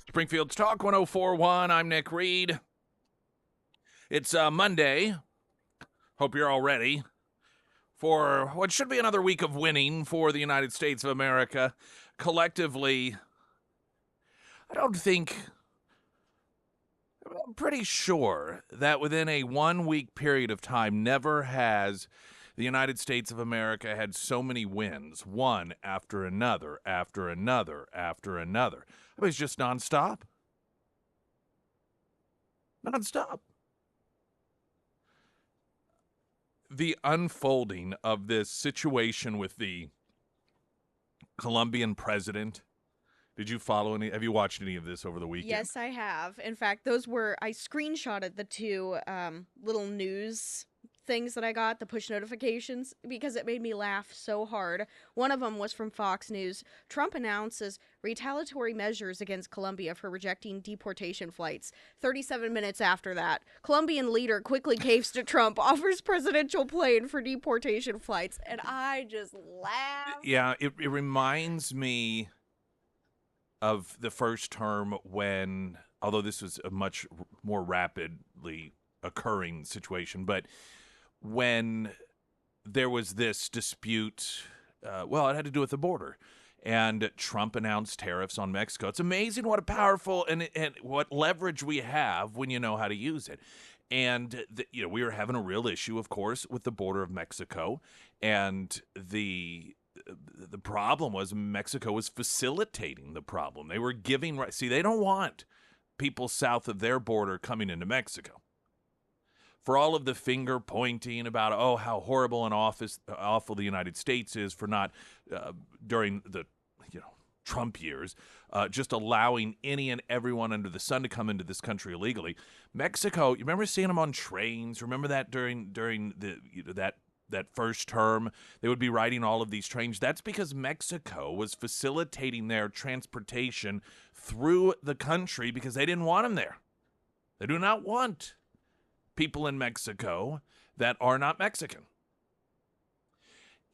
Springfield's Talk 1041. I'm Nick Reed. It's Monday. Hope you're all ready for what should be another week of winning for the United States of America. Collectively, I don't think, I'm pretty sure that within a 1 week period of time, never has the United States of America had so many wins, one after another, after another, after another. It was just nonstop. Nonstop. The unfolding of this situation with the Colombian president. Did you follow any? Have you watched any of this over the weekend? Yes, I have. In fact, I screenshotted the two little news things that I got, the push notifications, because it made me laugh so hard. One of them was from Fox News. Trump announces retaliatory measures against Colombia for rejecting deportation flights. 37 minutes after that, Colombian leader quickly caves to Trump, offers presidential plane for deportation flights, and I just laughed. Yeah, it reminds me of the first term when, although this was a much more rapidly occurring situation, but when there was this dispute, it had to do with the border. And Trump announced tariffs on Mexico. It's amazing what a powerful and what leverage we have when you know how to use it. And we were having a real issue, of course, with the border of Mexico, and the problem was Mexico was facilitating the problem. They were giving see, they don't want people south of their border coming into Mexico. For all of the finger pointing about, oh, how horrible and awful the United States is for not, during the Trump years, just allowing any and everyone under the sun to come into this country illegally. Mexico, you remember seeing them on trains? Remember that during the that first term, they would be riding all of these trains. That's because Mexico was facilitating their transportation through the country because they didn't want them there. They do not want people in Mexico that are not Mexican.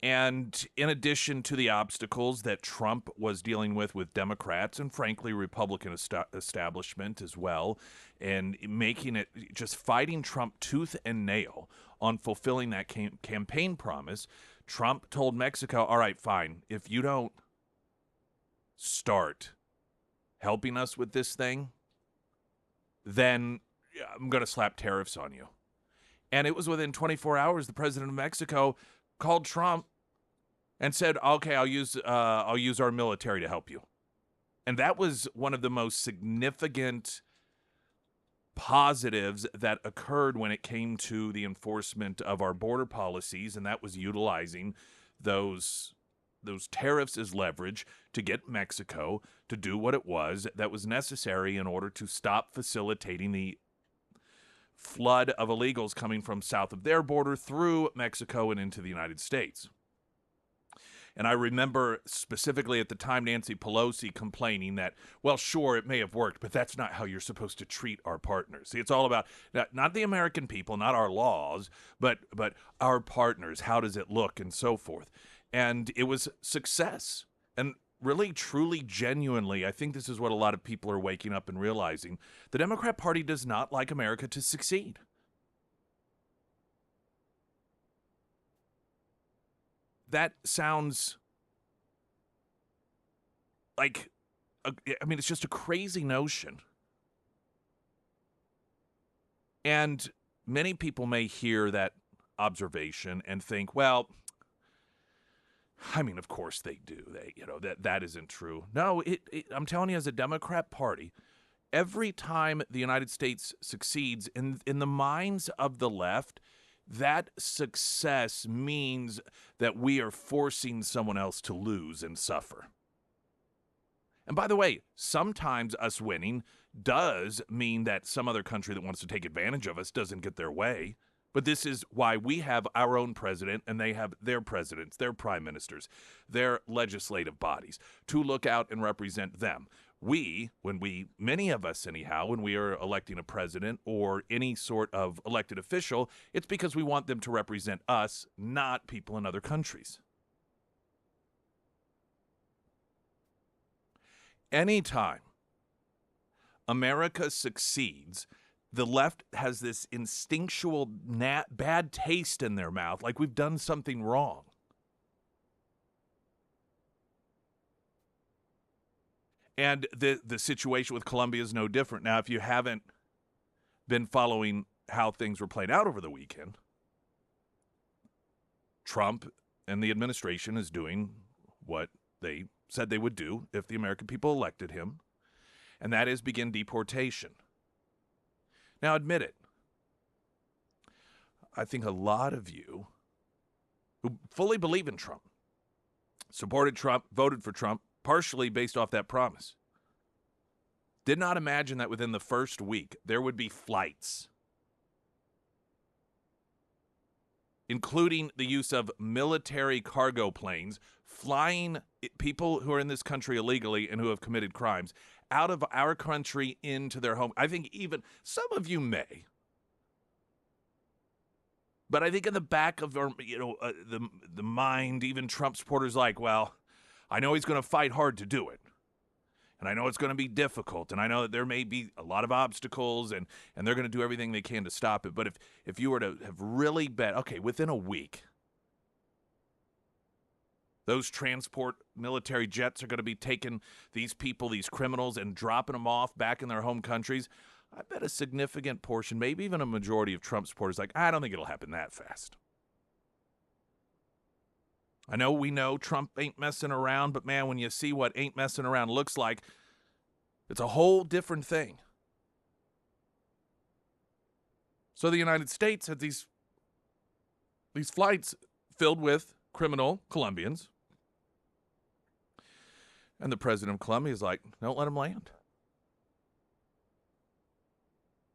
And in addition to the obstacles that Trump was dealing with Democrats and frankly Republican establishment as well, and making it just fighting Trump tooth and nail on fulfilling that campaign promise, Trump told Mexico, all right, fine, if you don't start helping us with this thing, then I'm going to slap tariffs on you. And it was within 24 hours, the president of Mexico called Trump and said, okay, I'll use our military to help you. And that was one of the most significant positives that occurred when it came to the enforcement of our border policies, and that was utilizing those tariffs as leverage to get Mexico to do what it was that was necessary in order to stop facilitating the flood of illegals coming from south of their border through Mexico and into the United States. And I remember specifically at the time Nancy Pelosi complaining that, well, sure, it may have worked, but that's not how you're supposed to treat our partners. See, it's all about not the American people, not our laws, but our partners. How does it look and so forth? And it was success. And really, truly, genuinely, I think this is what a lot of people are waking up and realizing. The Democrat Party does not like America to succeed. That sounds like, it's just a crazy notion. And many people may hear that observation and think, well, of course they do. That isn't true. No, I'm telling you, as a Democrat Party, every time the United States succeeds in the minds of the left, that success means that we are forcing someone else to lose and suffer. And by the way, sometimes us winning does mean that some other country that wants to take advantage of us doesn't get their way. But this is why we have our own president and they have their presidents, their prime ministers, their legislative bodies to look out and represent them. Many of us anyhow, when we are electing a president or any sort of elected official, it's because we want them to represent us, not people in other countries. Anytime America succeeds, the left has this instinctual bad taste in their mouth, like we've done something wrong. And the situation with Colombia is no different. Now, if you haven't been following how things were played out over the weekend, Trump and the administration is doing what they said they would do if the American people elected him, and that is begin deportation. Now, admit it. I think a lot of you who fully believe in Trump, supported Trump, voted for Trump, partially based off that promise, did not imagine that within the first week there would be flights, including the use of military cargo planes, flying people who are in this country illegally and who have committed crimes out of our country into their home. I think even some of you may, but I think in the back of our, the mind, even Trump supporters like, well, I know he's going to fight hard to do it. And I know it's going to be difficult, and I know that there may be a lot of obstacles, and they're going to do everything they can to stop it. But if you were to have really bet, okay, within a week, those transport military jets are going to be taking these people, these criminals, and dropping them off back in their home countries, I bet a significant portion, maybe even a majority of Trump supporters, like, I don't think it'll happen that fast. We know Trump ain't messing around, but man, when you see what ain't messing around looks like, it's a whole different thing. So the United States had these flights filled with criminal Colombians, and the president of Colombia is like, don't let them land.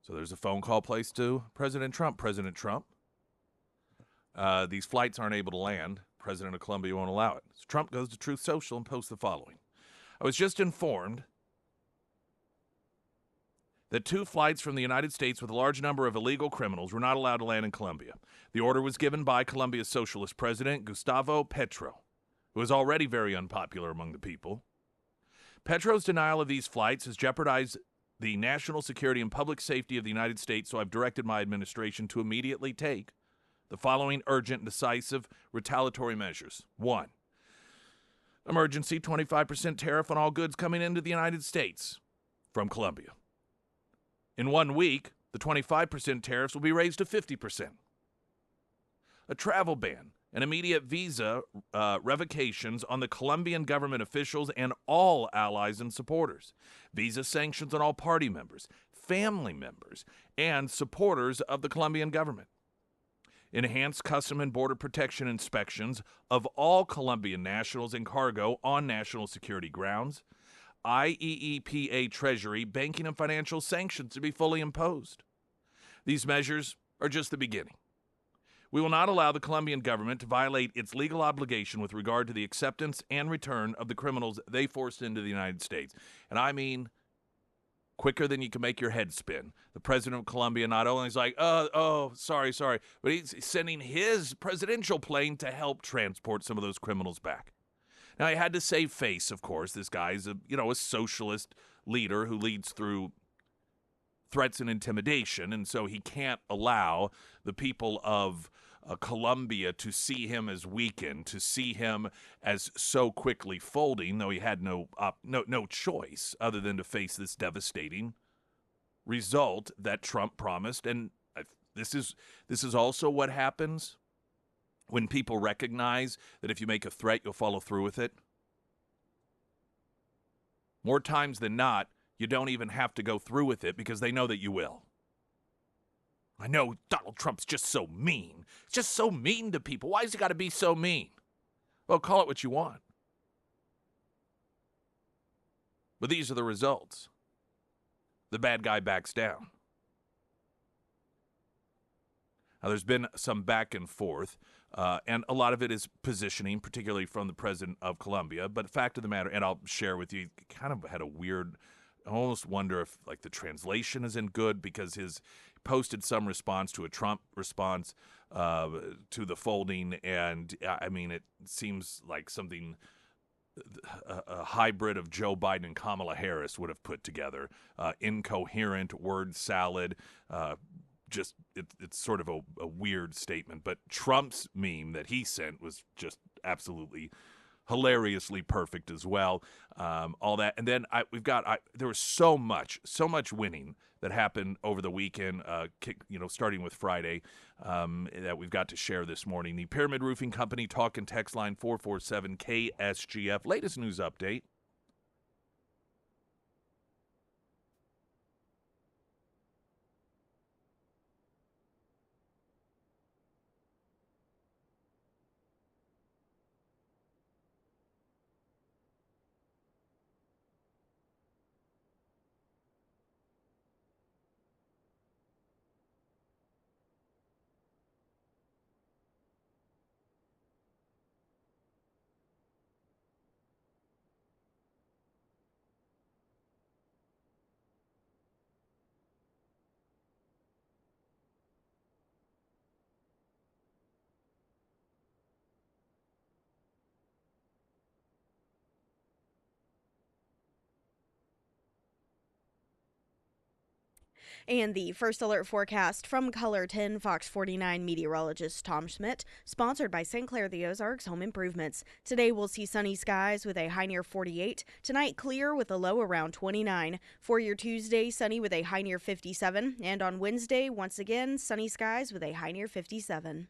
So there's a phone call placed to President Trump. President Trump, these flights aren't able to land. President of Colombia won't allow it. So Trump goes to Truth Social and posts the following. I was just informed that 2 flights from the United States with a large number of illegal criminals were not allowed to land in Colombia. The order was given by Colombia's socialist president, Gustavo Petro, who is already very unpopular among the people. Petro's denial of these flights has jeopardized the national security and public safety of the United States, so I've directed my administration to immediately take the following urgent and decisive retaliatory measures. 1, emergency 25% tariff on all goods coming into the United States from Colombia. In 1 week, the 25% tariffs will be raised to 50%. A travel ban and immediate visa revocations on the Colombian government officials and all allies and supporters. Visa sanctions on all party members, family members, and supporters of the Colombian government. Enhanced custom and border protection inspections of all Colombian nationals and cargo on national security grounds. IEEPA Treasury, banking, and financial sanctions to be fully imposed. These measures are just the beginning. We will not allow the Colombian government to violate its legal obligation with regard to the acceptance and return of the criminals they forced into the United States. And I mean, quicker than you can make your head spin. The president of Colombia not only is like, sorry, but he's sending his presidential plane to help transport some of those criminals back. Now, he had to save face, of course. This guy's a socialist leader who leads through threats and intimidation, and so he can't allow the people of Colombia to see him as weakened, to see him as so quickly folding, though he had no choice other than to face this devastating result that Trump promised. And this is also what happens when people recognize that if you make a threat, you'll follow through with it. More times than not, you don't even have to go through with it because they know that you will. I know Donald Trump's just so mean. Just so mean to people. Why has he got to be so mean? Well, call it what you want. But these are the results. The bad guy backs down. Now, there's been some back and forth, and a lot of it is positioning, particularly from the president of Colombia. But the fact of the matter, and I'll share with you, kind of had a weird, I almost wonder if like the translation isn't good because he posted some response to a Trump response to the folding, and I mean, it seems like something a hybrid of Joe Biden and Kamala Harris would have put together. Incoherent word salad. It's sort of a weird statement, but Trump's meme that he sent was just absolutely hilariously perfect as well. All that, and then there was so much winning that happened over the weekend. Starting with Friday, that we've got to share this morning. The Pyramid Roofing Company talk and text line 447 KSGF. Latest news update. And the first alert forecast from Color 10 Fox 49 meteorologist Tom Schmidt, sponsored by St. Clair the Ozarks Home Improvements. Today we'll see sunny skies with a high near 48. Tonight clear with a low around 29. For your Tuesday, sunny with a high near 57. And on Wednesday, once again, sunny skies with a high near 57.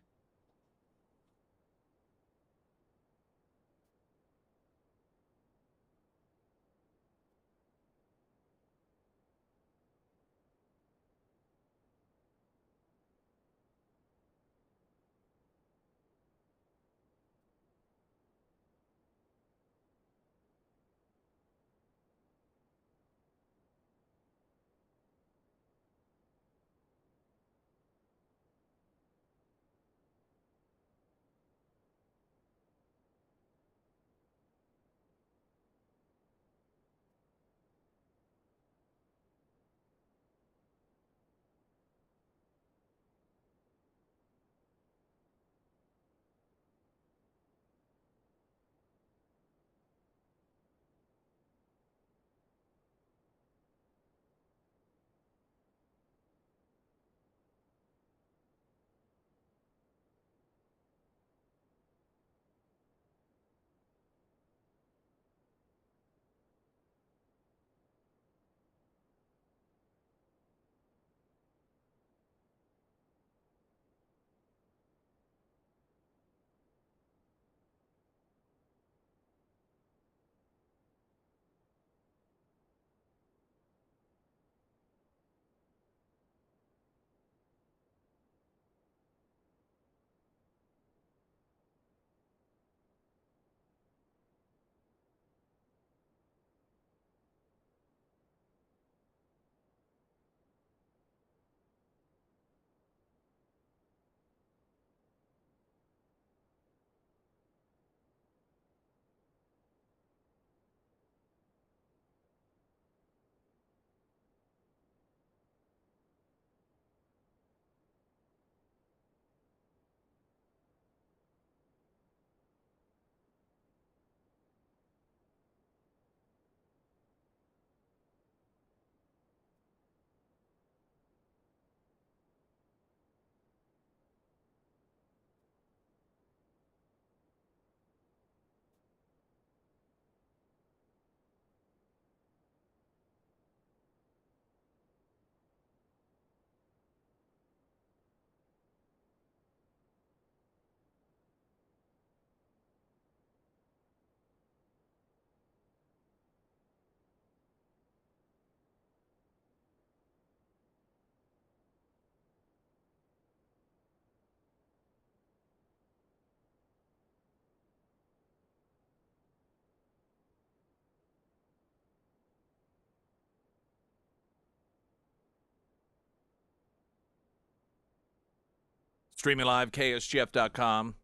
Streaming live, KSGF.com.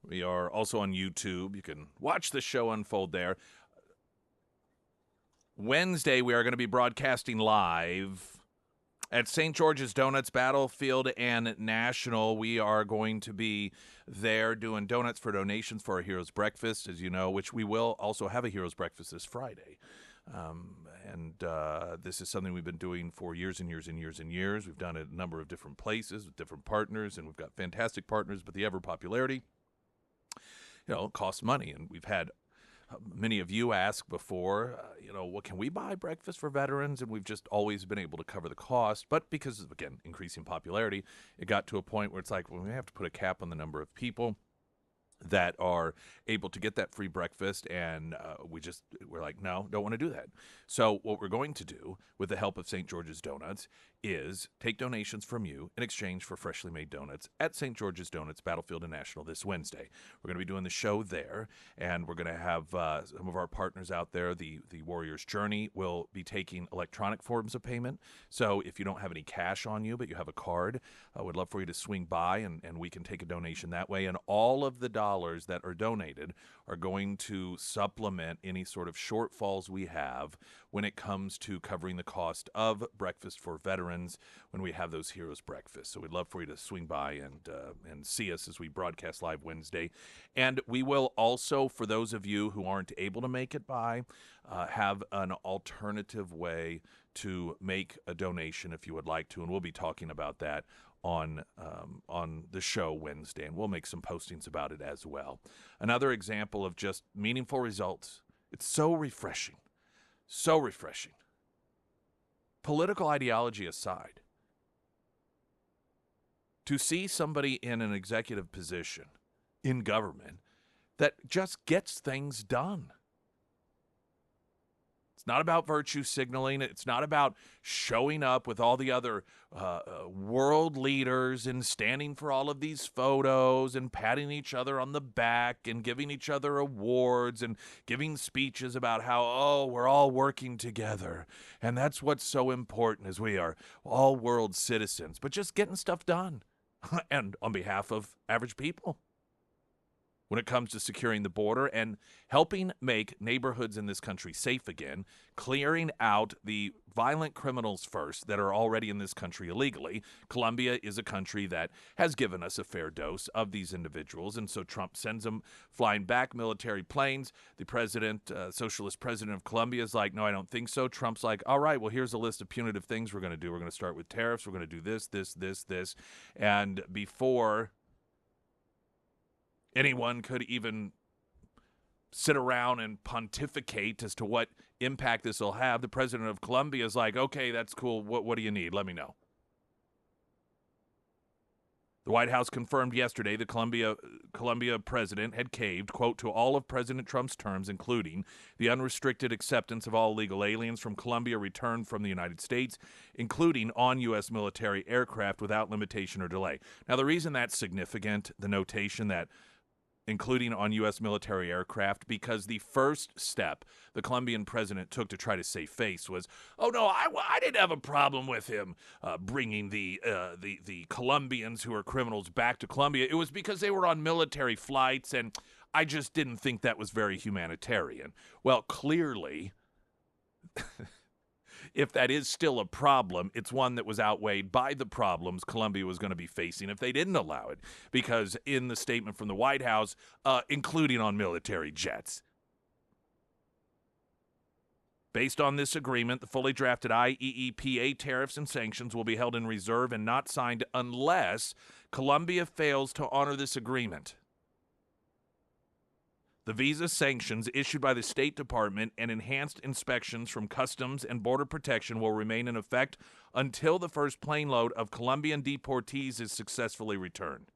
We are also on YouTube. You can watch the show unfold there. Wednesday, we are going to be broadcasting live At St. George's Donuts, Battlefield, and National, we are going to be there doing donuts for donations for our Heroes Breakfast, as you know, which we will also have a Heroes Breakfast this Friday. This is something we've been doing for years and years and years and years. We've done it a number of different places with different partners, and we've got fantastic partners, but the ever popularity, it costs money. And we've had many of you ask before, what can we buy breakfast for veterans? And we've just always been able to cover the cost. But because of, again, increasing popularity, it got to a point where it's like, well, we have to put a cap on the number of people that are able to get that free breakfast, and we're like, no, don't want to do that. So what we're going to do with the help of St. George's Donuts is take donations from you in exchange for freshly made donuts at St. George's Donuts, Battlefield and National this Wednesday. We're going to be doing the show there, and we're going to have some of our partners out there. The Warrior's Journey will be taking electronic forms of payment. So if you don't have any cash on you, but you have a card, I would love for you to swing by, and we can take a donation that way. And all of the dollars that are donated are going to supplement any sort of shortfalls we have when it comes to covering the cost of breakfast for veterans when we have those Heroes Breakfasts. So we'd love for you to swing by and see us as we broadcast live Wednesday. And we will also, for those of you who aren't able to make it by, have an alternative way to make a donation if you would like to, and we'll be talking about that on the show Wednesday, and we'll make some postings about it as well. Another example of just meaningful results. It's so refreshing. So refreshing. Political ideology aside, to see somebody in an executive position in government that just gets things done. It's not about virtue signaling. It's not about showing up with all the other world leaders and standing for all of these photos and patting each other on the back and giving each other awards and giving speeches about how, we're all working together. And that's what's so important, is we are all world citizens, but just getting stuff done and on behalf of average people when it comes to securing the border and helping make neighborhoods in this country safe again, clearing out the violent criminals first that are already in this country illegally. Colombia is a country that has given us a fair dose of these individuals, and so Trump sends them flying back, military planes. The president, socialist president of Colombia, is like, no, I don't think so. Trump's like, all right, well, here's a list of punitive things we're going to do. We're going to start with tariffs. We're going to do this, this, this, this. And before anyone could even sit around and pontificate as to what impact this will have, the president of Colombia is like, okay, that's cool. What do you need? Let me know. The White House confirmed yesterday the Colombia president had caved, quote, to all of President Trump's terms, including the unrestricted acceptance of all illegal aliens from Colombia returned from the United States, including on U.S. military aircraft without limitation or delay. Now, the reason that's significant, the notation that including on U.S. military aircraft, because the first step the Colombian president took to try to save face was, oh, no, I didn't have a problem with him bringing the Colombians who are criminals back to Colombia. It was because they were on military flights, and I just didn't think that was very humanitarian. Well, clearly, if that is still a problem, it's one that was outweighed by the problems Colombia was going to be facing if they didn't allow it. Because in the statement from the White House, including on military jets, based on this agreement, the fully drafted IEEPA tariffs and sanctions will be held in reserve and not signed unless Colombia fails to honor this agreement. The visa sanctions issued by the State Department and enhanced inspections from Customs and Border Protection will remain in effect until the first plane load of Colombian deportees is successfully returned.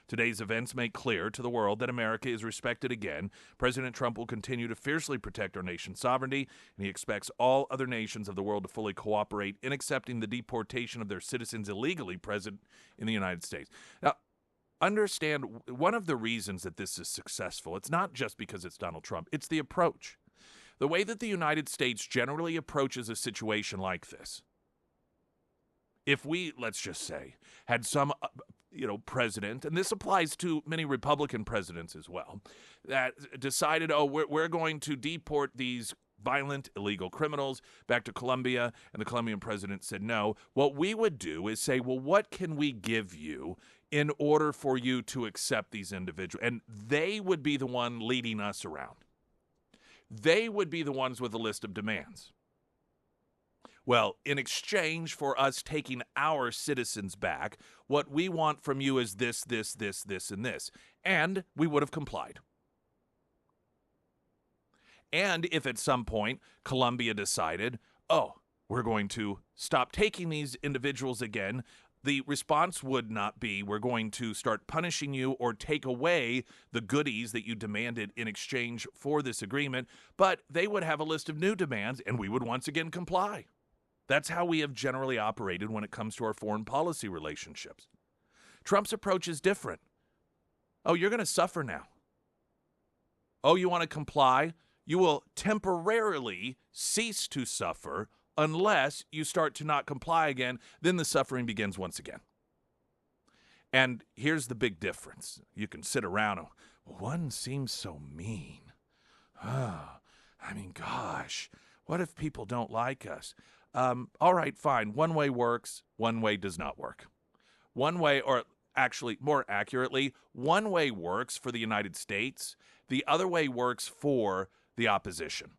Today's events make clear to the world that America is respected again. President Trump will continue to fiercely protect our nation's sovereignty, and he expects all other nations of the world to fully cooperate in accepting the deportation of their citizens illegally present in the United States. Now, understand, one of the reasons that this is successful, it's not just because it's Donald Trump, it's the approach. The way that the United States generally approaches a situation like this. If we, let's just say, had some, president, and this applies to many Republican presidents as well, that decided, we're going to deport these violent, illegal criminals back to Colombia, and the Colombian president said no. What we would do is say, well, what can we give you in order for you to accept these individuals? And they would be the one leading us around. They would be the ones with a list of demands. Well, in exchange for us taking our citizens back, what we want from you is this, this, this, this, and this. And we would have complied. And if at some point Colombia decided, oh, we're going to stop taking these individuals again, the response would not be, we're going to start punishing you or take away the goodies that you demanded in exchange for this agreement, but they would have a list of new demands and we would once again comply. That's how we have generally operated when it comes to our foreign policy relationships. Trump's approach is different. Oh, you're going to suffer now. Oh, you want to comply? You will temporarily cease to suffer unless you start to not comply again. Then the suffering begins once again. And here's the big difference. You can sit around and, one seems so mean. Oh, I mean, gosh, what if people don't like us? All right, fine. One way works. One way does not work. One way, or actually more accurately, one way works for the United States. The other way works for the opposition.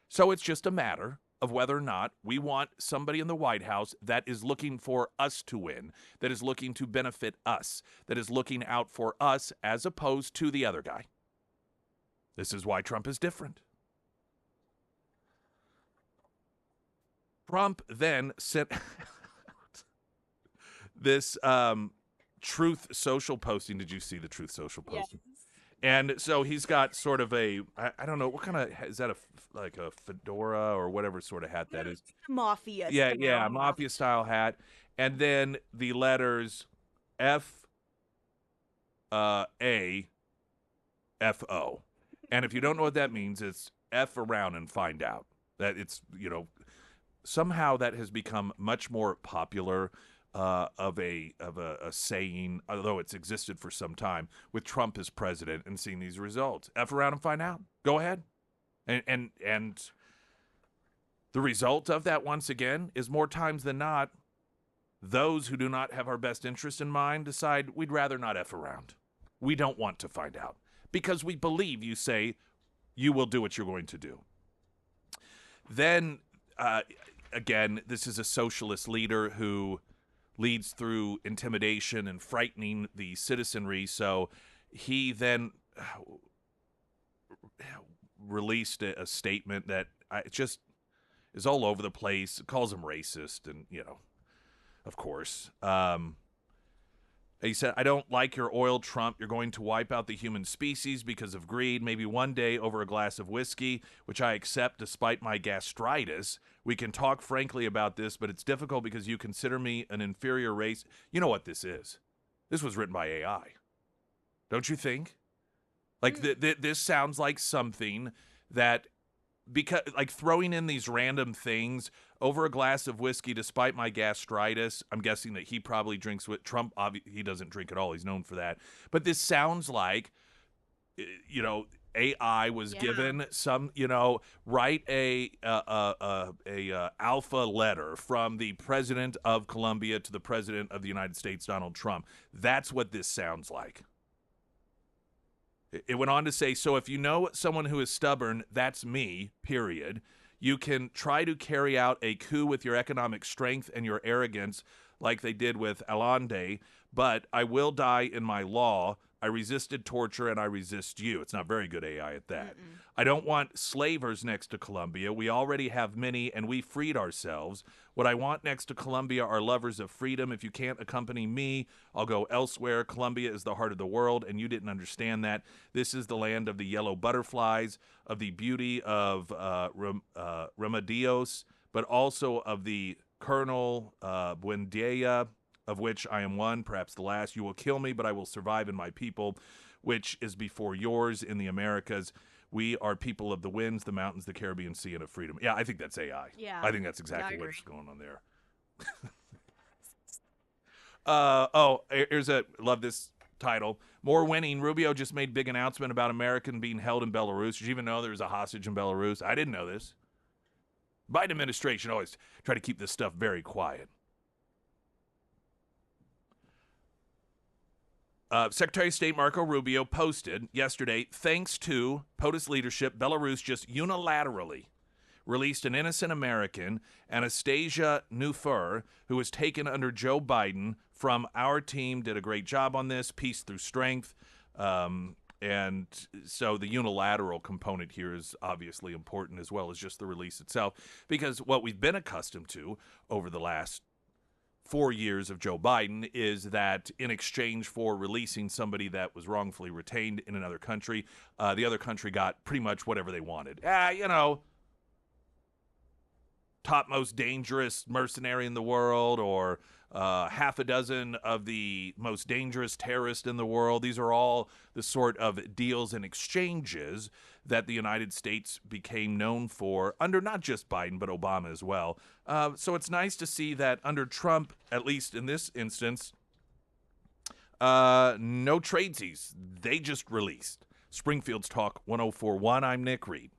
So it's just a matter of whether or not we want somebody in the White House that is looking for us to win, that is looking to benefit us, that is looking out for us as opposed to the other guy. This is why Trump is different. Trump then sent this Truth Social posting. Did you see the Truth Social posting? Yes. And so he's got sort of a, I don't know, what kind of, is that like a fedora or whatever sort of hat that is? Mafia style. Yeah, mafia style hat. And then the letters F A F O. And if you don't know what that means, it's F around and find out. That it's, somehow that has become much more popular of a saying, although it's existed for some time, with Trump as president and seeing these results. F around and find out. Go ahead. And the result of that, once again, is more times than not, those who do not have our best interest in mind decide we'd rather not F around. We don't want to find out because we believe you say you will do what you're going to do. Then, again, this is a socialist leader who leads through intimidation and frightening the citizenry. So he then released a statement that just is all over the place, calls him racist, and, of course. He said, I don't like your oil, Trump. You're going to wipe out the human species because of greed. Maybe one day over a glass of whiskey, which I accept despite my gastritis. We can talk frankly about this, but it's difficult because you consider me an inferior race. You know what this is? This was written by AI. Don't you think? Like, this sounds like something that, because, like, throwing in these random things over a glass of whiskey despite my gastritis. I'm guessing that he probably drinks with Trump. He doesn't drink at all. He's known for that. But this sounds like, AI was given some, write a alpha letter from the president of Colombia to the president of the United States, Donald Trump. That's what this sounds like. It went on to say, so if you know someone who is stubborn, that's me, period. You can try to carry out a coup with your economic strength and your arrogance like they did with Allende, but I will die in my law. I resisted torture and I resist you. It's not very good AI at that. I don't want slavers next to Colombia. We already have many and we freed ourselves. What I want next to Colombia are lovers of freedom. If you can't accompany me, I'll go elsewhere. Colombia is the heart of the world and you didn't understand that. This is the land of the yellow butterflies, of the beauty of Remedios, but also of the Colonel Buendia, of which I am one, perhaps the last. You will kill me, but I will survive in my people, which is before yours in the Americas. We are people of the winds, the mountains, the Caribbean Sea, and of freedom. Yeah, I think that's AI. Yeah. I think that's exactly what's going on there. Love this title. More winning. Rubio just made big announcement about American being held in Belarus. Did you even know there's a hostage in Belarus? I didn't know this. Biden administration always try to keep this stuff very quiet. Secretary of State Marco Rubio posted yesterday, thanks to POTUS leadership, Belarus just unilaterally released an innocent American, Anastasia Nufur, who was taken under Joe Biden from our team, did a great job on this, peace through strength. And so the unilateral component here is obviously important as well as just the release itself, because what we've been accustomed to over the last 4 years of Joe Biden is that in exchange for releasing somebody that was wrongfully retained in another country, the other country got pretty much whatever they wanted. Top most dangerous mercenary in the world, or half a dozen of the most dangerous terrorists in the world. These are all the sort of deals and exchanges that the United States became known for under not just Biden, but Obama as well. So it's nice to see that under Trump, at least in this instance, no tradesies. They just released. Springfield's Talk 1041. I'm Nick Reed.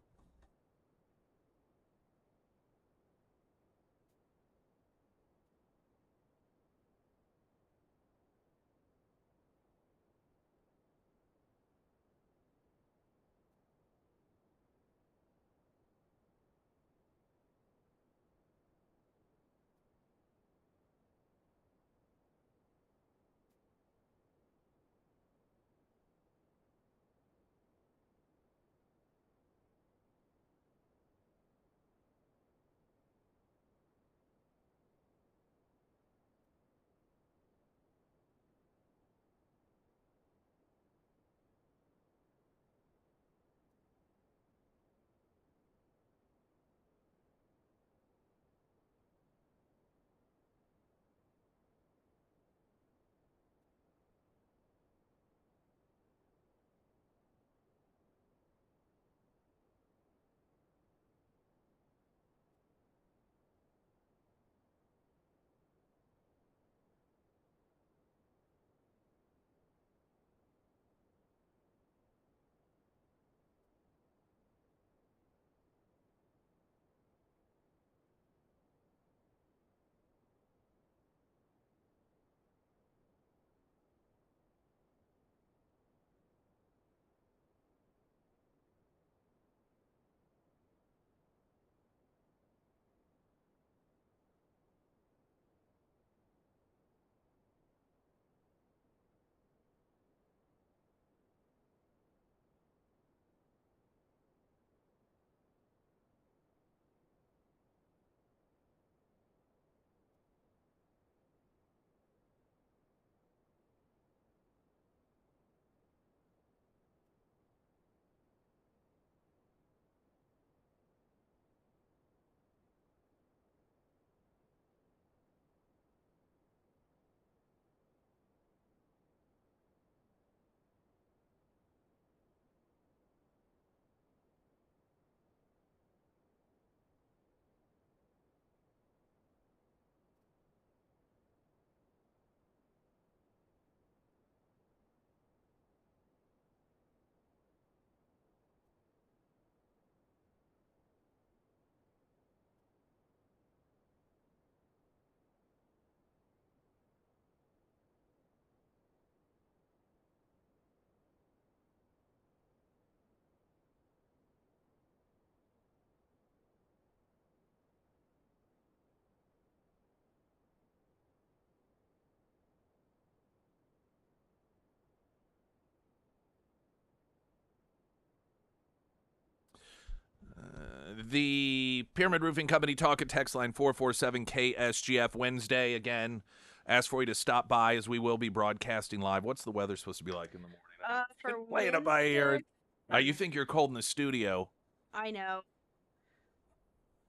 The Pyramid Roofing Company talk at text line 447 KSGF Wednesday. Again, ask for you to stop by as we will be broadcasting live. What's the weather supposed to be like in the morning? For Playing it by ear. Wednesday, You think you're cold in the studio. I know.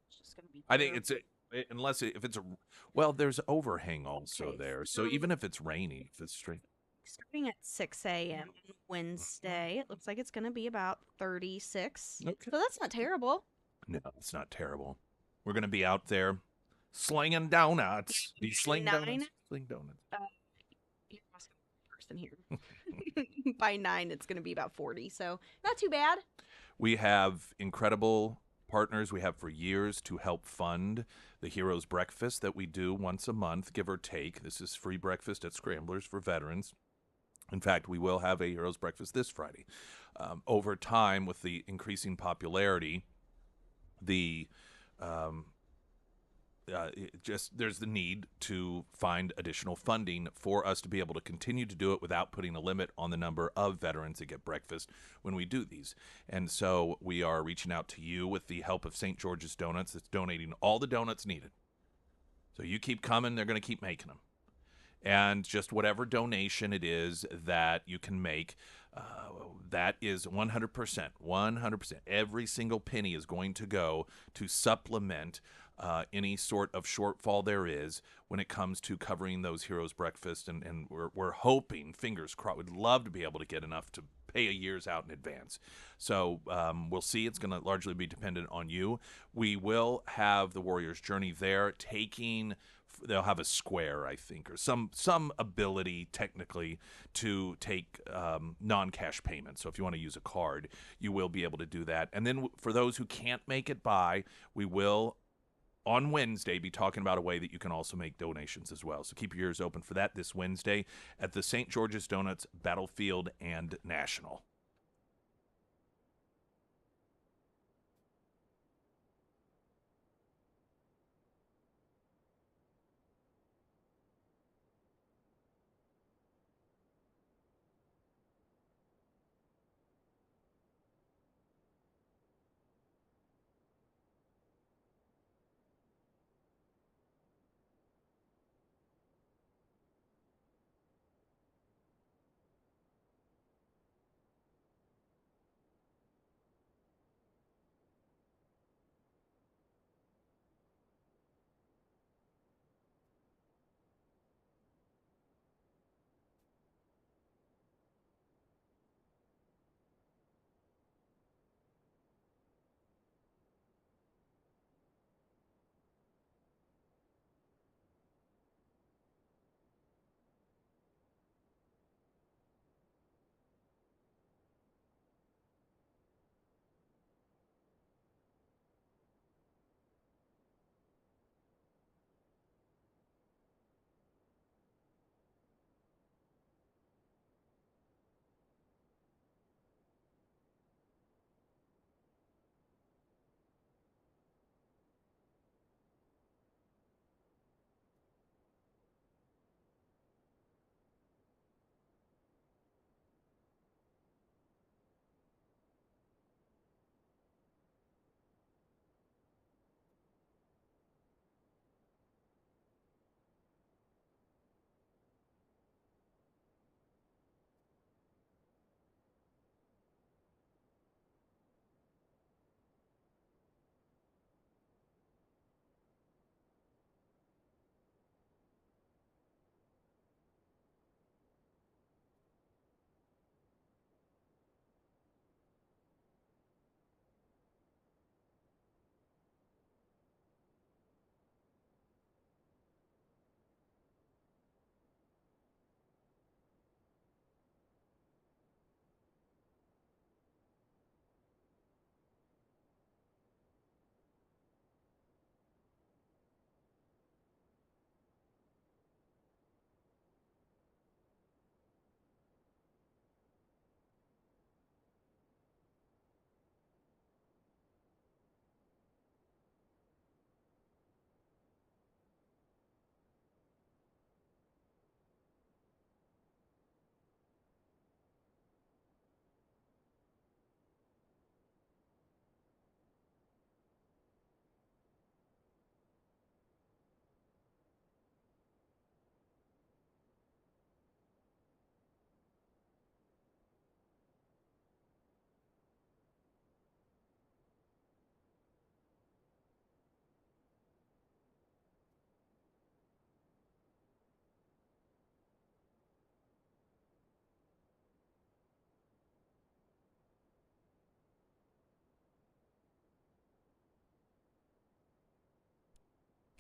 It's just gonna be. I think it's if it's a well, there's overhang also Okay, there. So even if it's rainy, if it's straight. starting at 6 a.m. on Wednesday. It looks like it's gonna be about 36. Okay. So that's not terrible. No, it's not terrible. We're gonna be out there slinging donuts. Be sling 9. donuts. Sling donuts. You're asking the person here. By 9, it's going to be about 40. So not too bad. We have incredible partners we have for years to help fund the Heroes Breakfast that we do once a month, give or take. This is free breakfast at Scramblers for veterans. In fact, we will have a Heroes Breakfast this Friday. Over time, with the increasing popularity, the just there's the need to find additional funding for us to be able to continue to do it without putting a limit on the number of veterans that get breakfast when we do these. And so we are reaching out to you with the help of St. George's Donuts that's donating all the donuts needed. So you keep coming, they're going to keep making them. And just whatever donation it is that you can make, uh, that is 100%. 100%. Every single penny is going to go to supplement any sort of shortfall there is when it comes to covering those Heroes Breakfast. And we're hoping, fingers crossed, we'd love to be able to get enough to pay a year's out in advance. So we'll see. It's going to largely be dependent on you. We will have the Warrior's Journey there taking they'll have a square, I think, or some ability technically to take non-cash payments. So if you want to use a card, you will be able to do that. And then for those who can't make it by, we will on Wednesday be talking about a way that you can also make donations as well. So keep your ears open for that this Wednesday at the St. George's Donuts Battlefield and National.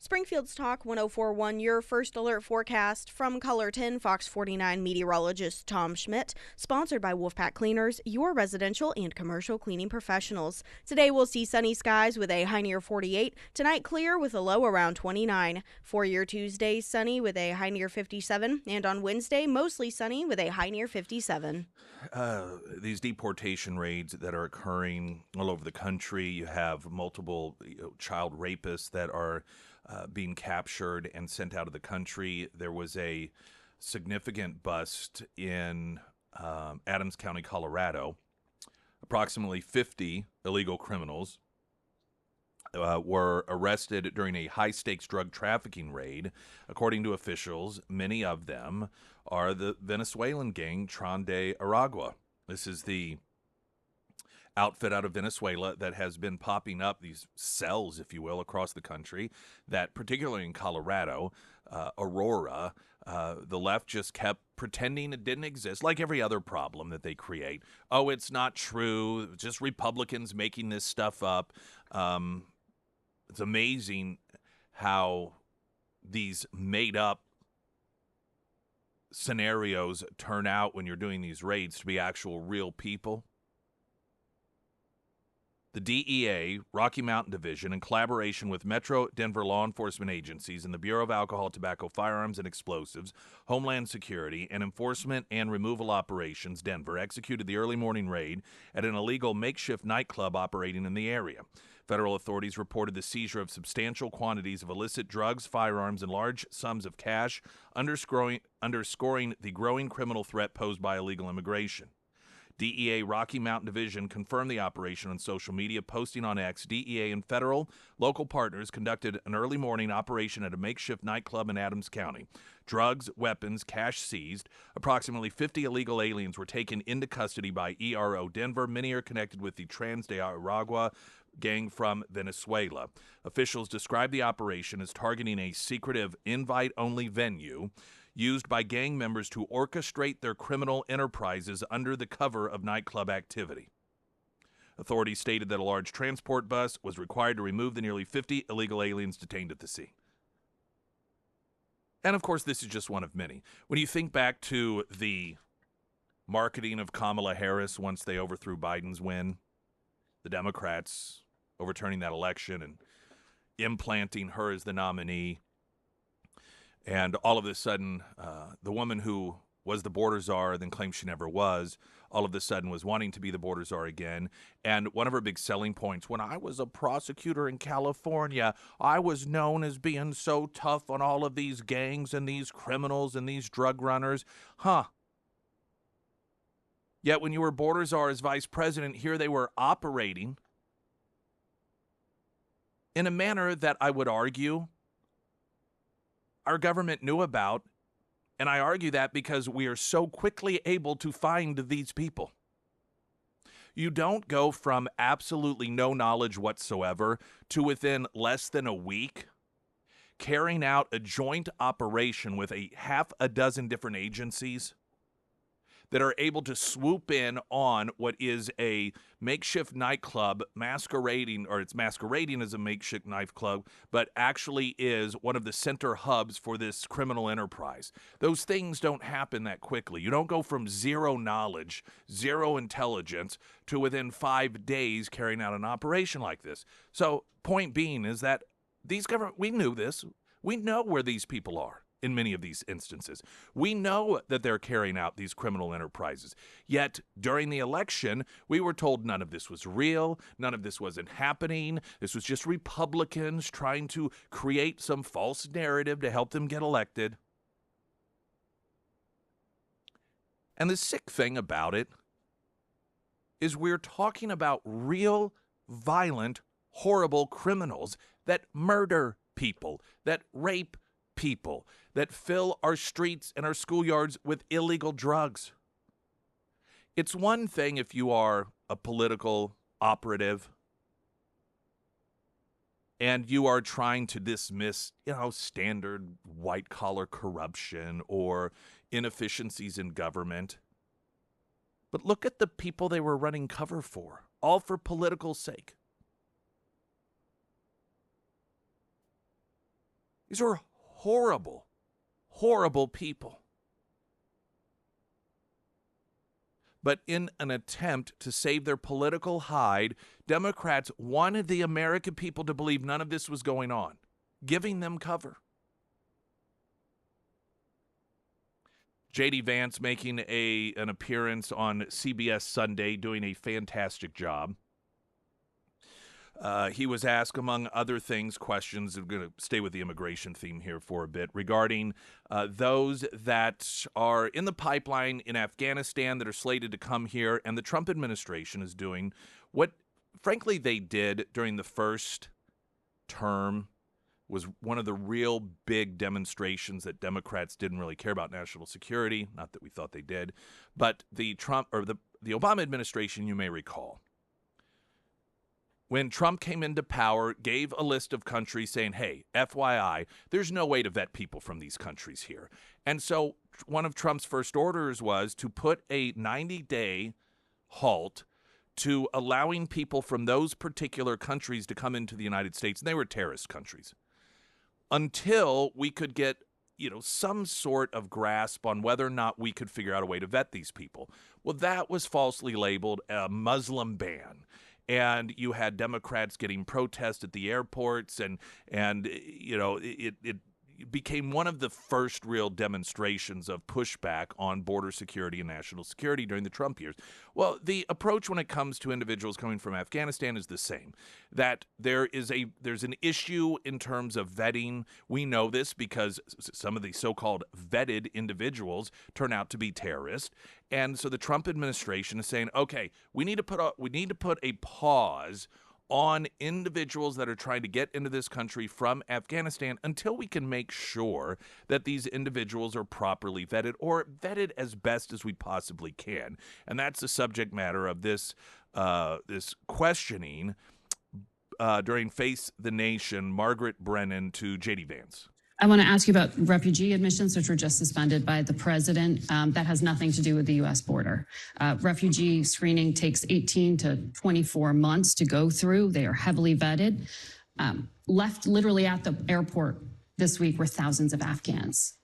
Springfield's Talk 1041, your first alert forecast from Color 10 Fox 49 meteorologist Tom Schmidt, sponsored by Wolfpack Cleaners, your residential and commercial cleaning professionals. Today we'll see sunny skies with a high near 48, tonight clear with a low around 29. For your Tuesday, sunny with a high near 57, and on Wednesday, mostly sunny with a high near 57. These deportation raids that are occurring all over the country, you have multiple child rapists that are being captured and sent out of the country. There was a significant bust in Adams County, Colorado. Approximately 50 illegal criminals were arrested during a high-stakes drug trafficking raid. According to officials, many of them are the Venezuelan gang Tren de Aragua. This is the outfit out of Venezuela that has been popping up, these cells, if you will, across the country, that particularly in Colorado, Aurora, the left just kept pretending it didn't exist, like every other problem that they create. Oh, it's not true, just Republicans making this stuff up. It's amazing how these made-up scenarios turn out when you're doing these raids to be actual real people. The DEA, Rocky Mountain Division, in collaboration with Metro Denver law enforcement agencies and the Bureau of Alcohol, Tobacco, Firearms, and Explosives, Homeland Security, and Enforcement and Removal Operations, Denver, executed the early morning raid at an illegal makeshift nightclub operating in the area. Federal authorities reported the seizure of substantial quantities of illicit drugs, firearms, and large sums of cash, underscoring the growing criminal threat posed by illegal immigration. DEA Rocky Mountain Division confirmed the operation on social media, posting on X. DEA and federal local partners conducted an early morning operation at a makeshift nightclub in Adams County. Drugs, weapons, cash seized. Approximately 50 illegal aliens were taken into custody by ERO Denver. Many are connected with the Trans de Aragua gang from Venezuela. Officials described the operation as targeting a secretive invite-only venue used by gang members to orchestrate their criminal enterprises under the cover of nightclub activity. Authorities stated that a large transport bus was required to remove the nearly 50 illegal aliens detained at the scene. And of course, this is just one of many. When you think back to the marketing of Kamala Harris once they overthrew Biden's win, the Democrats overturning that election and implanting her as the nominee, and all of a sudden, the woman who was the border czar, then claimed she never was, all of a sudden was wanting to be the border czar again. And one of her big selling points, when I was a prosecutor in California, I was known as being so tough on all of these gangs and these criminals and these drug runners. Yet when you were border czar as vice president, here they were operating in a manner that I would argue our government knew about, and I argue that because we are so quickly able to find these people. You don't go from absolutely no knowledge whatsoever to within less than a week carrying out a joint operation with a half a dozen different agencies that are able to swoop in on what is a makeshift nightclub masquerading, or it's masquerading as a makeshift nightclub, but actually is one of the center hubs for this criminal enterprise. Those things don't happen that quickly. You don't go from zero knowledge, zero intelligence, to within 5 days carrying out an operation like this. So, point being is that these government, we knew this. We know where these people are. In many of these instances, we know that they're carrying out these criminal enterprises. Yet, during the election, we were told none of this was real, none of this wasn't happening. This was just Republicans trying to create some false narrative to help them get elected. And the sick thing about it is we're talking about real, violent, horrible criminals that murder people, that rape people, that fill our streets and our schoolyards with illegal drugs. It's one thing if you are a political operative and you are trying to dismiss, standard white-collar corruption or inefficiencies in government. But look at the people they were running cover for, all for political sake. These are horrible, horrible people. But in an attempt to save their political hide, Democrats wanted the American people to believe none of this was going on, giving them cover. J.D. Vance making an appearance on CBS Sunday, doing a fantastic job. He was asked, among other things, questions. I'm going to stay with the immigration theme here for a bit, regarding those that are in the pipeline in Afghanistan that are slated to come here, and the Trump administration is doing what, frankly, they did during the first term. Was one of the real big demonstrations that Democrats didn't really care about national security. Not that we thought they did, but the Obama administration, you may recall, when Trump came into power, gave a list of countries saying, hey, FYI, there's no way to vet people from these countries here. And so one of Trump's first orders was to put a 90-day halt to allowing people from those particular countries to come into the United States. And they were terrorist countries, until we could get, some sort of grasp on whether or not we could figure out a way to vet these people. Well, that was falsely labeled a Muslim ban. And you had Democrats getting protests at the airports, and it became one of the first real demonstrations of pushback on border security and national security during the Trump years. Well, the approach when it comes to individuals coming from Afghanistan is the same, that there's an issue in terms of vetting. We know this because some of the so-called vetted individuals turn out to be terrorists. And so the Trump administration is saying, okay, we need to put a pause on individuals that are trying to get into this country from Afghanistan until we can make sure that these individuals are properly vetted, or vetted as best as we possibly can. And that's the subject matter of this questioning during Face the Nation, Margaret Brennan to J.D. Vance. I want to ask you about refugee admissions, which were just suspended by the president. That has nothing to do with the U.S. border. Refugee screening takes 18 to 24 months to go through. They are heavily vetted. Left literally at the airport this week were thousands of Afghans,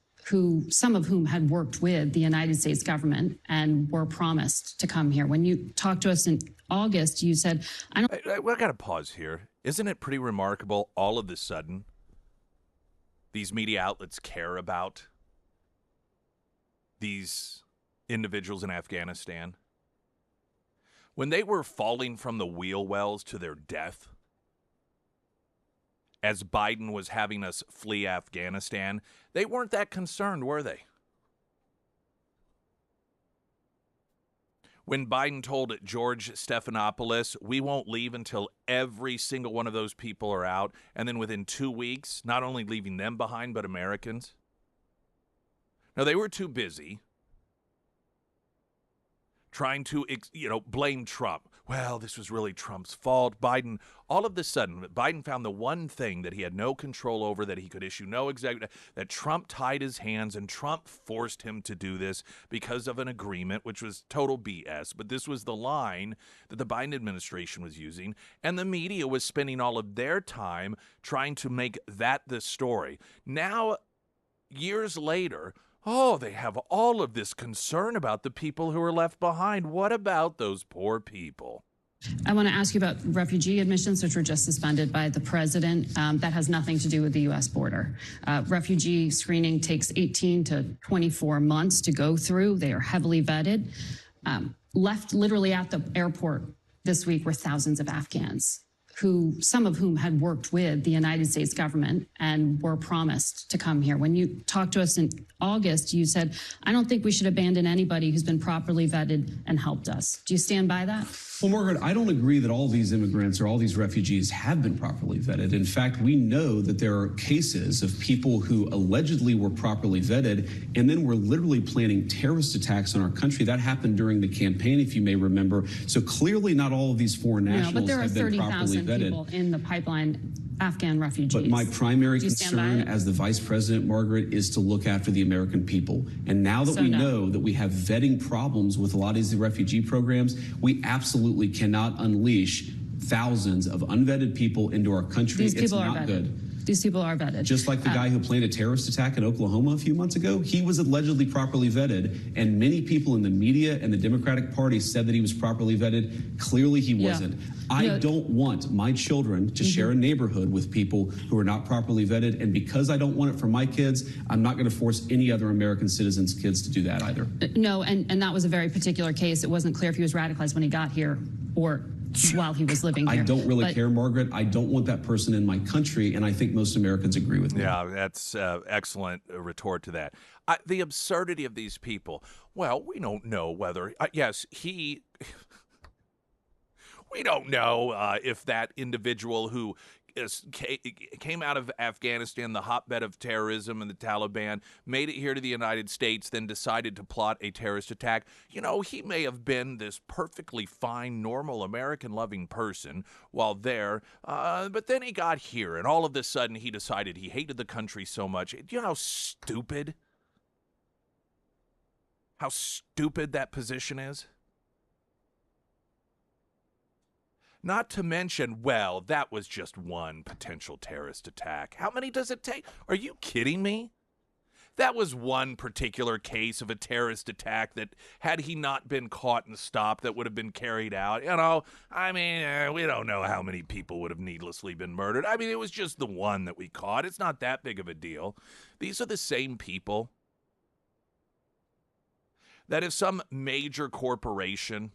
some of whom had worked with the United States government and were promised to come here. When you talked to us in August, you said, I got to pause here. Isn't it pretty remarkable all of a sudden these media outlets care about these individuals in Afghanistan? When they were falling from the wheel wells to their death, as Biden was having us flee Afghanistan, they weren't that concerned, were they? When Biden told George Stephanopoulos, we won't leave until every single one of those people are out, and then within 2 weeks, not only leaving them behind, but Americans. Now, they were too busy trying to, blame Trump. Well, this was really Trump's fault. Biden, all of a sudden, Biden found the one thing that he had no control over, that he could issue no executive, that Trump tied his hands, and Trump forced him to do this because of an agreement, which was total BS. But this was the line that the Biden administration was using, and the media was spending all of their time trying to make that the story. Now, years later, they have all of this concern about the people who are left behind. What about those poor people? I want to ask you about refugee admissions, which were just suspended by the president. That has nothing to do with the U.S. border. Refugee screening takes 18 to 24 months to go through. They are heavily vetted. Left literally at the airport this week were thousands of Afghans, some of whom had worked with the United States government and were promised to come here. When you talked to us in August, you said, I don't think we should abandon anybody who's been properly vetted and helped us. Do you stand by that? Well, Margaret, I don't agree that all these immigrants or all these refugees have been properly vetted. In fact, we know that there are cases of people who allegedly were properly vetted and then were literally planning terrorist attacks on our country. That happened during the campaign, if you may remember. So clearly not all of these foreign nationals have been properly vetted. But there are 30,000 people in the pipeline, Afghan refugees. But my primary concern as the vice president, Margaret, is to look after the American people. And now that we know that we have vetting problems with a lot of these refugee programs, we absolutely cannot unleash thousands of unvetted people into our country. These people it's not are vetted. good. These people are vetted. Just like the guy who planned a terrorist attack in Oklahoma a few months ago, he was allegedly properly vetted, and many people in the media and the Democratic Party said that he was properly vetted. Clearly he wasn't. I don't want my children to share a neighborhood with people who are not properly vetted, and because I don't want it for my kids, I'm not going to force any other American citizens' kids to do that either. No, and that was a very particular case. It wasn't clear if he was radicalized when he got here or while he was living here. I don't really care, Margaret. I don't want that person in my country, and I think most Americans agree with me. Yeah, that's excellent retort to that. The absurdity of these people. Well, we don't know whether, yes, we don't know if that individual who came out of Afghanistan, the hotbed of terrorism and the Taliban, made it here to the United States, then decided to plot a terrorist attack. You know, he may have been this perfectly fine, normal, American-loving person while there, but then he got here, and all of a sudden he decided he hated the country so much. Do you know how stupid that position is? Not to mention, well, that was just one potential terrorist attack. How many does it take? Are you kidding me? That was one particular case of a terrorist attack that, had he not been caught and stopped, that would have been carried out. You know, I mean, we don't know how many people would have needlessly been murdered. I mean, it was just the one that we caught. It's not that big of a deal. These are the same people that if some major corporation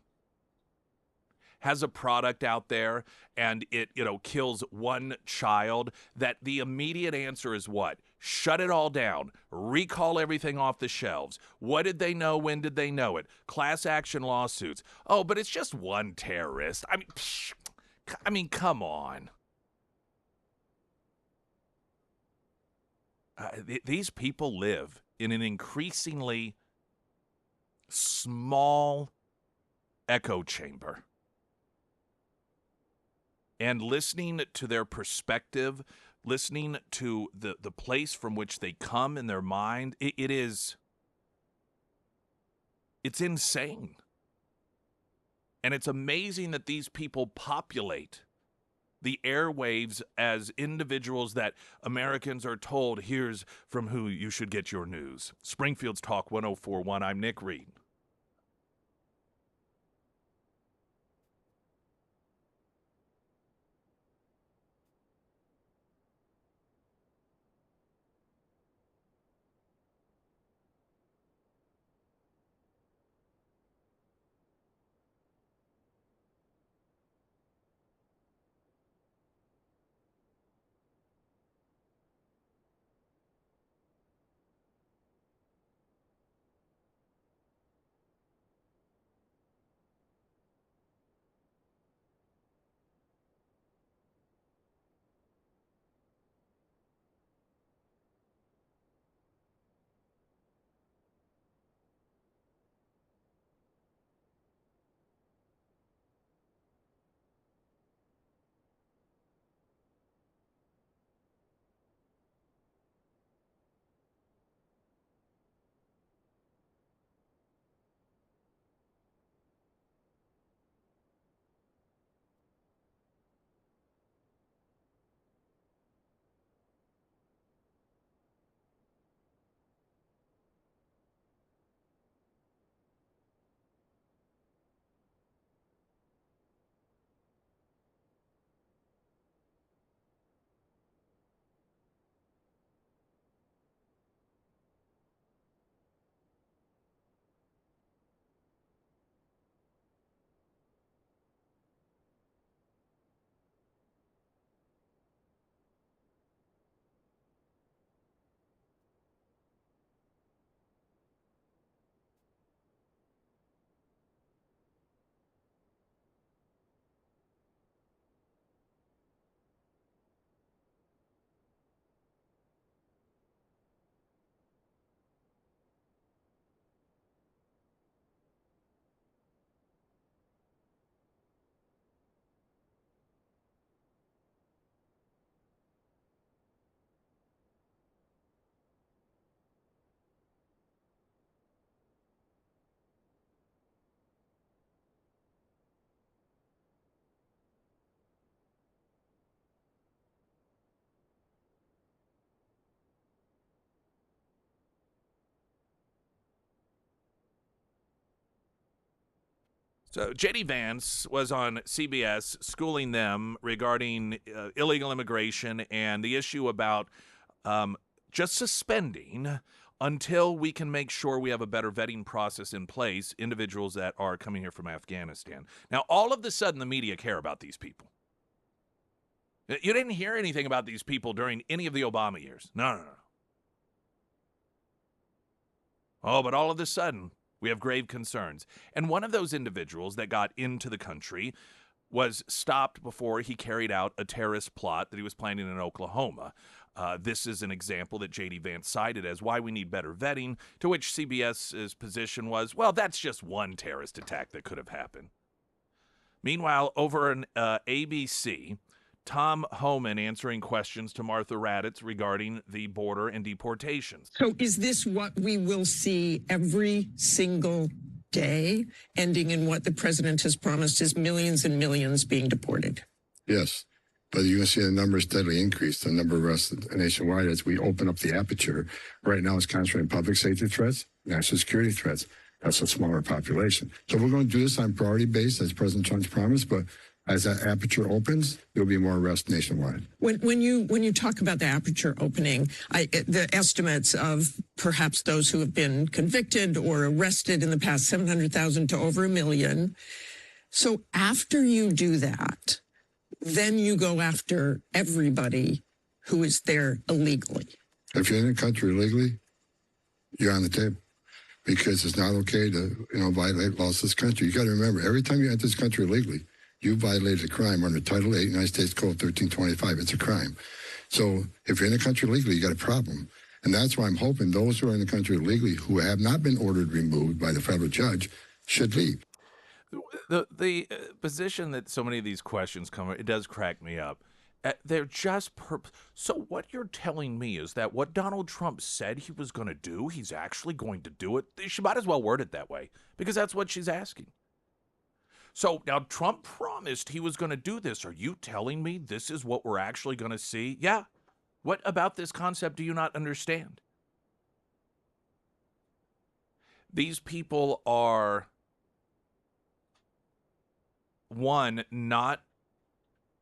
has a product out there and it, kills one child, that the immediate answer is what? Shut it all down. Recall everything off the shelves. What did they know? When did they know it? Class action lawsuits. Oh, but it's just one terrorist. I mean, come on. These people live in an increasingly small echo chamber. And listening to their perspective, listening to the place from which they come in their mind, it's insane. And it's amazing that these people populate the airwaves as individuals that Americans are told, here's from who you should get your news. Springfield's Talk 104.1, I'm Nick Reed. So J.D. Vance was on CBS schooling them regarding illegal immigration and the issue about just suspending until we can make sure we have a better vetting process in place, individuals that are coming here from Afghanistan. Now, all of a sudden, the media care about these people. You didn't hear anything about these people during any of the Obama years. No. Oh, but all of a sudden, we have grave concerns. And one of those individuals that got into the country was stopped before he carried out a terrorist plot that he was planning in Oklahoma. This is an example that J.D. Vance cited as why we need better vetting, to which CBS's position was, well, that's just one terrorist attack that could have happened. Meanwhile, over on ABC, Tom Homan answering questions to Martha Raddatz regarding the border and deportations. So is this what we will see every single day, ending in what the president has promised is millions and millions being deported? Yes, but you're going to see the numbers steadily increase, the number of arrests nationwide as we open up the aperture. Right now it's concentrating public safety threats, national security threats. That's a smaller population. So we're going to do this on priority basis, as President Trump's promised, but as that aperture opens, there'll be more arrests nationwide. When you talk about the aperture opening, the estimates of perhaps those who have been convicted or arrested in the past, 700,000 to over 1 million. So after you do that, then you go after everybody who is there illegally. If you're in the country illegally, you're on the table, because it's not okay to violate laws of this country. You got to remember, every time you enter this country illegally, you violated a crime under Title 8, United States Code 1325. It's a crime. So if you're in the country illegally, you got a problem. And that's why I'm hoping those who are in the country illegally who have not been ordered removed by the federal judge should leave. The position that so many of these questions come, it does crack me up. They're just so what you're telling me is that what Donald Trump said he was going to do, he's actually going to do it? She might as well word it that way, because that's what she's asking. So now Trump promised he was going to do this. Are you telling me this is what we're actually going to see? Yeah. What about this concept do you not understand? These people are, one, not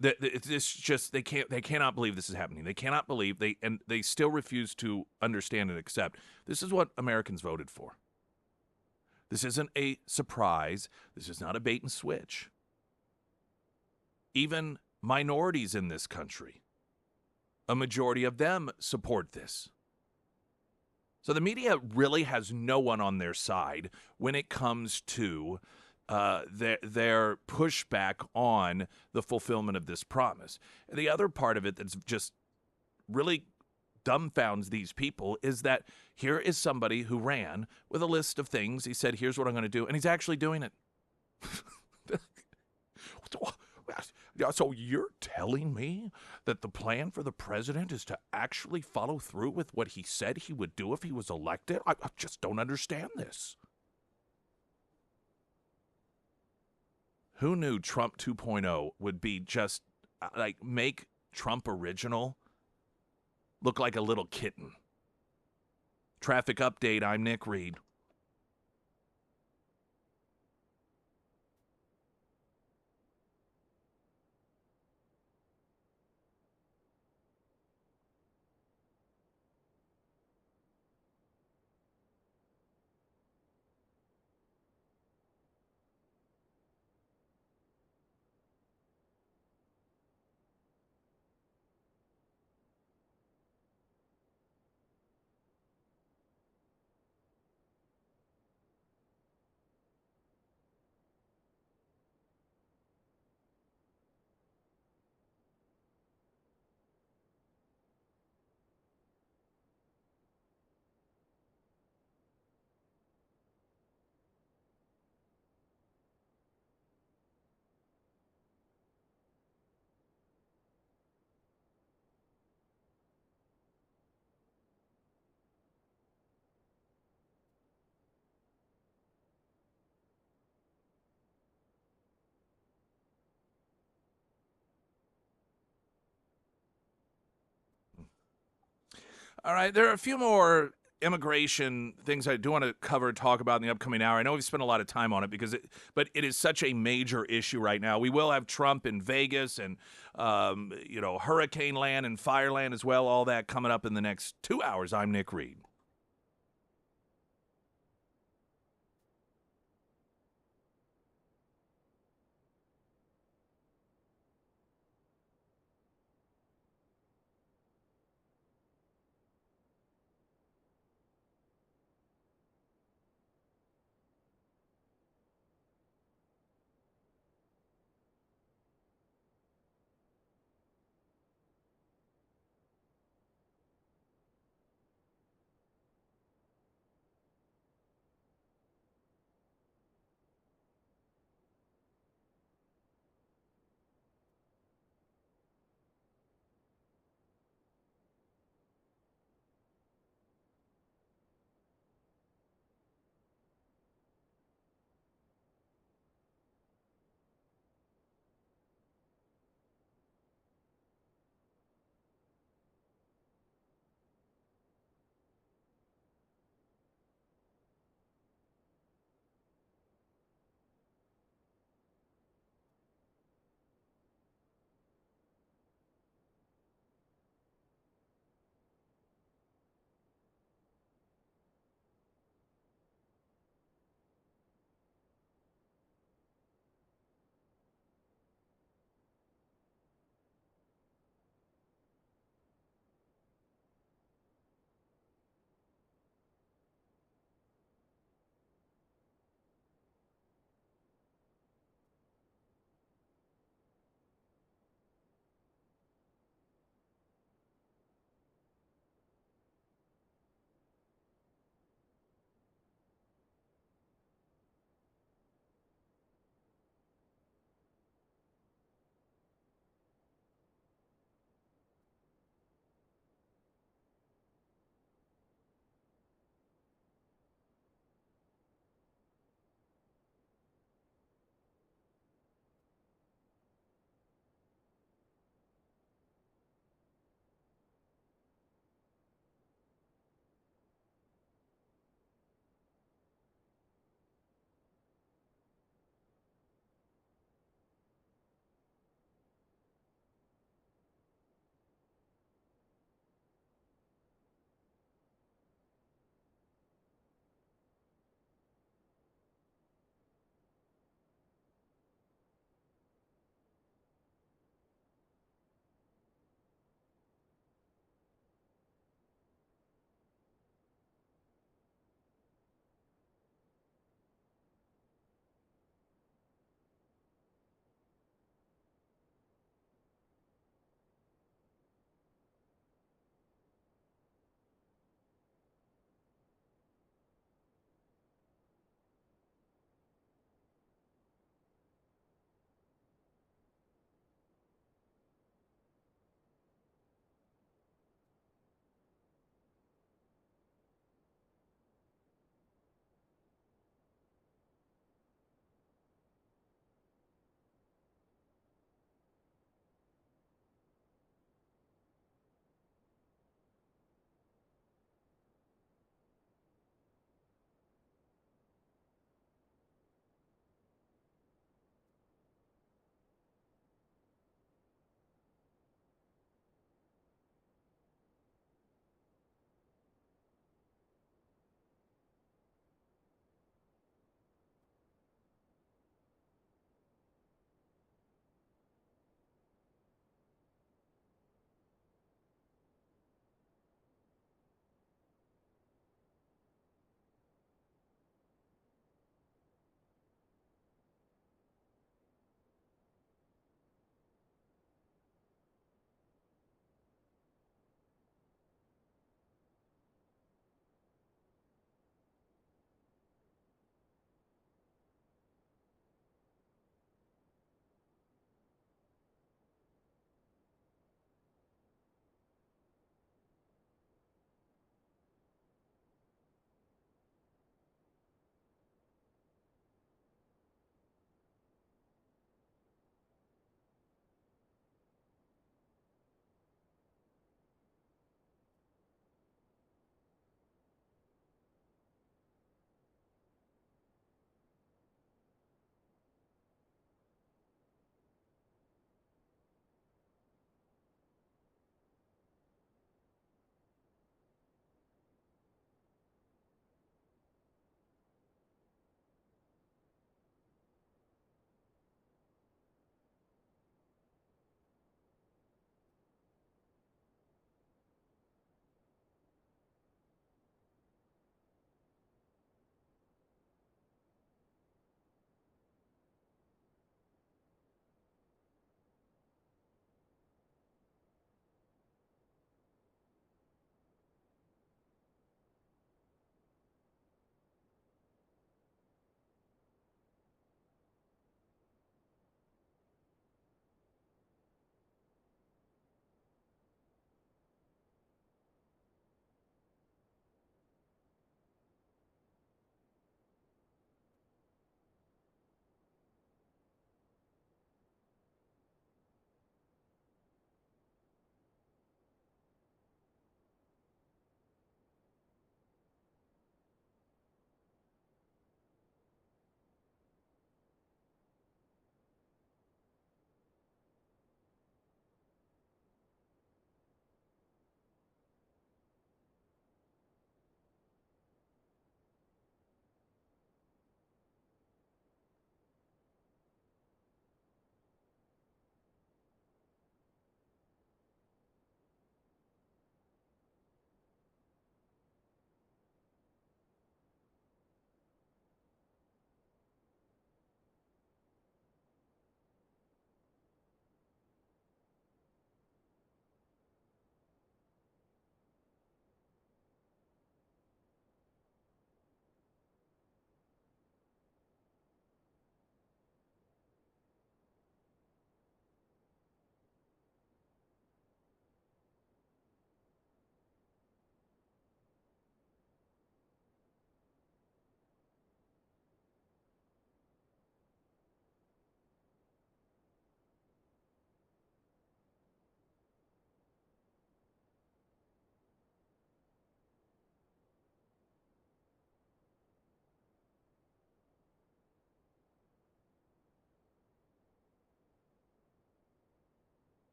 that it's just they cannot believe this is happening. They cannot believe they still refuse to understand and accept. This is what Americans voted for. This isn't a surprise. This is not a bait and switch. Even minorities in this country, a majority of them support this. So the media really has no one on their side when it comes to their pushback on the fulfillment of this promise. And the other part of it that's just really dumbfounds these people is that here is somebody who ran with a list of things. He said, here's what I'm going to do, and he's actually doing it. So you're telling me that the plan for the president is to actually follow through with what he said he would do if he was elected? I just don't understand this. Who knew Trump 2.0 would be just make Trump original look like a little kitten? Traffic update, I'm Nick Reed. All right, there are a few more immigration things I do want to cover and talk about in the upcoming hour. I know we've spent a lot of time on it but it is such a major issue right now. We will have Trump in Vegas and hurricane land and fire land as well. All that coming up in the next 2 hours. I'm Nick Reed.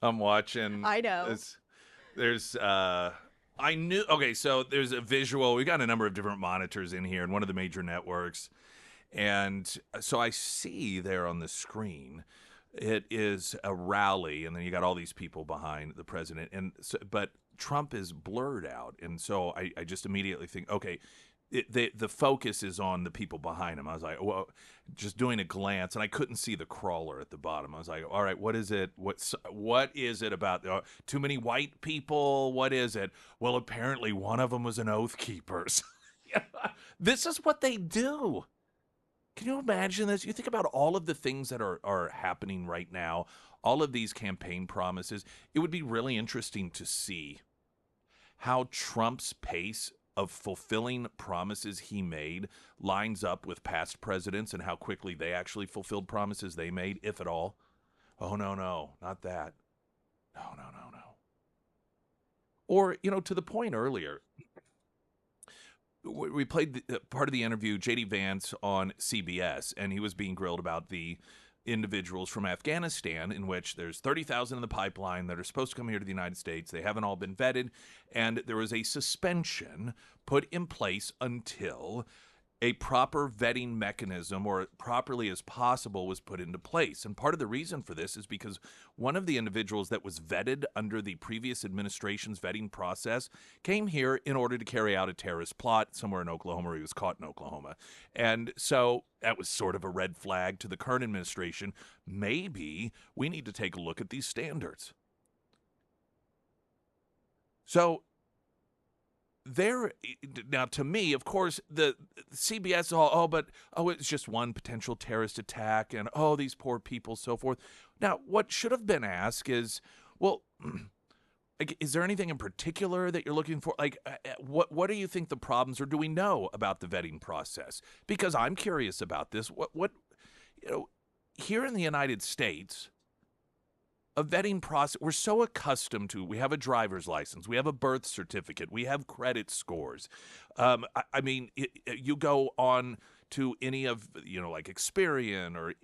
I'm watching. I know. There's I knew. Okay, so there's a visual. We got a number of different monitors in here, and one of the major networks, and so I see there on the screen, it is a rally, and then you got all these people behind the president, and so, but Trump is blurred out, and so I just immediately think, okay, the focus is on the people behind him. I was like, well, just doing a glance, and I couldn't see the crawler at the bottom. I was like, all right, what is it? What is it about? Too many white people? What is it? Well, apparently one of them was an oath keeper. This is what they do. Can you imagine this? You think about all of the things that are happening right now, all of these campaign promises. It would be really interesting to see how Trump's pace of fulfilling promises he made lines up with past presidents and how quickly they actually fulfilled promises they made, if at all. Oh, no, not that. No. Or, to the point earlier, we played part of the interview, J.D. Vance on CBS, and he was being grilled about the individuals from Afghanistan, in which there's 30,000 in the pipeline that are supposed to come here to the United States. They haven't all been vetted, and there was a suspension put in place until a proper vetting mechanism, or properly as possible, was put into place. And part of the reason for this is because one of the individuals that was vetted under the previous administration's vetting process came here in order to carry out a terrorist plot somewhere in Oklahoma, or he was caught in Oklahoma. And so that was sort of a red flag to the current administration. Maybe we need to take a look at these standards. So now, to me, of course, the CBS, it's just one potential terrorist attack, and these poor people, so forth. Now, what should have been asked is, well, is there anything in particular that you're looking for? Like, what do you think the problems are? Do we know about the vetting process? Because I'm curious about this. What here in the United States, a vetting process, we're so accustomed to. We have a driver's license, we have a birth certificate, we have credit scores. You go on to any of, like Experian or,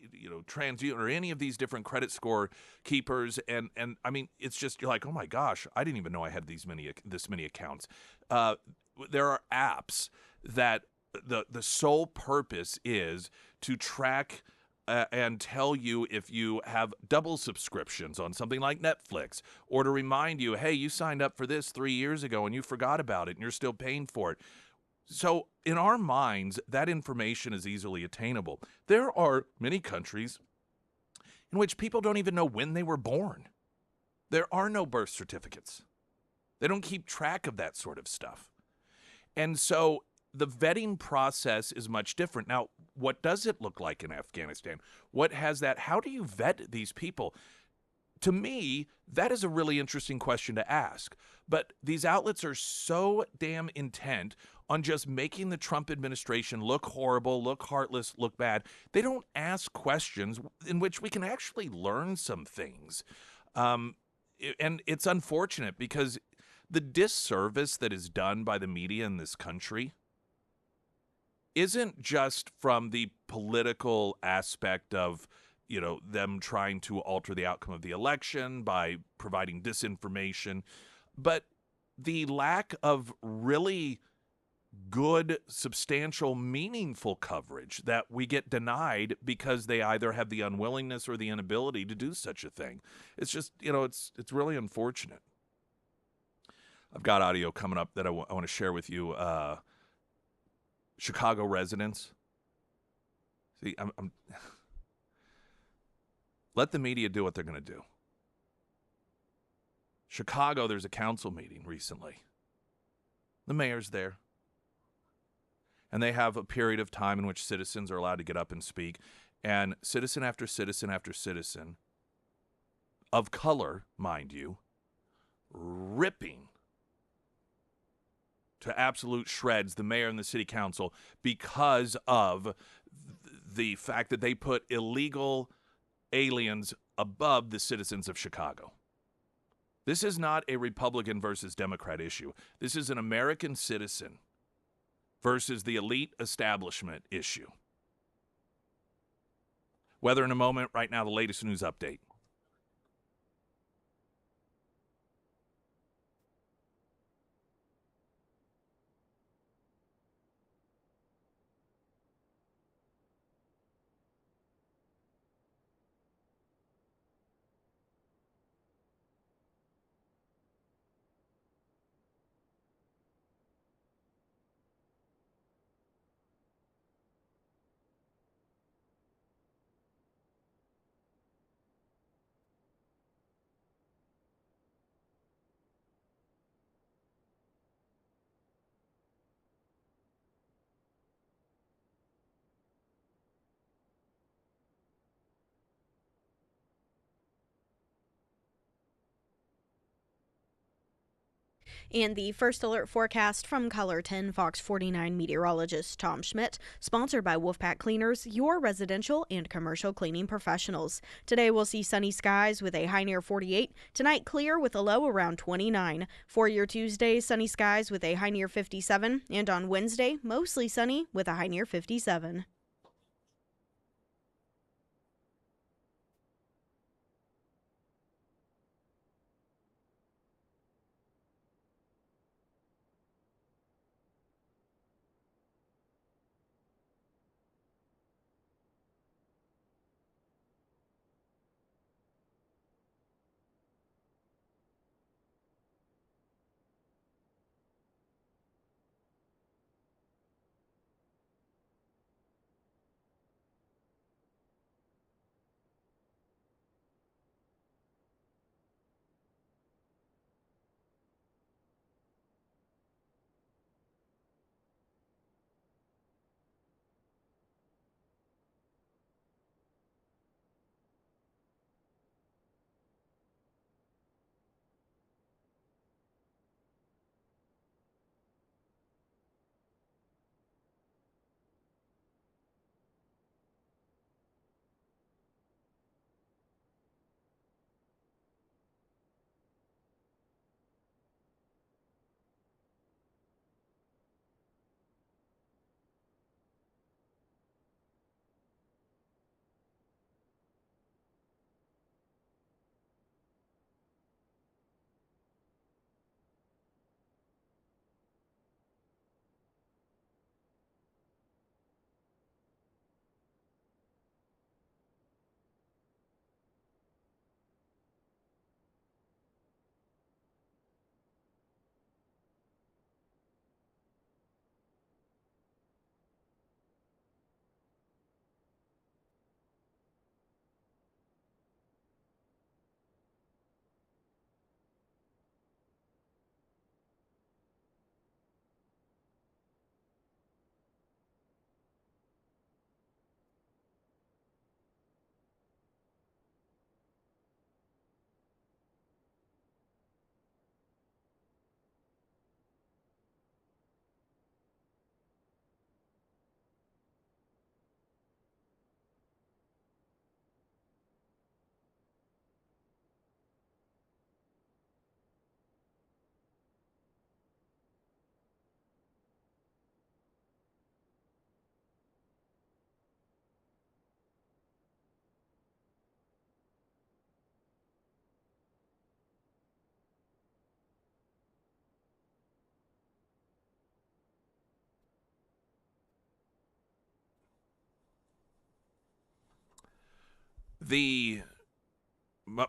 TransUnion or any of these different credit score keepers, and I mean, it's just, you're like, oh my gosh, I didn't even know I had this many accounts. There are apps that the sole purpose is to track and tell you if you have double subscriptions on something like Netflix, or to remind you, hey, you signed up for this 3 years ago and you forgot about it and you're still paying for it. So in our minds, that information is easily attainable. There are many countries in which people don't even know when they were born. There are no birth certificates. They don't keep track of that sort of stuff. And so the vetting process is much different. Now, what does it look like in Afghanistan? What has that? How do you vet these people? To me, that is a really interesting question to ask. But these outlets are so damn intent on just making the Trump administration look horrible, look heartless, look bad. They don't ask questions in which we can actually learn some things. And it's unfortunate because the disservice that is done by the media in this country isn't just from the political aspect of, them trying to alter the outcome of the election by providing disinformation, but the lack of really good, substantial, meaningful coverage that we get denied because they either have the unwillingness or the inability to do such a thing. It's just, it's really unfortunate. I've got audio coming up that I want to share with you. Chicago residents. See, I'm let the media do what they're going to do. Chicago, there's a council meeting recently. The mayor's there. And they have a period of time in which citizens are allowed to get up and speak. And citizen after citizen after citizen, of color, mind you, ripping to absolute shreds the mayor and the city council because of the fact that they put illegal aliens above the citizens of Chicago. This is not a Republican versus Democrat issue. This is an American citizen versus the elite establishment issue. Weather in a moment. Right now, the latest news update. And the first alert forecast from Color 10 Fox 49 meteorologist Tom Schmidt, sponsored by Wolfpack Cleaners, your residential and commercial cleaning professionals. Today we'll see sunny skies with a high near 48. Tonight clear with a low around 29. For your Tuesday, sunny skies with a high near 57. And on Wednesday, mostly sunny with a high near 57.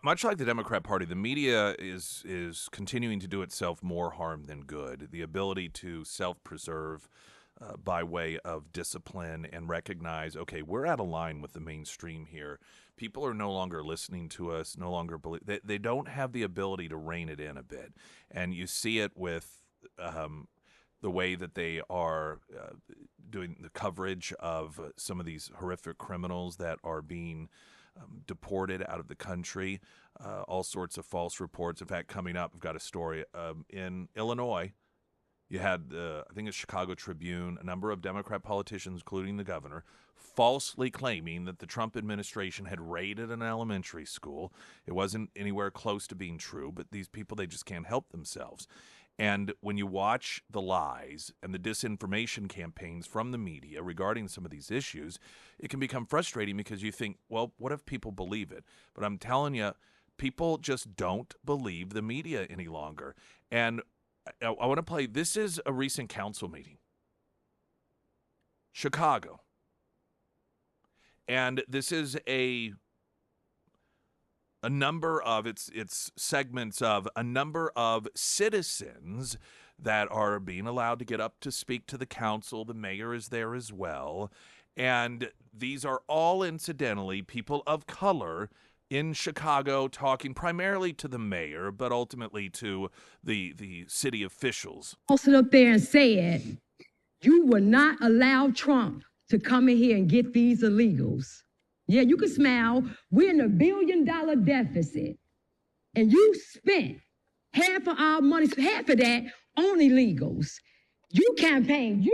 Much like the Democrat Party, the media is continuing to do itself more harm than good. The ability to self-preserve by way of discipline and recognize, okay, we're out of line with the mainstream here. People are no longer listening to us, no longer believe. They don't have the ability to rein it in a bit. And you see it with the way that they are doing the coverage of some of these horrific criminals that are being deported out of the country, all sorts of false reports. In fact, coming up, I've got a story in Illinois. You had, I think, a Chicago Tribune, a number of Democrat politicians, including the governor, falsely claiming that the Trump administration had raided an elementary school. It wasn't anywhere close to being true, but these people, they just can't help themselves. And when you watch the lies and the disinformation campaigns from the media regarding some of these issues, it can become frustrating because you think, well, what if people believe it? But I'm telling you, people just don't believe the media any longer. And I want to play, this is a recent council meeting. Chicago. And this is a number of it's segments of a number of citizens that are being allowed to get up to speak to the council. The mayor is there as well. And these are all incidentally people of color in Chicago, talking primarily to the mayor, but ultimately to the city officials. Stood up there and said, you will not allow Trump to come in here and get these illegals. Yeah, you can smile. We're in $1 billion deficit. And you spent Half of our money, half of that on illegals. You campaign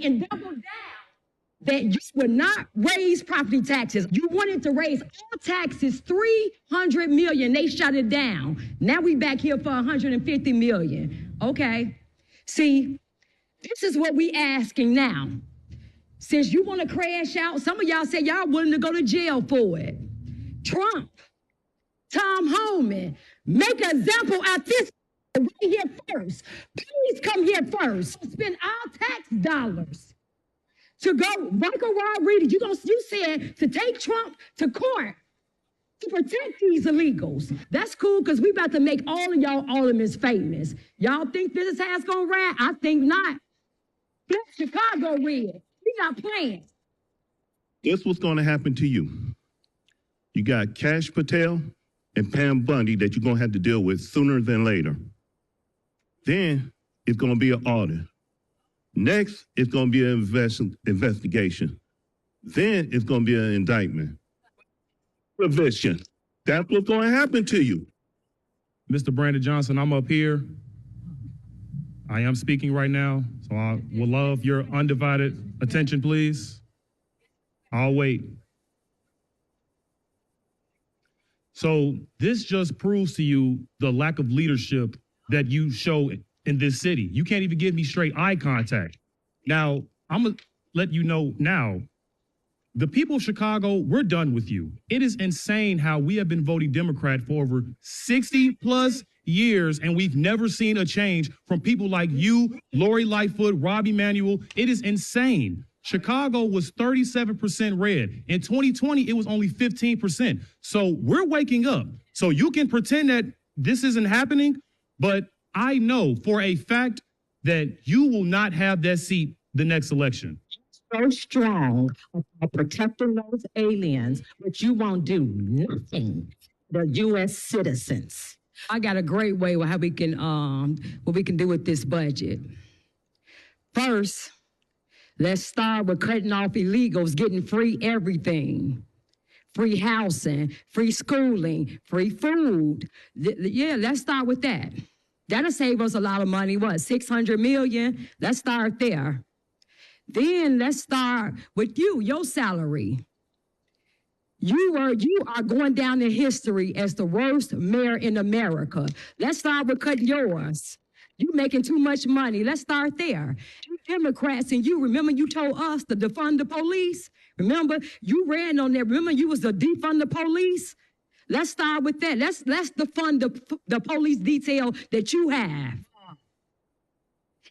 and double down that you would not raise property taxes. You wanted to raise all taxes, $300 million. They shut it down. Now we back here for $150 million. Okay. See, this is what we asking now. Since you want to crash out, some of y'all say y'all willing to go to jail for it. Trump, Tom Homan, make an example out this right here first. Please come here first. Spend our tax dollars to go. Michael Rodriguez, you said to take Trump to court to protect these illegals. That's cool because we about to make all of y'all aldermen famous. Y'all think this house gonna ride? I think not. Flip Chicago red. We not playing. Guess what's going to happen to you? You got Cash Patel and Pam Bundy that you're going to have to deal with sooner than later. Then it's going to be an audit. Next, it's going to be an investigation. Then it's going to be an indictment. Revision. That's what's going to happen to you. Mr. Brandon Johnson, I'm up here. I am speaking right now, so I will love your undivided attention, please. I'll wait. So this just proves to you the lack of leadership that you show in this city. You can't even give me straight eye contact. Now, I'm going to let you know now, the people of Chicago, we're done with you. It is insane how we have been voting Democrat for over 60 plus years, and we've never seen a change from people like you, Lori Lightfoot, Rob Emanuel. It is insane. Chicago was 37% red. In 2020, it was only 15%. So we're waking up. So you can pretend that this isn't happening, but I know for a fact that you will not have that seat the next election. So strong about protecting those aliens, but you won't do nothing. The U.S. citizens. I got a great way how we can what we can do with this budget. First, let's start with cutting off illegals, getting free everything. Free housing, free schooling, free food. Yeah, let's start with that. That'll save us a lot of money. What, $600 million? Let's start there. Then let's start with your salary. You are going down in history as the worst mayor in America. Let's start with cutting yours. You making too much money. Let's start there. You Democrats, and you remember you told us to defund the police? Remember, you ran on that. Remember, you was to defund the police? Let's start with that. Let's defund the police detail that you have.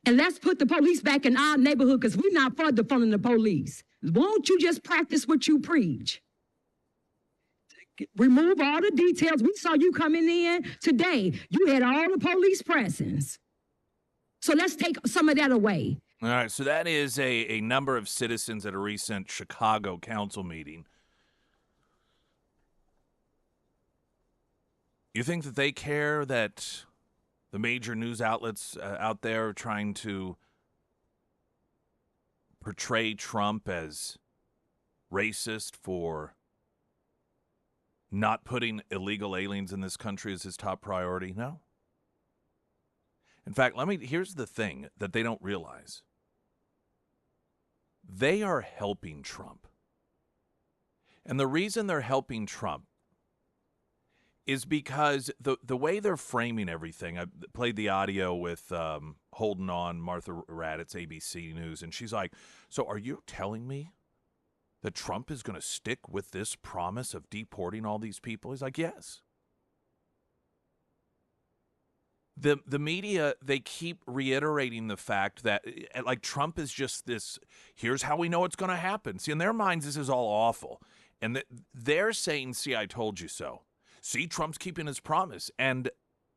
And let's put the police back in our neighborhood because we're not for defunding the police. Won't you just practice what you preach? Remove all the details. We saw you coming in today. You had all the police presence. So let's take some of that away. All right, so that is a number of citizens at a recent Chicago council meeting. You think that they care that the major news outlets out there are trying to portray Trump as racist for not putting illegal aliens in this country as his top priority? No. In fact, here's the thing that they don't realize. They are helping Trump. And the reason they're helping Trump is because the way they're framing everything. I played the audio with Holding On, Martha Raddatz, ABC News, and she's like, so are you telling me that Trump is going to stick with this promise of deporting all these people? He's like, yes. The media, they keep reiterating the fact that, like, Trump is just this, here's how we know it's going to happen. See, in their minds, this is all awful. And they're saying, see, I told you so. See, Trump's keeping his promise. And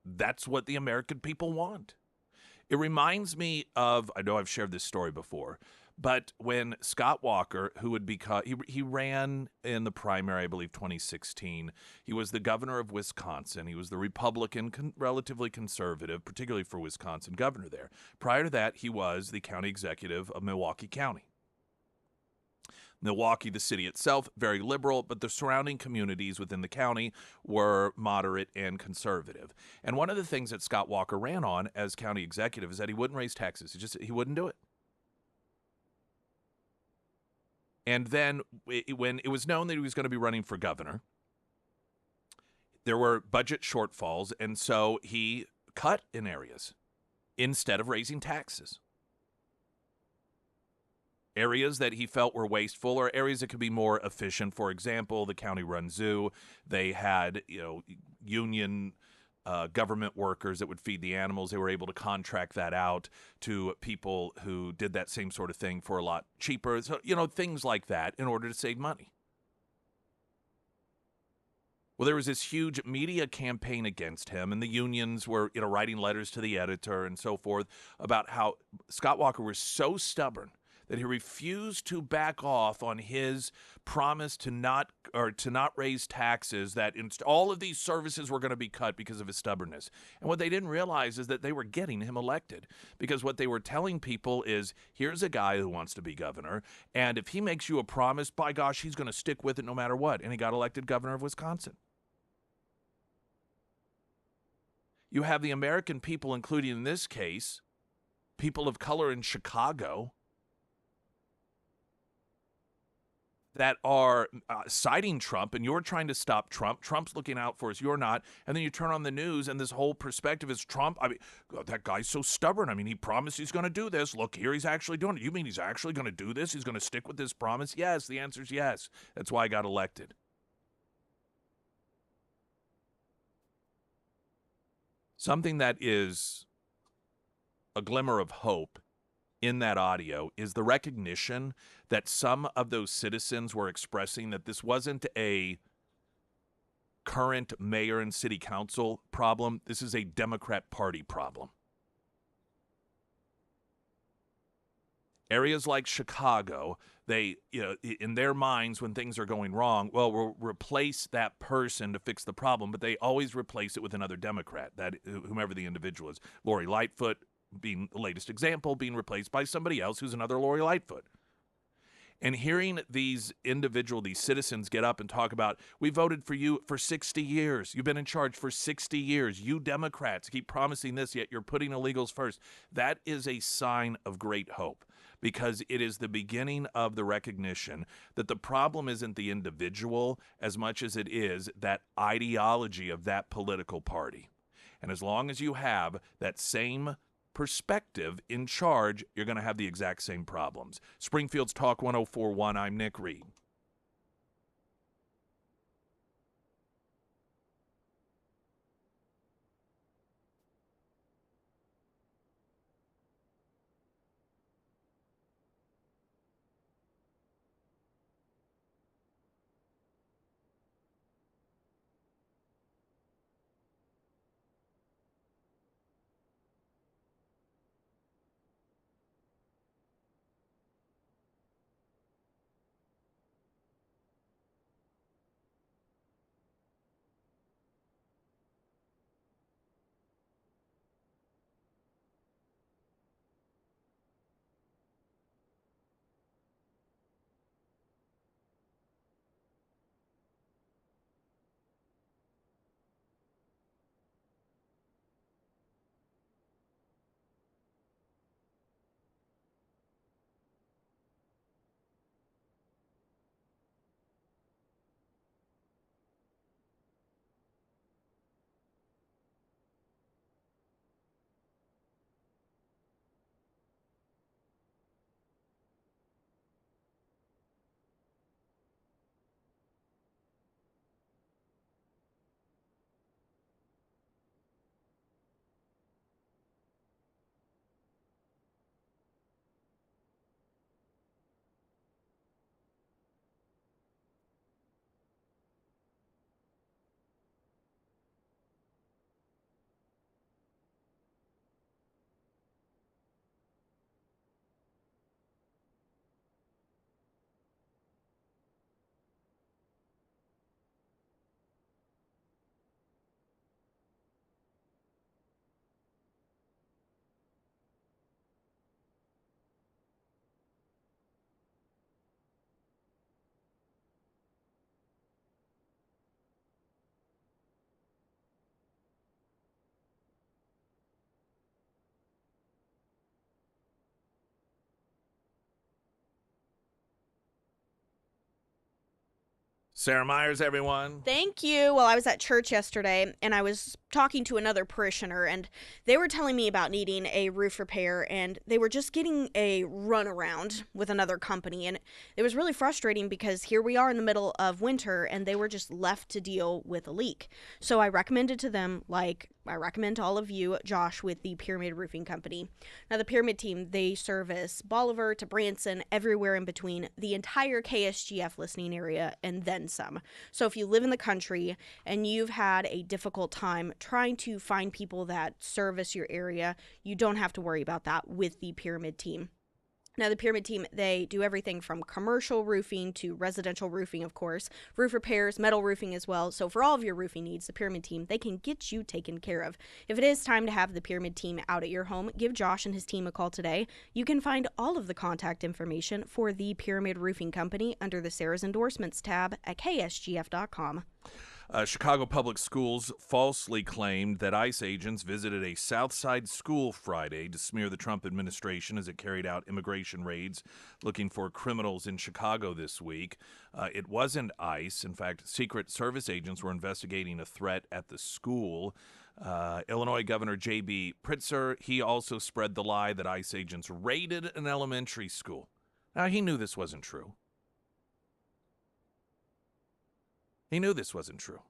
that's what the American people want. It reminds me of, I know I've shared this story before, but when Scott Walker, who would become, he ran in the primary, I believe, 2016. He was the governor of Wisconsin. He was the Republican, relatively conservative, particularly for Wisconsin, governor there. Prior to that, he was the county executive of Milwaukee County. Milwaukee, the city itself, very liberal, but the surrounding communities within the county were moderate and conservative. And one of the things that Scott Walker ran on as county executive is that he wouldn't raise taxes. He wouldn't do it. And then when it was known that he was going to be running for governor, there were budget shortfalls, and so he cut in areas instead of raising taxes. Areas that he felt were wasteful or areas that could be more efficient. For example, the county-run zoo, they had, union government workers that would feed the animals. They were able to contract that out to people who did that same sort of thing for a lot cheaper. So, things like that in order to save money. Well, there was this huge media campaign against him, and the unions were, writing letters to the editor and so forth about how Scott Walker was so stubborn that he refused to back off on his promise to not raise taxes, that all of these services were going to be cut because of his stubbornness. And what they didn't realize is that they were getting him elected, because what they were telling people is, here's a guy who wants to be governor, and if he makes you a promise, by gosh, he's going to stick with it no matter what. And he got elected governor of Wisconsin. You have the American people, including in this case, people of color in Chicago, that are citing Trump, and you're trying to stop Trump. Trump's looking out for us. You're not. And then you turn on the news, and this whole perspective is Trump. I mean, that guy's so stubborn. I mean, he promised he's going to do this. Look, here he's actually doing it. You mean he's actually going to do this? He's going to stick with this promise? Yes, the answer is yes. That's why I got elected. Something that is a glimmer of hope in that audio is the recognition that some of those citizens were expressing that this wasn't a current mayor and city council problem. This is a Democrat Party problem. Areas like Chicago, they, in their minds, when things are going wrong, well, we'll replace that person to fix the problem, but they always replace it with another Democrat, that whomever the individual is. Lori Lightfoot being the latest example, being replaced by somebody else who's another Lori Lightfoot. And hearing these citizens get up and talk about, we voted for you for 60 years. You've been in charge for 60 years. You Democrats keep promising this, yet you're putting illegals first. That is a sign of great hope, because it is the beginning of the recognition that the problem isn't the individual as much as it is that ideology of that political party. And as long as you have that same perspective in charge, you're going to have the exact same problems. Springfield's Talk 104.1, I'm Nick Reed. Sarah Myers, everyone. Thank you. Well, I was at church yesterday, and I was talking to another parishioner, and they were telling me about needing a roof repair, and they were just getting a runaround with another company, and it was really frustrating because here we are in the middle of winter, and they were just left to deal with a leak. So I recommended to them, like I recommend to all of you, Josh, with the Pyramid Roofing Company. Now, the Pyramid team, they service Bolivar to Branson, everywhere in between, the entire KSGF listening area, and then some. So if you live in the country and you've had a difficult time trying to find people that service your area, you don't have to worry about that with the Pyramid team. Now, the Pyramid team, they do everything from commercial roofing to residential roofing, of course, roof repairs, metal roofing as well. So for all of your roofing needs, the Pyramid team, they can get you taken care of. If it is time to have the Pyramid team out at your home, give Josh and his team a call today. You can find all of the contact information for the Pyramid Roofing Company under the Sarah's Endorsements tab at ksgf.com. Chicago Public Schools falsely claimed that ICE agents visited a Southside school Friday to smear the Trump administration as it carried out immigration raids looking for criminals in Chicago this week. It wasn't ICE. In fact, Secret Service agents were investigating a threat at the school. Illinois Governor J.B. Pritzker, he also spread the lie that ICE agents raided an elementary school. Now, he knew this wasn't true. He knew this wasn't true.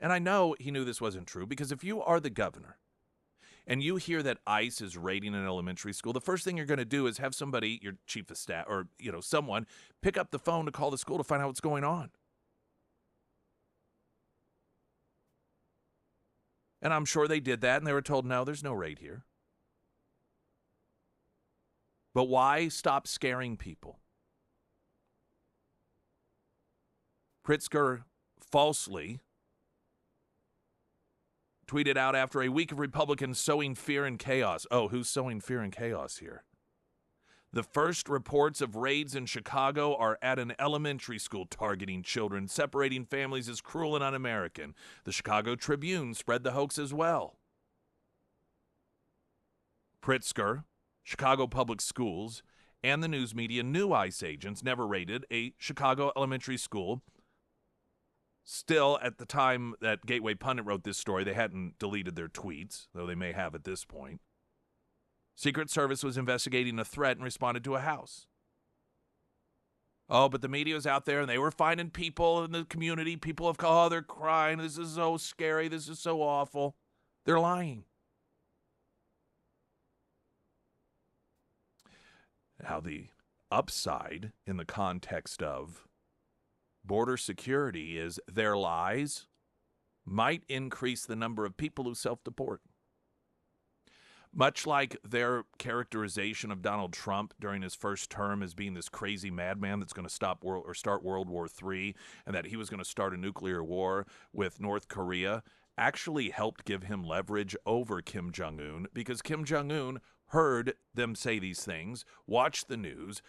And I know he knew this wasn't true because if you are the governor and you hear that ICE is raiding an elementary school, the first thing you're going to do is have somebody, your chief of staff or, someone, pick up the phone to call the school to find out what's going on. And I'm sure they did that and they were told, no, there's no raid here. But why stop scaring people? Pritzker falsely tweeted out after a week of Republicans sowing fear and chaos. Oh, who's sowing fear and chaos here? The first reports of raids in Chicago are at an elementary school targeting children. Separating families is cruel and un-American. The Chicago Tribune spread the hoax as well. Pritzker, Chicago Public Schools, and the news media knew ICE agents never raided a Chicago elementary school. Still, at the time that Gateway Pundit wrote this story, they hadn't deleted their tweets, though they may have at this point. Secret Service was investigating a threat and responded to a house. Oh, but the media was out there, and they were finding people in the community. People have called, oh, they're crying. This is so scary. This is so awful. They're lying. Now, the upside in the context of border security is their lies might increase the number of people who self-deport. Much like their characterization of Donald Trump during his first term as being this crazy madman that's going to start World War III and that he was going to start a nuclear war with North Korea actually helped give him leverage over Kim Jong-un because Kim Jong-un heard them say these things, watched the news,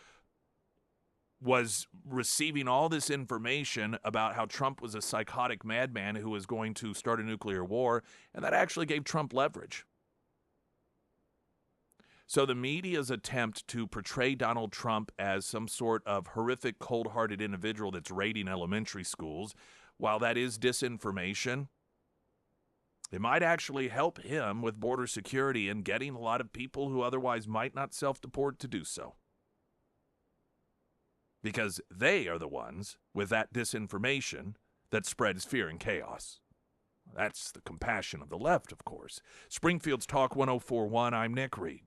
was receiving all this information about how Trump was a psychotic madman who was going to start a nuclear war, and that actually gave Trump leverage. So the media's attempt to portray Donald Trump as some sort of horrific, cold-hearted individual that's raiding elementary schools, while that is disinformation, it might actually help him with border security and getting a lot of people who otherwise might not self-deport to do so. Because they are the ones with that disinformation that spreads fear and chaos. That's the compassion of the left, of course. Springfield's Talk 1041, I'm Nick Reed.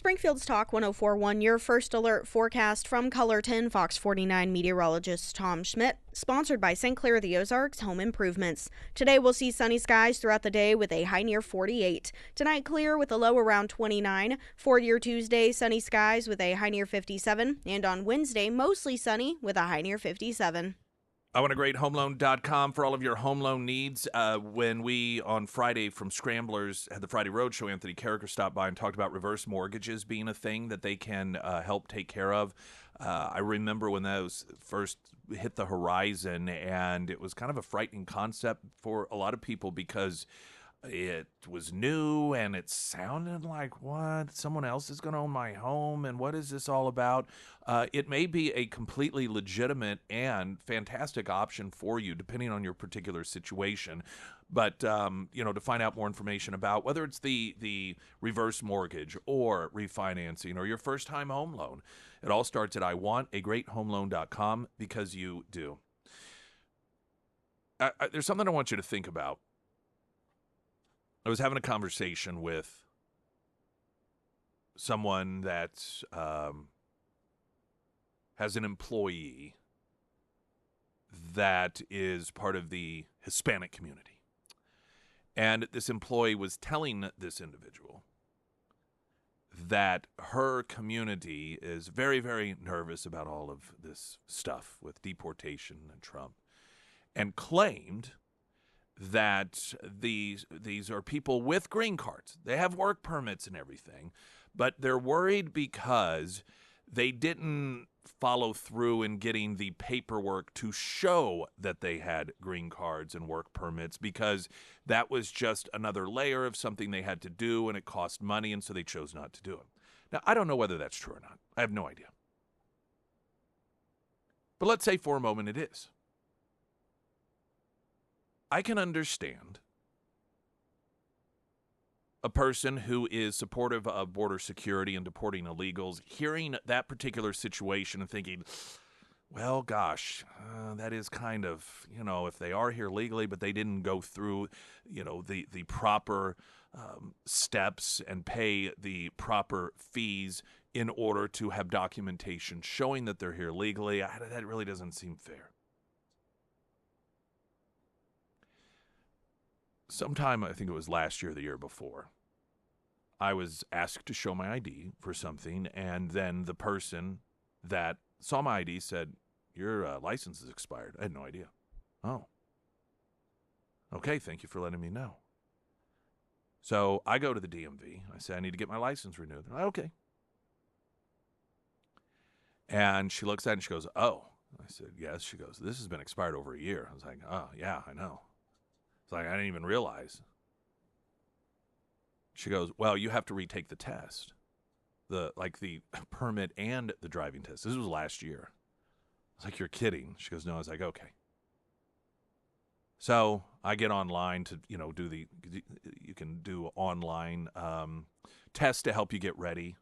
Springfield's Talk 1041, your first alert forecast from Colorton, Fox 49 meteorologist Tom Schmidt, sponsored by St. Clair of the Ozarks Home Improvements. Today we'll see sunny skies throughout the day with a high near 48. Tonight clear with a low around 29. For your Tuesday, sunny skies with a high near 57. And on Wednesday, mostly sunny with a high near 57. I want a great homeloan.com for all of your home loan needs. When we, on Friday from Scramblers, had the Friday Road Show, Anthony Carricker stopped by and talked about reverse mortgages being a thing that they can help take care of. I remember when those first hit the horizon, and it was kind of a frightening concept for a lot of people because it was new and it sounded like, what? Someone else is going to own my home, and what is this all about? It may be a completely legitimate and fantastic option for you, depending on your particular situation. But, to find out more information about whether it's the reverse mortgage or refinancing or your first-time home loan, it all starts at iwantagreathomeloan.com, because you do. There's something I want you to think about. I was having a conversation with someone that has an employee that is part of the Hispanic community. And this employee was telling this individual that her community is very, very nervous about all of this stuff with deportation and Trump, and claimed that these are people with green cards. They have work permits and everything, but they're worried because they didn't follow through in getting the paperwork to show that they had green cards and work permits, because that was just another layer of something they had to do, and it cost money, and so they chose not to do it. Now, I don't know whether that's true or not. I have no idea. But let's say for a moment it is. I can understand a person who is supportive of border security and deporting illegals hearing that particular situation and thinking, well, gosh, that is kind of, if they are here legally, but they didn't go through, the proper steps and pay the proper fees in order to have documentation showing that they're here legally, that really doesn't seem fair. Sometime, I think it was last year or the year before, I was asked to show my ID for something, and then the person that saw my ID said, your license is expired. I had no idea. Oh. Okay, thank you for letting me know. So I go to the DMV. I say, I need to get my license renewed. They're like, okay. And she looks at it and she goes, oh. I said, yes. She goes, this has been expired over a year. I was like, oh, yeah, I know. It's like, I didn't even realize. She goes, well, you have to retake the test. The permit and the driving test. This was last year. I was like, you're kidding. She goes, no. I was like, okay. So I get online to, you can do online tests to help you get ready.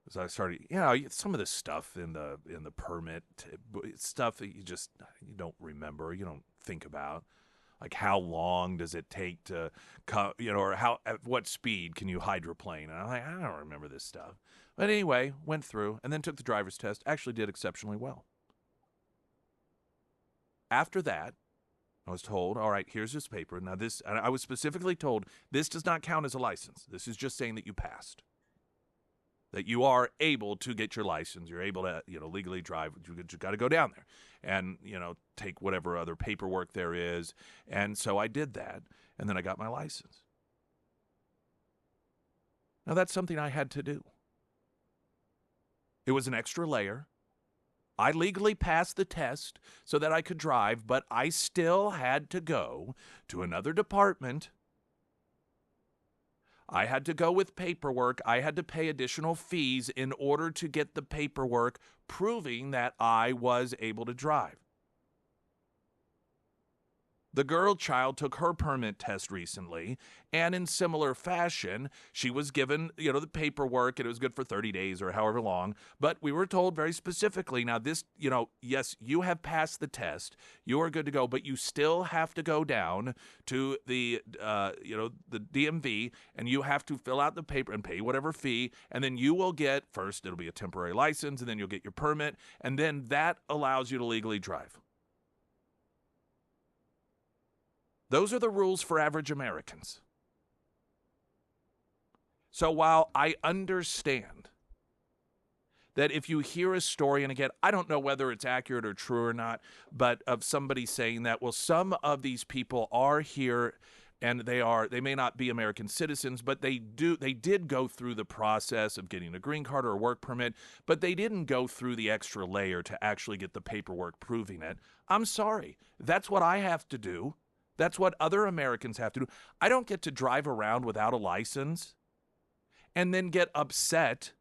So I started, some of this stuff in the permit stuff that you don't remember, you don't think about. Like, how long does it take to, or at what speed can you hydroplane? And I'm like, I don't remember this stuff. But anyway, went through and then took the driver's test. Actually did exceptionally well. After that, I was told, all right, here's this paper. Now and I was specifically told, this does not count as a license. This is just saying that you passed. That you are able to get your license. You're able to, legally drive. You got to go down there and, take whatever other paperwork there is. And so I did that, and then I got my license. Now, that's something I had to do. It was an extra layer. I legally passed the test so that I could drive, but I still had to go to another department. I had to go with paperwork. I had to pay additional fees in order to get the paperwork proving that I was able to drive. The girl child took her permit test recently, and in similar fashion, she was given, the paperwork, and it was good for 30 days or however long. But we were told very specifically, now this, yes, you have passed the test, you are good to go, but you still have to go down to the, the DMV, and you have to fill out the paper and pay whatever fee, and then you will get, first it'll be a temporary license, and then you'll get your permit, and then that allows you to legally drive. Those are the rules for average Americans. So while I understand that if you hear a story, and again, I don't know whether it's accurate or true or not, but of somebody saying that, well, some of these people are here and they may not be American citizens, but they did go through the process of getting a green card or a work permit, but they didn't go through the extra layer to actually get the paperwork proving it. I'm sorry. That's what I have to do. That's what other Americans have to do. I don't get to drive around without a license and then get upset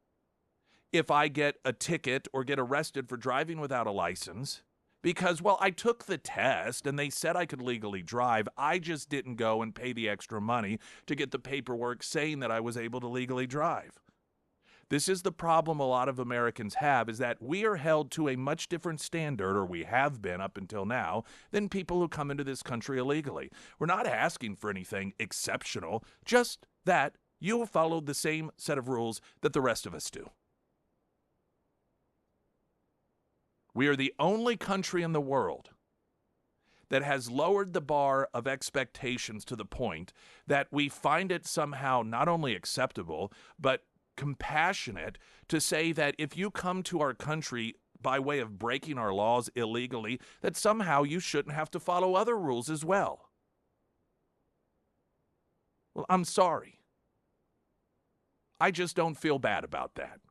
if I get a ticket or get arrested for driving without a license because, well, I took the test and they said I could legally drive. I just didn't go and pay the extra money to get the paperwork saying that I was able to legally drive. This is the problem a lot of Americans have, is that we are held to a much different standard, or we have been up until now, than people who come into this country illegally. We're not asking for anything exceptional, just that you follow the same set of rules that the rest of us do. We are the only country in the world that has lowered the bar of expectations to the point that we find it somehow not only acceptable, but compassionate to say that if you come to our country by way of breaking our laws illegally, that somehow you shouldn't have to follow other rules as well. Well, I'm sorry. I just don't feel bad about that.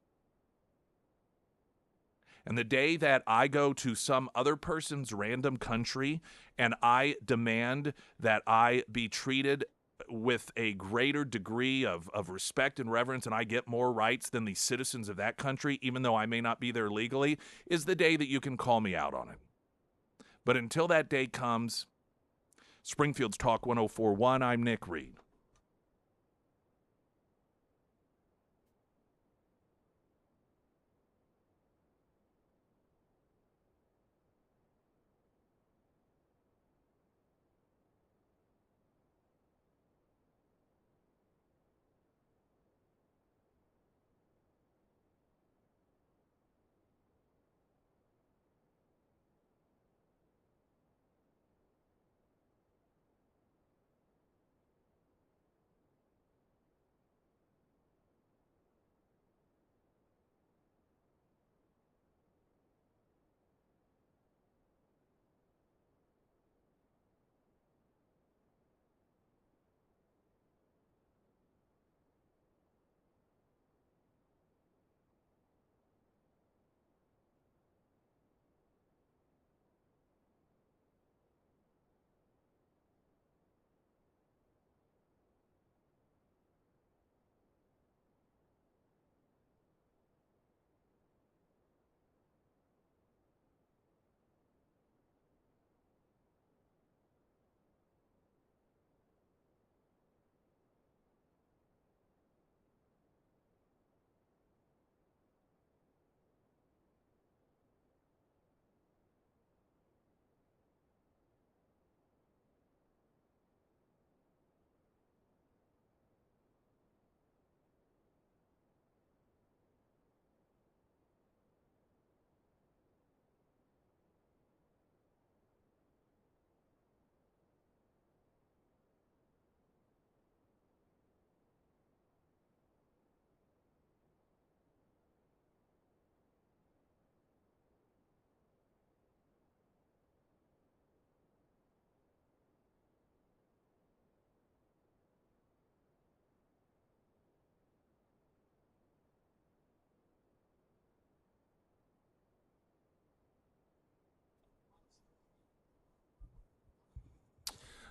And the day that I go to some other person's random country and I demand that I be treated with a greater degree of respect and reverence and I get more rights than the citizens of that country, even though I may not be there legally, is the day that you can call me out on it. But until that day comes, Springfield's Talk 104.1, I'm Nick Reed.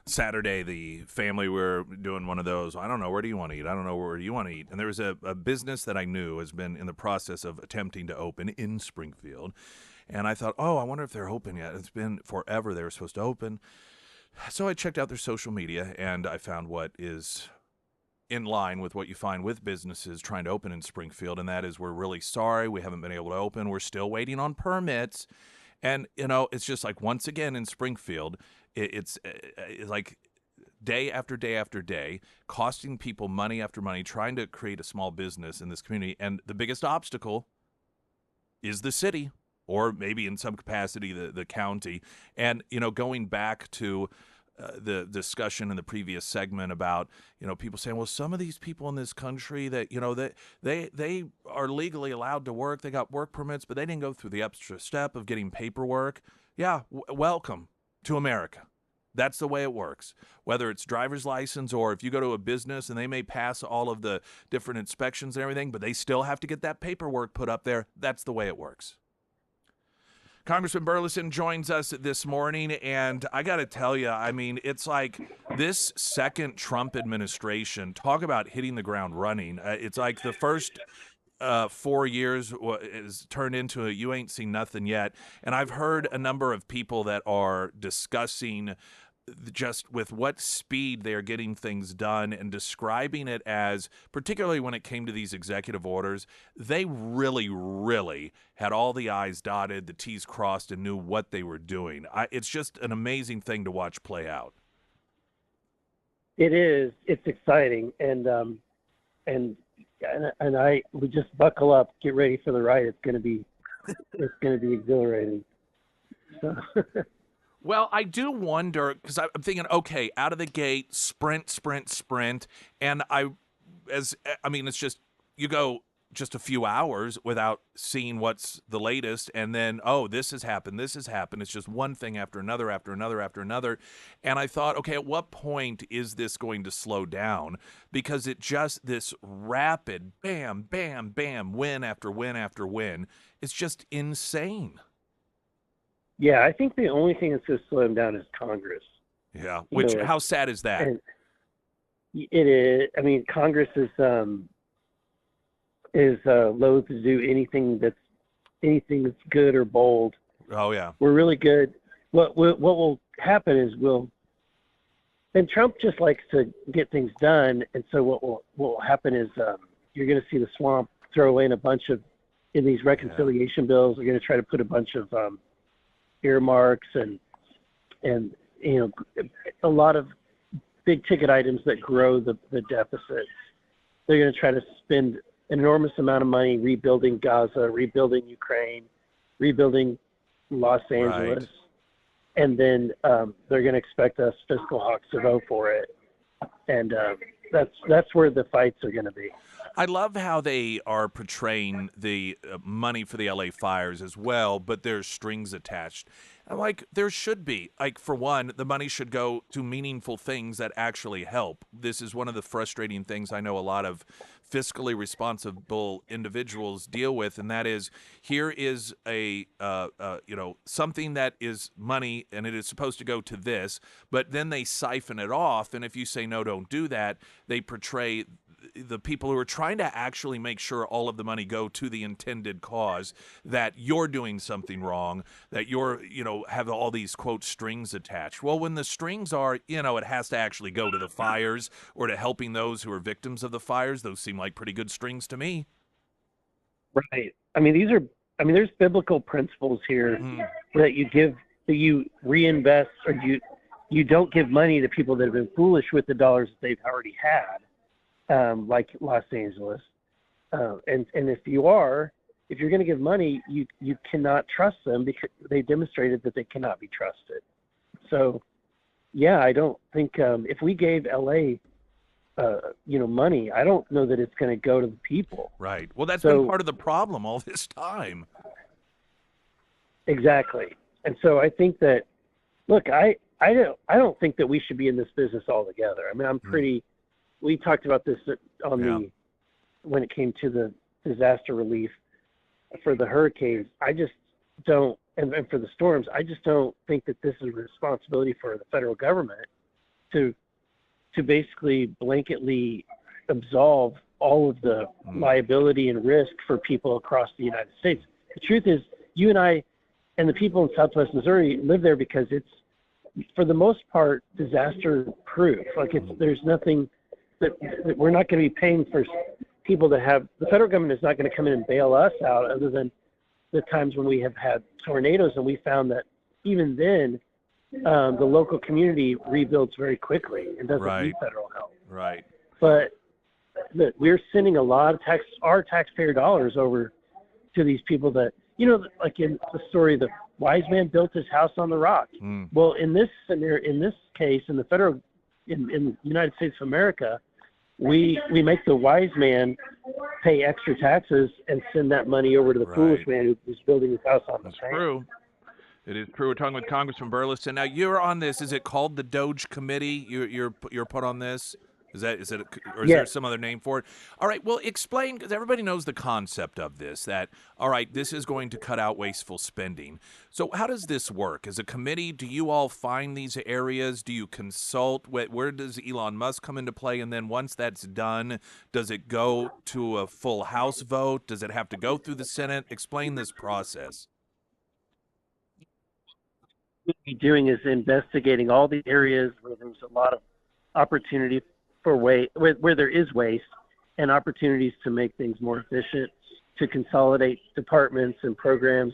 Saturday, the family were doing one of those, I don't know, where do you want to eat? I don't know, where do you want to eat? And there was a business that I knew has been in the process of attempting to open in Springfield. And I thought, oh, I wonder if they're open yet. It's been forever they were supposed to open. So I checked out their social media, and I found what is in line with what you find with businesses trying to open in Springfield, and that is, we're really sorry we haven't been able to open. We're still waiting on permits. And, it's just like, once again in Springfield, it's like day after day after day, costing people money after money, trying to create a small business in this community. And the biggest obstacle is the city, or maybe in some capacity the county. And, going back to the discussion in the previous segment about, people saying, well, some of these people in this country that, they are legally allowed to work. They got work permits, but they didn't go through the extra step of getting paperwork. Yeah, welcome to America. That's the way it works. Whether it's driver's license, or if you go to a business and they may pass all of the different inspections and everything, but they still have to get that paperwork put up there. That's the way it works. Congressman Burleson joins us this morning, and I got to tell you, it's like this second Trump administration, talk about hitting the ground running. It's like the first 4 years is turned into a you ain't seen nothing yet. And I've heard a number of people that are discussing just with what speed they are getting things done, and describing it as, particularly when it came to these executive orders, they really, really had all the I's dotted, the T's crossed, and knew what they were doing. It's just an amazing thing to watch play out. It is. It's exciting, and we just buckle up, get ready for the ride. It's going to be exhilarating. So. Well, I do wonder, because I'm thinking, okay, out of the gate, sprint, and it's just, you go just a few hours without seeing what's the latest, and then, oh, this has happened. It's just one thing after another, and I thought, okay, at what point is this going to slow down? Because it just, this rapid bam, bam, bam, win after win after win, it's just insane. Yeah, I think the only thing that's going to slow him down is Congress. Yeah, which, how sad is that? And it is. I mean, Congress is loath to do anything that's good or bold. Oh yeah, we're really good. What will happen is and Trump just likes to get things done, and so what will happen is you're going to see the swamp throw in in these reconciliation bills. They're going to try to put a bunch of earmarks and a lot of big ticket items that grow the deficits. They're going to try to spend an enormous amount of money rebuilding Gaza, rebuilding Ukraine, rebuilding Los Angeles, right. And then they're going to expect us fiscal hawks to vote for it, and that's where the fights are going to be. I love how they are portraying the money for the LA fires as well, but there's strings attached. I'm like, there should be. Like, for one, the money should go to meaningful things that actually help. This is one of the frustrating things I know a lot of fiscally responsible individuals deal with, and that is, here is a something that is money, and it is supposed to go to this, but then they siphon it off, and if you say, no, don't do that, they portray the people who are trying to actually make sure all of the money go to the intended cause, that you're doing something wrong, that you're, have all these, quote, strings attached. Well, when the strings are, it has to actually go to the fires or to helping those who are victims of the fires. Those seem like pretty good strings to me. Right. There's biblical principles here that you reinvest, or you don't give money to people that have been foolish with the dollars that they've already had. Like Los Angeles, and if you're going to give money, you cannot trust them, because they demonstrated that they cannot be trusted. So, yeah, I don't think if we gave LA, money, I don't know that it's going to go to the people. Right. Well, that's been part of the problem all this time. Exactly. And so I think that, look, I don't think that we should be in this business altogether. I'm pretty. We talked about this when it came to the disaster relief for the hurricanes. I just don't, and for the storms, I just don't think that this is a responsibility for the federal government to basically blanketly absolve all of the liability and risk for people across the United States. The truth is, you and I and the people in Southwest Missouri live there because for the most part, disaster proof. Like there's nothing that we're not going to be paying for people to have. The federal government is not going to come in and bail us out, other than the times when we have had tornadoes, and we found that even then, the local community rebuilds very quickly and doesn't need federal help. Right. But we're sending a lot of our taxpayer dollars over to these people that, like in the story, the wise man built his house on the rock. Well, in this scenario, in this case, in the in the United States of America, we make the wise man pay extra taxes and send that money over to the foolish man who's building his house on the sand. That's true. It is true. We're talking with Congressman Burleson. Now, you're on this. Is it called the Doge Committee? You're put on this? Is there some other name for it? All right. Well, explain, because everybody knows the concept of this, that, all right, this is going to cut out wasteful spending. So how does this work? As a committee, do you all find these areas? Do you consult? Where does Elon Musk come into play? And then once that's done, does it go to a full House vote? Does it have to go through the Senate? Explain this process. What we're doing is investigating all the areas where there's a lot of opportunity for where there is waste, and opportunities to make things more efficient, to consolidate departments and programs,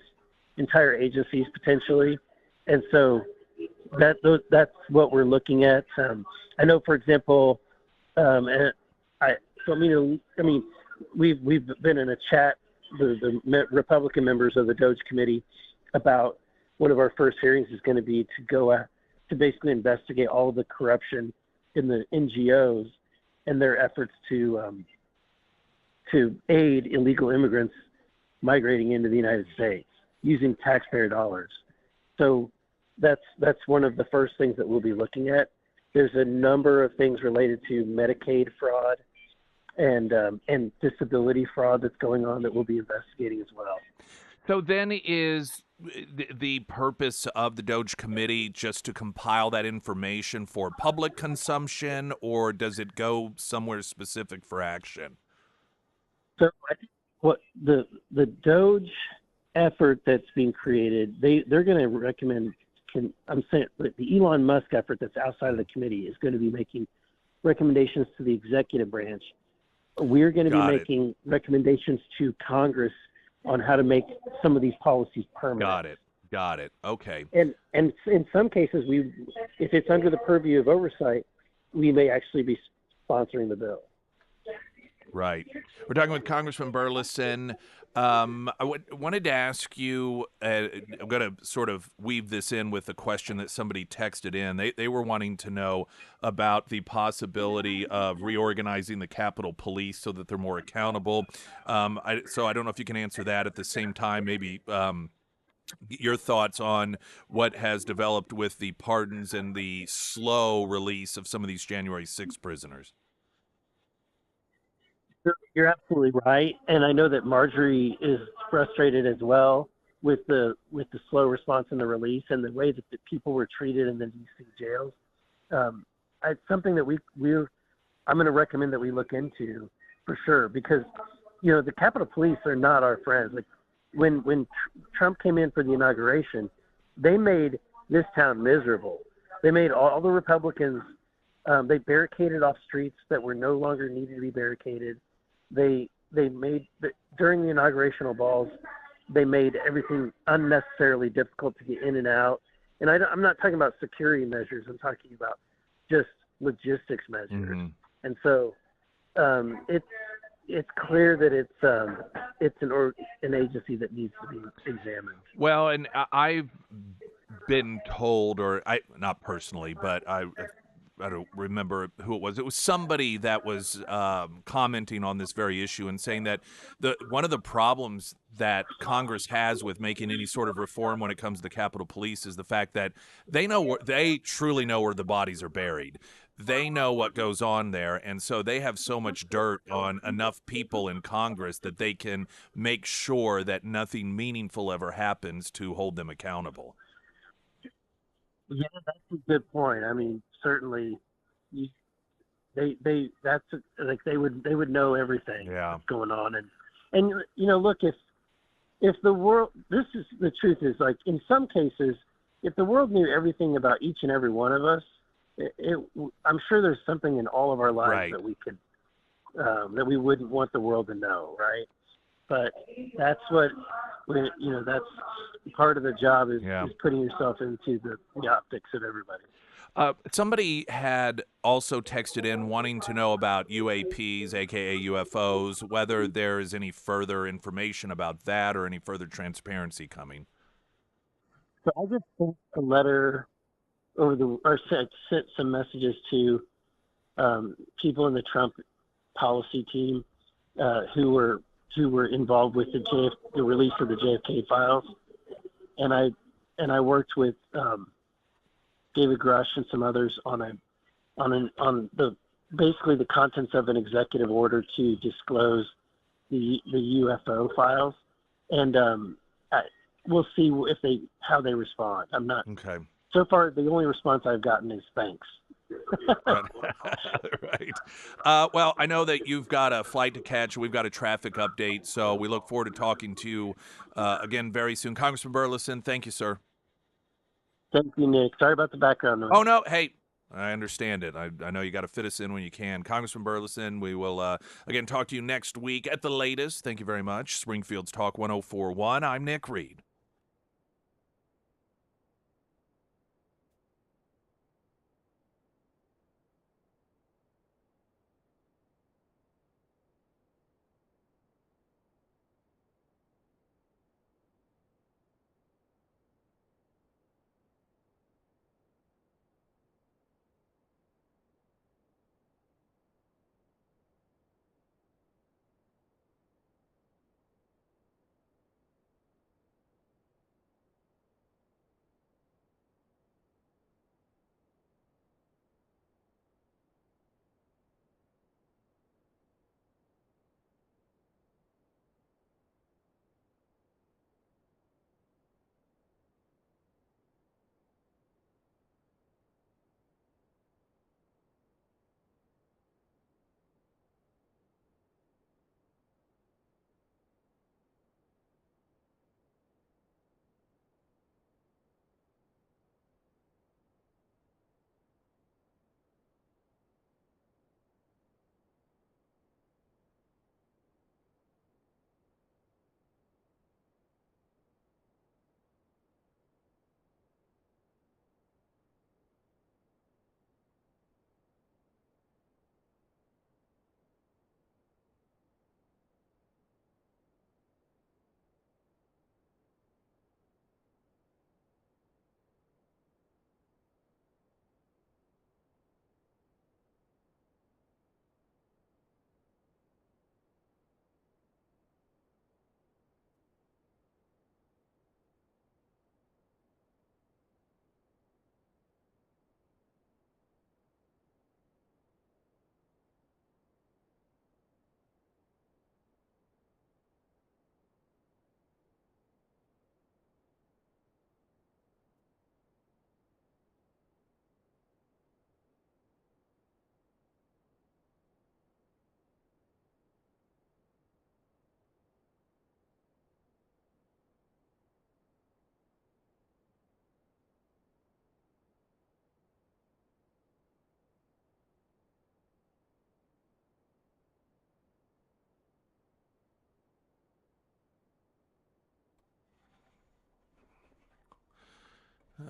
entire agencies potentially. And so that's what we're looking at. I know, for example, we've been in a chat, the Republican members of the Doge Committee, about one of our first hearings is going to be to go to basically investigate all of the corruption in the NGOs and their efforts to aid illegal immigrants migrating into the United States using taxpayer dollars. So that's one of the first things that we'll be looking at. There's a number of things related to Medicaid fraud and disability fraud that's going on that we'll be investigating as well. So then is the purpose of the Doge Committee just to compile that information for public consumption, or does it go somewhere specific for action? So I think what the Doge effort that's being created, they're going to recommend. I'm saying the Elon Musk effort that's outside of the committee is going to be making recommendations to the executive branch. We're going to be making recommendations to Congress on how to make some of these policies permanent. Got it. Okay. And in some cases, if it's under the purview of oversight, we may actually be sponsoring the bill. Right. We're talking with Congressman Burleson. I wanted to ask you, I'm going to sort of weave this in with a question that somebody texted in. They were wanting to know about the possibility of reorganizing the Capitol Police so that they're more accountable. So I don't know if you can answer that. At the same time, maybe your thoughts on what has developed with the pardons and the slow release of some of these January 6th prisoners. You're absolutely right, and I know that Marjorie is frustrated as well with the slow response in the release and the way that the people were treated in the DC jails. It's something that I'm going to recommend that we look into for sure, because the Capitol Police are not our friends. Like when Trump came in for the inauguration, they made this town miserable. They made all the Republicans. They barricaded off streets that were no longer needed to be barricaded. They made during the inaugurational balls, they made everything unnecessarily difficult to get in and out. And I'm not talking about security measures. I'm talking about just logistics measures. Mm-hmm. And so it's clear that it's an agency that needs to be examined. Well, and I've been told, or not personally, but I don't remember who it was. It was somebody that was commenting on this very issue and saying that one of the problems that Congress has with making any sort of reform when it comes to the Capitol Police is the fact that they truly know where the bodies are buried. They know what goes on there, and so they have so much dirt on enough people in Congress that they can make sure that nothing meaningful ever happens to hold them accountable. Yeah, that's a good point. I mean, certainly, they would know everything that's going on, and look, if the world, this is the truth is, like, in some cases if the world knew everything about each and every one of us, I'm sure there's something in all of our lives Right. that we could that we wouldn't want the world to know, right? But that's what that's part of the job is putting yourself into the optics of everybody. Somebody had also texted in wanting to know about UAPs, aka UFOs, whether there is any further information about that or any further transparency coming. So I just sent a letter sent some messages to people in the Trump policy team who were involved with the release of the JFK files, and I worked with David Grush and some others on basically the contents of an executive order to disclose the UFO files, and we'll see how they respond. I'm not okay. So far, the only response I've gotten is thanks. Right. Well, I know that you've got a flight to catch. We've got a traffic update, so we look forward to talking to you again very soon. Congressman Burleson, thank you, sir. Thank you, Nick. Sorry about the background noise. Oh, no. Hey, I understand it. I know you got to fit us in when you can. Congressman Burleson, we will, again, talk to you next week at the latest. Thank you very much. Springfield's Talk 104.1. I'm Nick Reed.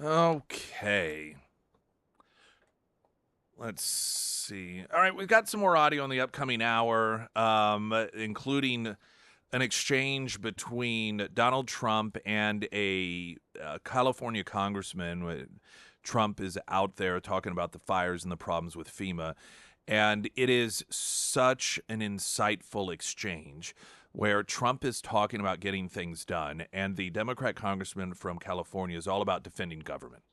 Okay. Let's see. All right, we've got some more audio in the upcoming hour, including an exchange between Donald Trump and a California congressman. Trump is out there talking about the fires and the problems with FEMA. And it is such an insightful exchange where Trump is talking about getting things done, and the Democrat congressman from California is all about defending government.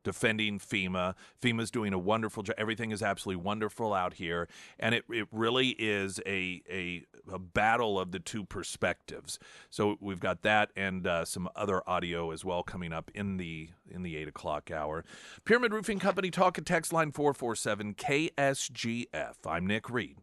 Defending FEMA. FEMA's doing a wonderful job. Everything is absolutely wonderful out here. And it really is a battle of the two perspectives. So we've got that and some other audio as well coming up in the 8 o'clock hour. Pyramid Roofing Company, talk and text line 447 KSGF. I'm Nick Reed.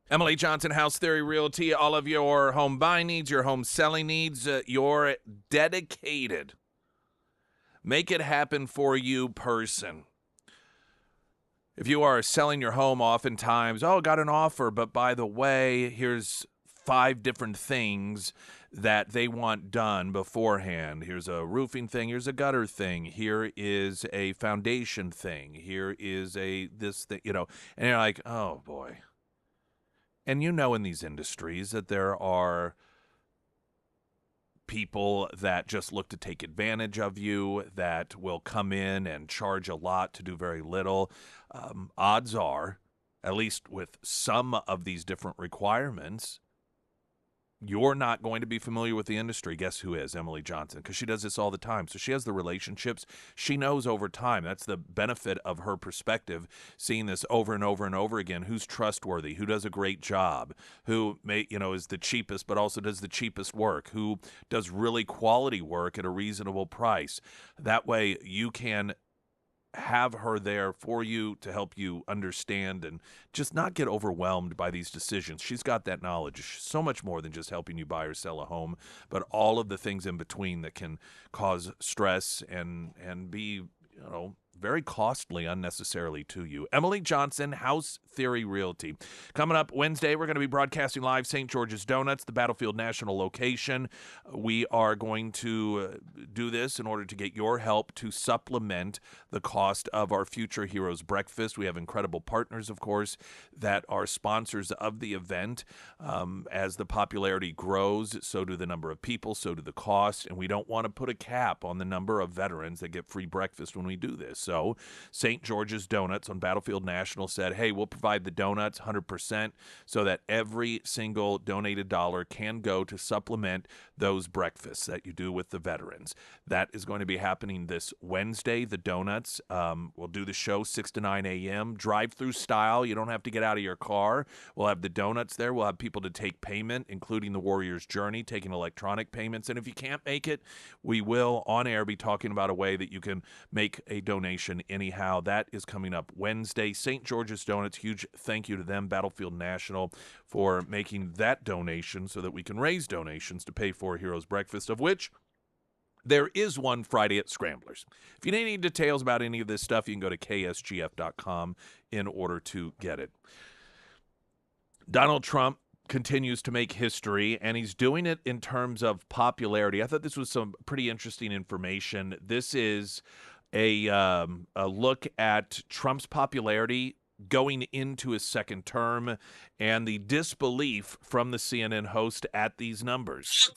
Emily Johnson, House Theory Realty, all of your home buying needs, your home selling needs, your dedicated, make it happen for you person. If you are selling your home, oftentimes, got an offer, but by the way, here's 5 different things that they want done beforehand. Here's a roofing thing, here's a gutter thing, here is a foundation thing, here is this thing, and you're like, oh boy. And in these industries that there are people that just look to take advantage of you, that will come in and charge a lot to do very little. Odds are, at least with some of these different requirements, you're not going to be familiar with the industry. Guess who is? Emily Johnson, because she does this all the time. So she has the relationships. She knows over time. That's the benefit of her perspective, seeing this over and over and over again. Who's trustworthy? Who does a great job? Who is the cheapest but also does the cheapest work? Who does really quality work at a reasonable price? That way you can have her there for you to help you understand and just not get overwhelmed by these decisions. She's got that knowledge. So much more than just helping you buy or sell a home, but all of the things in between that can cause stress and be, very costly unnecessarily to you. Emily Johnson, House Theory Realty. Coming up Wednesday, we're going to be broadcasting live St. George's Donuts, the Battlefield National location. We are going to do this in order to get your help to supplement the cost of our Future Heroes Breakfast. We have incredible partners, of course, that are sponsors of the event. As the popularity grows, so do the number of people, so do the cost, and we don't want to put a cap on the number of veterans that get free breakfast when we do this. So St. George's Donuts on Battlefield National said, hey, we'll provide the donuts 100% so that every single donated dollar can go to supplement those breakfasts that you do with the veterans. That is going to be happening this Wednesday, the donuts. We'll do the show 6 to 9 a.m. Drive-through style. You don't have to get out of your car. We'll have the donuts there. We'll have people to take payment, including the Warrior's Journey, taking electronic payments. And if you can't make it, we will on air be talking about a way that you can make a donation anyhow. That is coming up Wednesday. St. George's Donuts, huge thank you to them, Battlefield National, for making that donation so that we can raise donations to pay for Heroes Breakfast, of which there is one Friday at Scramblers. If you need any details about any of this stuff, you can go to ksgf.com in order to get it. Donald Trump continues to make history, and he's doing it in terms of popularity. I thought this was some pretty interesting information. This is a look at Trump's popularity going into his second term and the disbelief from the CNN host at these numbers.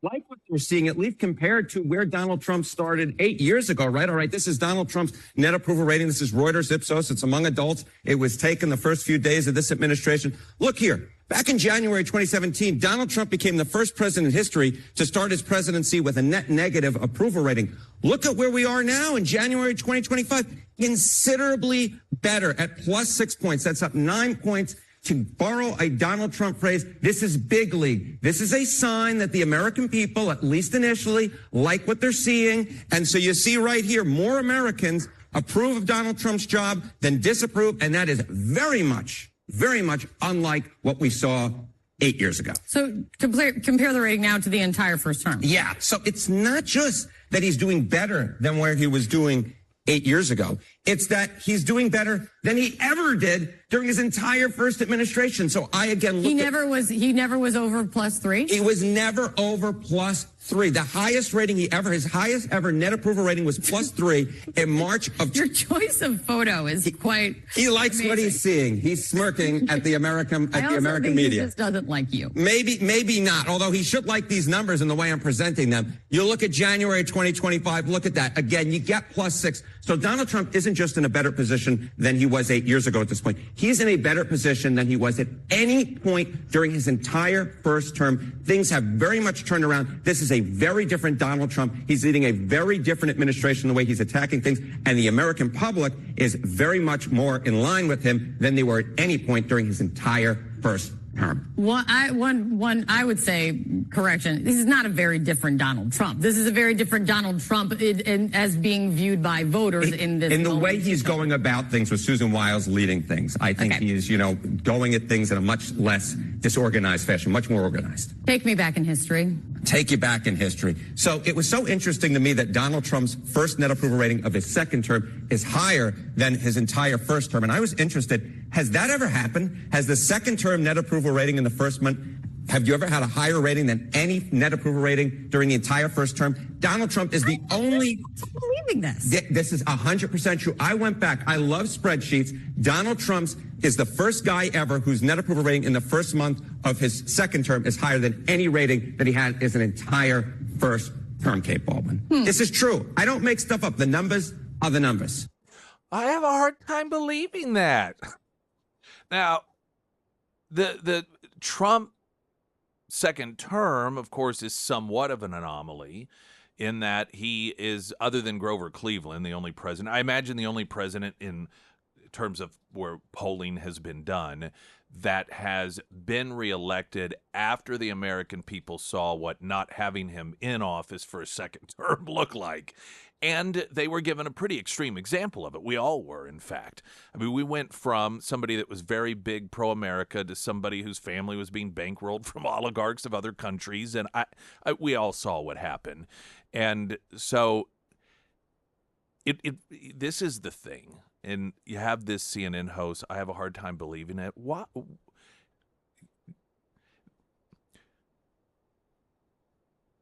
Like what we're seeing, at least compared to where Donald Trump started 8 years ago, right? All right, this is Donald Trump's net approval rating. This is Reuters Ipsos. It's among adults. It was taken the first few days of this administration. Look here. Back in January 2017, Donald Trump became the first president in history to start his presidency with a net negative approval rating. Look at where we are now in January 2025. Considerably better at plus 6 points. That's up 9 points. To borrow a Donald Trump phrase, this is big league. This is a sign that the American people, at least initially, like what they're seeing. And so you see right here, more Americans approve of Donald Trump's job than disapprove. And that is very much unlike what we saw 8 years ago. So compare the rating now to the entire first term. Yeah. So it's not just that he's doing better than where he was doing 8 years ago. It's that he's doing better than he ever did during his entire first administration. So I again look. He never was over plus 3. He was never over plus 3. The highest rating his highest ever net approval rating was plus 3 in March of. Your choice of photo is quite. He likes amazing. What he's seeing. He's smirking at the American think media. He just doesn't like you. Maybe not. Although he should like these numbers and the way I'm presenting them. You look at January 2025. Look at that again. You get plus 6. So Donald Trump isn't just in a better position than he was 8 years ago at this point. He's in a better position than he was at any point during his entire first term. Things have very much turned around. This is a very different Donald Trump. He's leading a very different administration, the way he's attacking things. And the American public is very much more in line with him than they were at any point during his entire first term. I would say, correction, this is not a very different Donald Trump. This is a very different Donald Trump as being viewed by voters in this. In the way he's going about things with Susan Wiles leading things, I think he is, going at things in a much less disorganized fashion, much more organized. Take me back in history. Take you back in history. So it was so interesting to me that Donald Trump's first net approval rating of his second term is higher than his entire first term. And I was interested, has that ever happened? Has the second term net approval rating in the first month, have you ever had a higher rating than any net approval rating during the entire first term? Donald Trump is the only... I'm believing this. This is 100% true. I went back. I love spreadsheets. Donald Trump's is the first guy ever whose net approval rating in the first month of his second term is higher than any rating that he had as an entire first term, Kate Baldwin. This is true. I don't make stuff up. The numbers are the numbers. I have a hard time believing that. Now, the Trump second term, of course, is somewhat of an anomaly in that he is, other than Grover Cleveland, the only president, I imagine the only president in terms of where polling has been done that has been reelected after the American people saw what not having him in office for a second term looked like. And they were given a pretty extreme example of it. We all were, in fact. I mean, we went from somebody that was very big pro-America to somebody whose family was being bankrolled from oligarchs of other countries. And we all saw what happened. And so this is the thing. And you have this CNN host. I have a hard time believing it. What?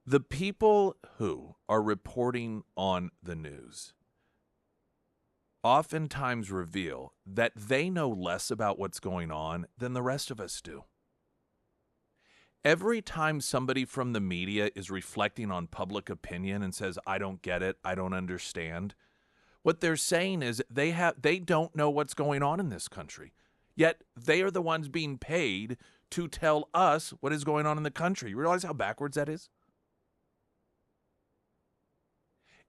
The people who are reporting on the news oftentimes reveal that they know less about what's going on than the rest of us do. Every time somebody from the media is reflecting on public opinion and says, I don't get it, I don't understand, what they're saying is they don't know what's going on in this country. Yet they are the ones being paid to tell us what is going on in the country. You realize how backwards that is?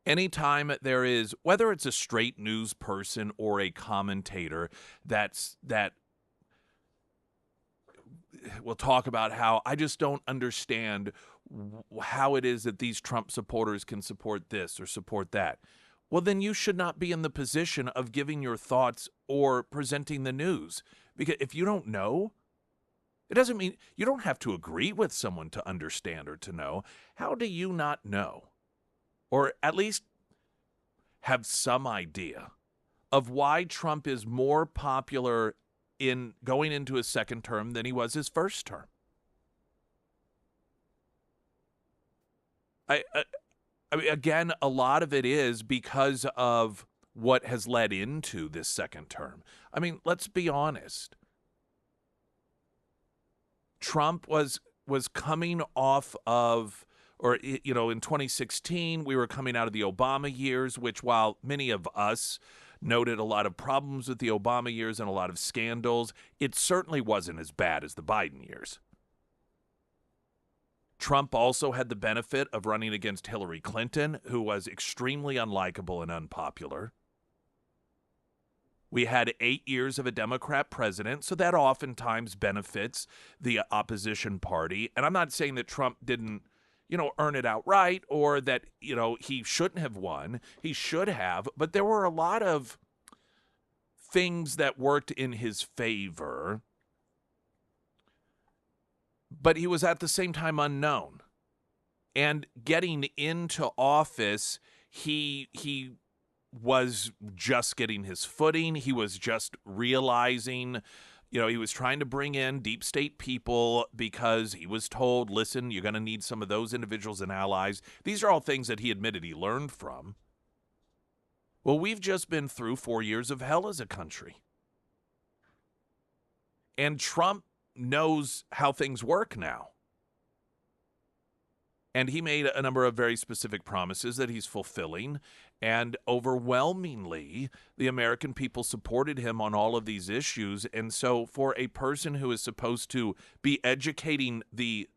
Anytime there is, whether it's a straight news person or a commentator that will talk about how I just don't understand how it is that these Trump supporters can support this or support that. Well, then you should not be in the position of giving your thoughts or presenting the news. Because if you don't know, it doesn't mean you don't have to agree with someone to understand or to know. How do you not know? Or at least have some idea of why Trump is more popular in going into his second term than he was his first term. I mean, again, a lot of it is because of what has led into this second term. I mean, let's be honest. Trump was coming off of, or, in 2016, we were coming out of the Obama years, which while many of us noted a lot of problems with the Obama years and a lot of scandals, it certainly wasn't as bad as the Biden years. Trump also had the benefit of running against Hillary Clinton, who was extremely unlikable and unpopular. We had 8 years of a Democrat president, so that oftentimes benefits the opposition party. And I'm not saying that Trump didn't, earn it outright or that, he shouldn't have won. He should have, but there were a lot of things that worked in his favor. But he was at the same time unknown. And getting into office, he was just getting his footing. He was just realizing, he was trying to bring in deep state people because he was told, listen, you're going to need some of those individuals and allies. These are all things that he admitted he learned from. Well, we've just been through 4 years of hell as a country. And Trump knows how things work now. And he made a number of very specific promises that he's fulfilling. And overwhelmingly, the American people supported him on all of these issues. And so for a person who is supposed to be educating the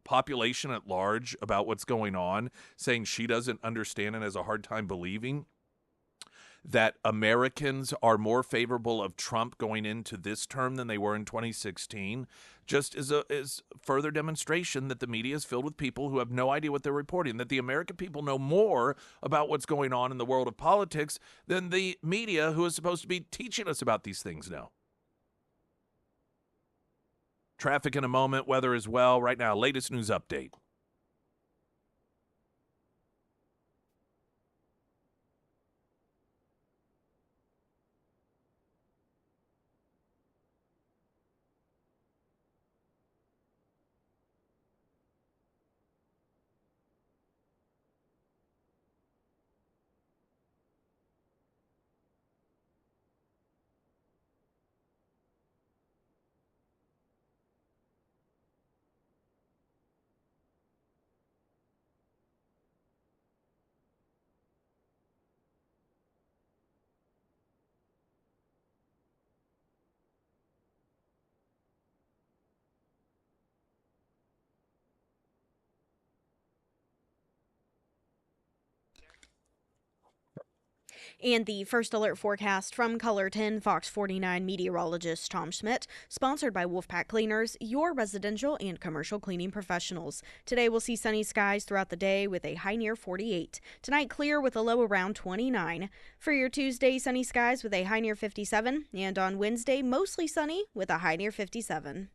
population at large about what's going on, saying she doesn't understand and has a hard time believing, that Americans are more favorable of Trump going into this term than they were in 2016, just is further demonstration that the media is filled with people who have no idea what they're reporting, that the American people know more about what's going on in the world of politics than the media, who is supposed to be teaching us about these things, know. Traffic in a moment, weather as well. Right now, latest news update. And the first alert forecast from Color 10 Fox 49 meteorologist Tom Schmidt, sponsored by Wolfpack Cleaners, your residential and commercial cleaning professionals. Today we'll see sunny skies throughout the day with a high near 48. Tonight clear with a low around 29. For your Tuesday, sunny skies with a high near 57. And on Wednesday, mostly sunny with a high near 57.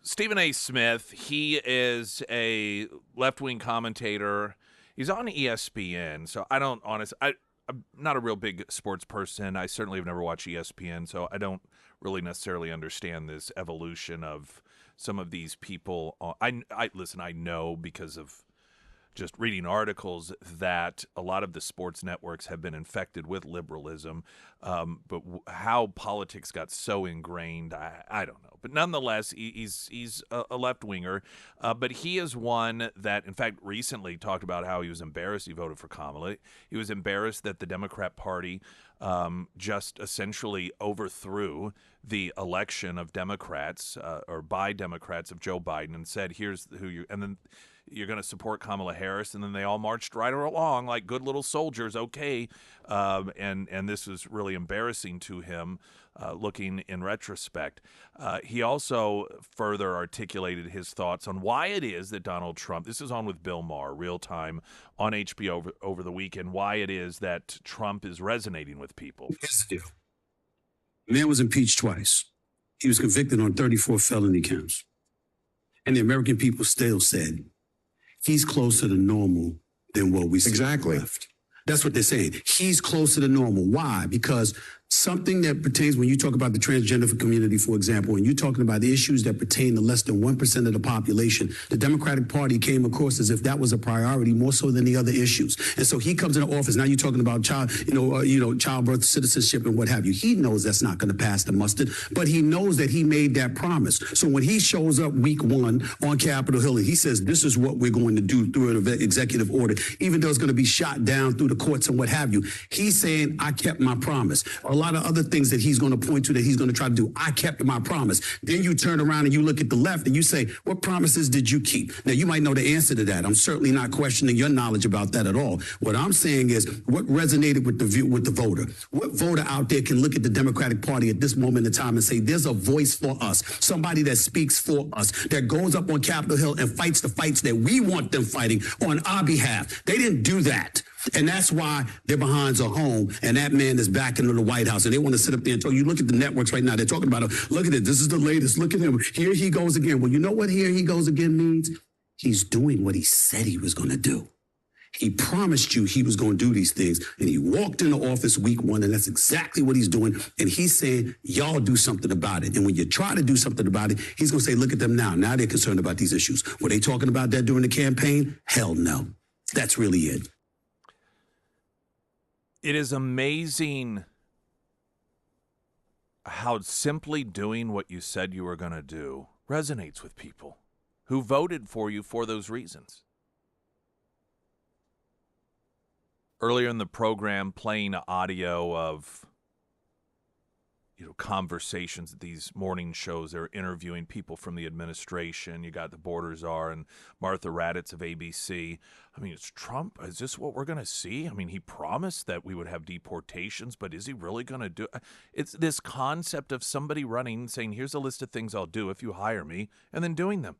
Stephen A. Smith, he is a left-wing commentator. He's on ESPN, so I'm not a real big sports person. I certainly have never watched ESPN, so I don't really necessarily understand this evolution of some of these people. Listen, I know because of just reading articles that a lot of the sports networks have been infected with liberalism, but how politics got so ingrained, I don't know. But nonetheless, he's a left-winger, but he is one that, in fact, recently talked about how he was embarrassed he voted for Kamala. He was embarrassed that the Democrat Party just essentially overthrew the election of Democrats or by Democrats of Joe Biden and said, here's who you, and then you're going to support Kamala Harris. And then they all marched right along like good little soldiers. Okay. And this was really embarrassing to him looking in retrospect. He also further articulated his thoughts on why it is that Donald Trump, this is on with Bill Maher, real time on HBO over the weekend, why it is that Trump is resonating with people. Here's the deal. The man was impeached twice. He was convicted on 34 felony counts. And the American people still said, he's closer to normal than what we see. Exactly. Left. That's what they're saying. He's closer to normal. Why? Because something that pertains, when you talk about the transgender community, for example, and you're talking about the issues that pertain to less than 1% of the population, the Democratic Party came across as if that was a priority more so than the other issues. And so he comes into office. Now you're talking about childbirth, citizenship, and what have you. He knows that's not going to pass the mustard, but he knows that he made that promise. So when he shows up week 1 on Capitol Hill, and he says, this is what we're going to do through an executive order, even though it's going to be shot down through the courts and what have you, he's saying, I kept my promise. A lot of other things that he's going to point to that he's going to try to do. I kept my promise. Then you turn around and you look at the left and you say, what promises did you keep? Now, you might know the answer to that. I'm certainly not questioning your knowledge about that at all. What I'm saying is what resonated with the voter. What voter out there can look at the Democratic Party at this moment in time and say, there's a voice for us, somebody that speaks for us, that goes up on Capitol Hill and fights the fights that we want them fighting on our behalf. They didn't do that. And that's why their behinds are home, and that man is back into the White House. And they want to sit up there and talk. You look at the networks right now, they're talking about, look at it, this is the latest, look at him. Here he goes again. Well, you know what here he goes again means? He's doing what he said he was going to do. He promised you he was going to do these things, and he walked into office week 1, and that's exactly what he's doing. And he's saying, y'all do something about it. And when you try to do something about it, he's going to say, look at them now. Now they're concerned about these issues. Were they talking about that during the campaign? Hell no. That's really it. It is amazing how simply doing what you said you were going to do resonates with people who voted for you for those reasons. Earlier in the program, playing audio of conversations at these morning shows. They're interviewing people from the administration. You got the border czar and Martha Raddatz of ABC. I mean, it's Trump. Is this what we're going to see? I mean, he promised that we would have deportations, but is he really going to do it? It's this concept of somebody running and saying, here's a list of things I'll do if you hire me, and then doing them.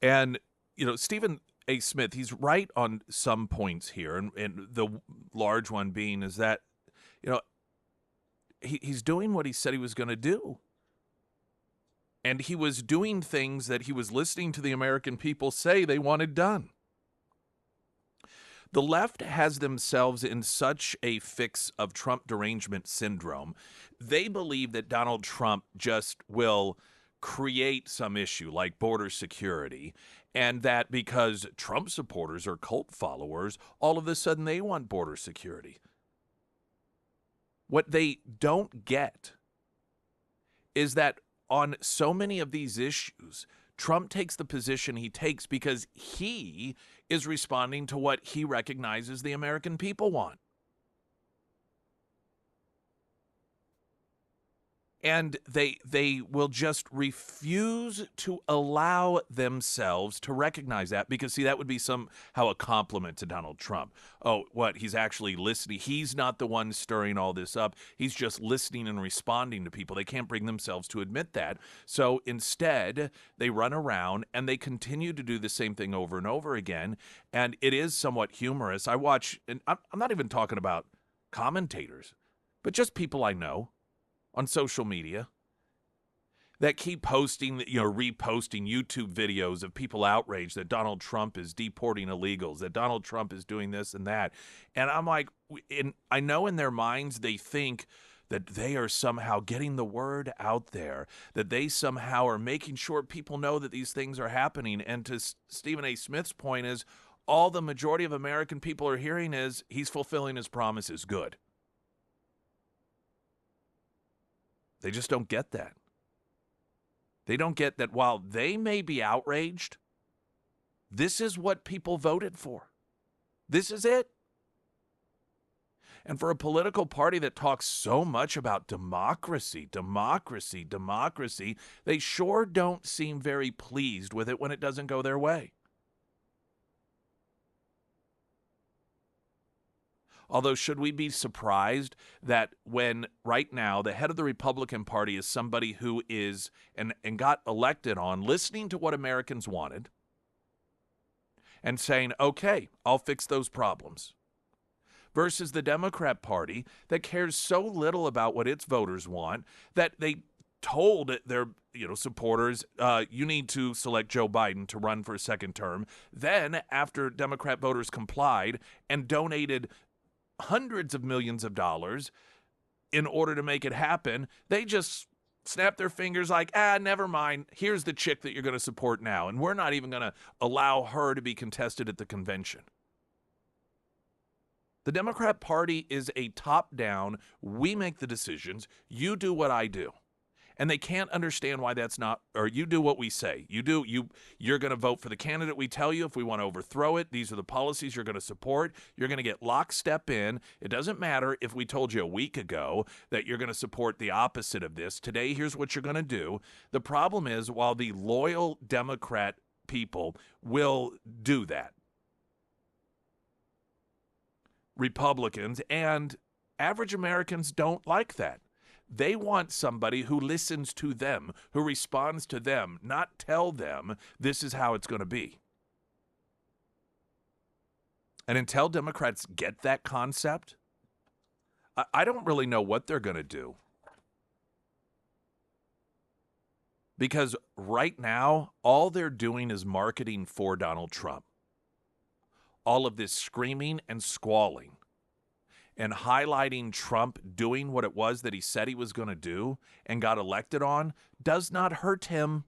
And, Stephen A. Smith, he's right on some points here, and the large one being is that, he's doing what he said he was going to do. And he was doing things that he was listening to the American people say they wanted done. The left has themselves in such a fix of Trump derangement syndrome. They believe that Donald Trump just will create some issue like border security, and that because Trump supporters are cult followers, all of a sudden they want border security. What they don't get is that on so many of these issues, Trump takes the position he takes because he is responding to what he recognizes the American people want. And they will just refuse to allow themselves to recognize that because, see, that would be somehow a compliment to Donald Trump. Oh, what? He's actually listening. He's not the one stirring all this up. He's just listening and responding to people. They can't bring themselves to admit that. So instead, they run around and they continue to do the same thing over and over again. And it is somewhat humorous. I watch, and I'm not even talking about commentators, but just people I know on social media that keep posting, reposting YouTube videos of people outraged that Donald Trump is deporting illegals, that Donald Trump is doing this and that. And I'm like, I know in their minds they think that they are somehow getting the word out there, that they somehow are making sure people know that these things are happening. And to Stephen A. Smith's point is, all the majority of American people are hearing is he's fulfilling his promises. Good. They just don't get that. They don't get that while they may be outraged, this is what people voted for. This is it. And for a political party that talks so much about democracy, democracy, democracy, they sure don't seem very pleased with it when it doesn't go their way. Although, should we be surprised that when right now the head of the Republican Party is somebody who is and got elected on listening to what Americans wanted and saying, okay, I'll fix those problems, versus the Democrat Party that cares so little about what its voters want that they told their supporters, you need to select Joe Biden to run for a second term. Then, after Democrat voters complied and donated hundreds of millions of dollars in order to make it happen, they just snap their fingers like, never mind. Here's the chick that you're going to support now. And we're not even going to allow her to be contested at the convention. The Democrat Party is a top-down, we make the decisions, you do what I do. And they can't understand why that's not, or you do what we say. You're going to vote for the candidate we tell you if we want to overthrow it. These are the policies you're going to support. You're going to get lockstep in. It doesn't matter if we told you a week ago that you're going to support the opposite of this. Today, here's what you're going to do. The problem is, while the loyal Democrat people will do that, Republicans and average Americans don't like that. They want somebody who listens to them, who responds to them, not tell them this is how it's going to be. And until Democrats get that concept, I don't really know what they're going to do. Because right now, all they're doing is marketing for Donald Trump. All of this screaming and squalling and highlighting Trump doing what it was that he said he was going to do and got elected on does not hurt him.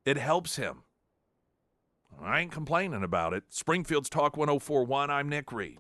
It helps him. I ain't complaining about it. Springfield's Talk 1041. I'm Nick Reed.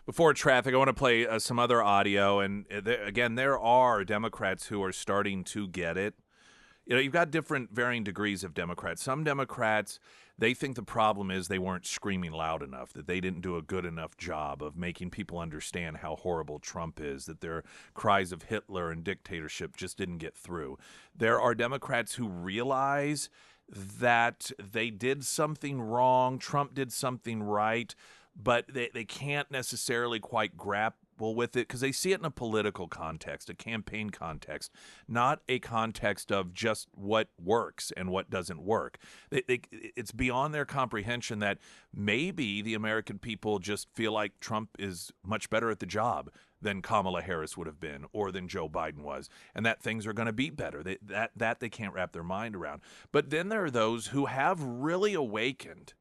Before traffic, I want to play some other audio. And again, there are Democrats who are starting to get it. You've got different varying degrees of Democrats. Some Democrats, they think the problem is they weren't screaming loud enough, that they didn't do a good enough job of making people understand how horrible Trump is, that their cries of Hitler and dictatorship just didn't get through. There are Democrats who realize that they did something wrong, Trump did something right, but they can't necessarily quite comfortable with it because they see it in a political context, a campaign context, not a context of just what works and what doesn't work. It's beyond their comprehension that maybe the American people just feel like Trump is much better at the job than Kamala Harris would have been or than Joe Biden was, and that things are going to be better. That they can't wrap their mind around. But then there are those who have really awakened.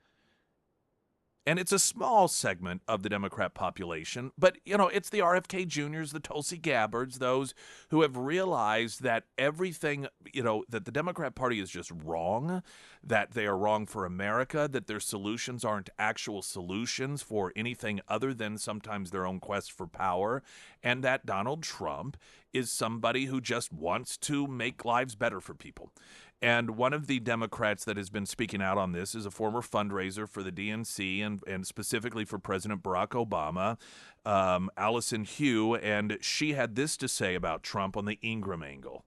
And it's a small segment of the Democrat population, but, it's the RFK Juniors, the Tulsi Gabbards, those who have realized that everything, that the Democrat Party is just wrong, that they are wrong for America, that their solutions aren't actual solutions for anything other than sometimes their own quest for power, and that Donald Trump is somebody who just wants to make lives better for people. And one of the Democrats that has been speaking out on this is a former fundraiser for the DNC and specifically for President Barack Obama, Allison Hugh, and she had this to say about Trump on the Ingram angle.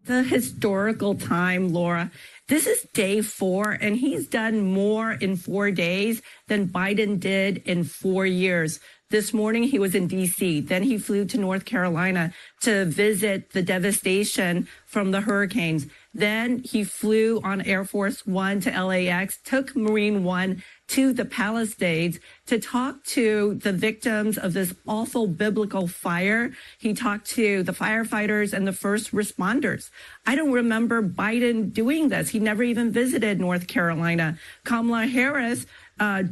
The historical time, Laura. This is day 4, and he's done more in 4 days than Biden did in 4 years. This morning, he was in D.C. Then he flew to North Carolina to visit the devastation from the hurricanes. Then he flew on Air Force One to LAX, took Marine One to the Palisades to talk to the victims of this awful biblical fire. He talked to the firefighters and the first responders. I don't remember Biden doing this. He never even visited North Carolina. Kamala Harris,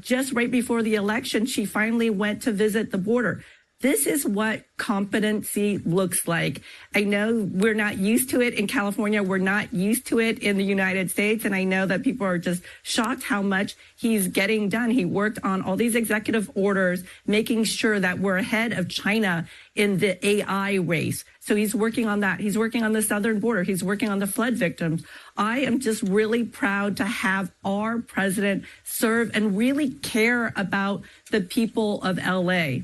just right before the election, she finally went to visit the border. This is what competency looks like. I know we're not used to it in California. We're not used to it in the United States. And I know that people are just shocked how much he's getting done. He worked on all these executive orders, making sure that we're ahead of China in the AI race. So he's working on that. He's working on the southern border. He's working on the flood victims. I am just really proud to have our president serve and really care about the people of LA.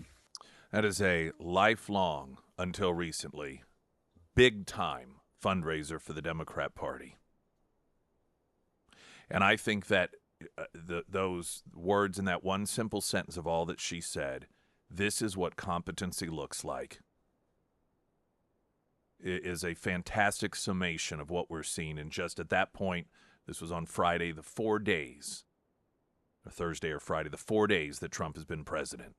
That is a lifelong, until recently, big-time fundraiser for the Democrat Party. And I think that those words in that one simple sentence of all that she said, this is what competency looks like, is a fantastic summation of what we're seeing. And just at that point, this was on Friday, the 4 days, or Thursday or Friday, the 4 days that Trump has been president.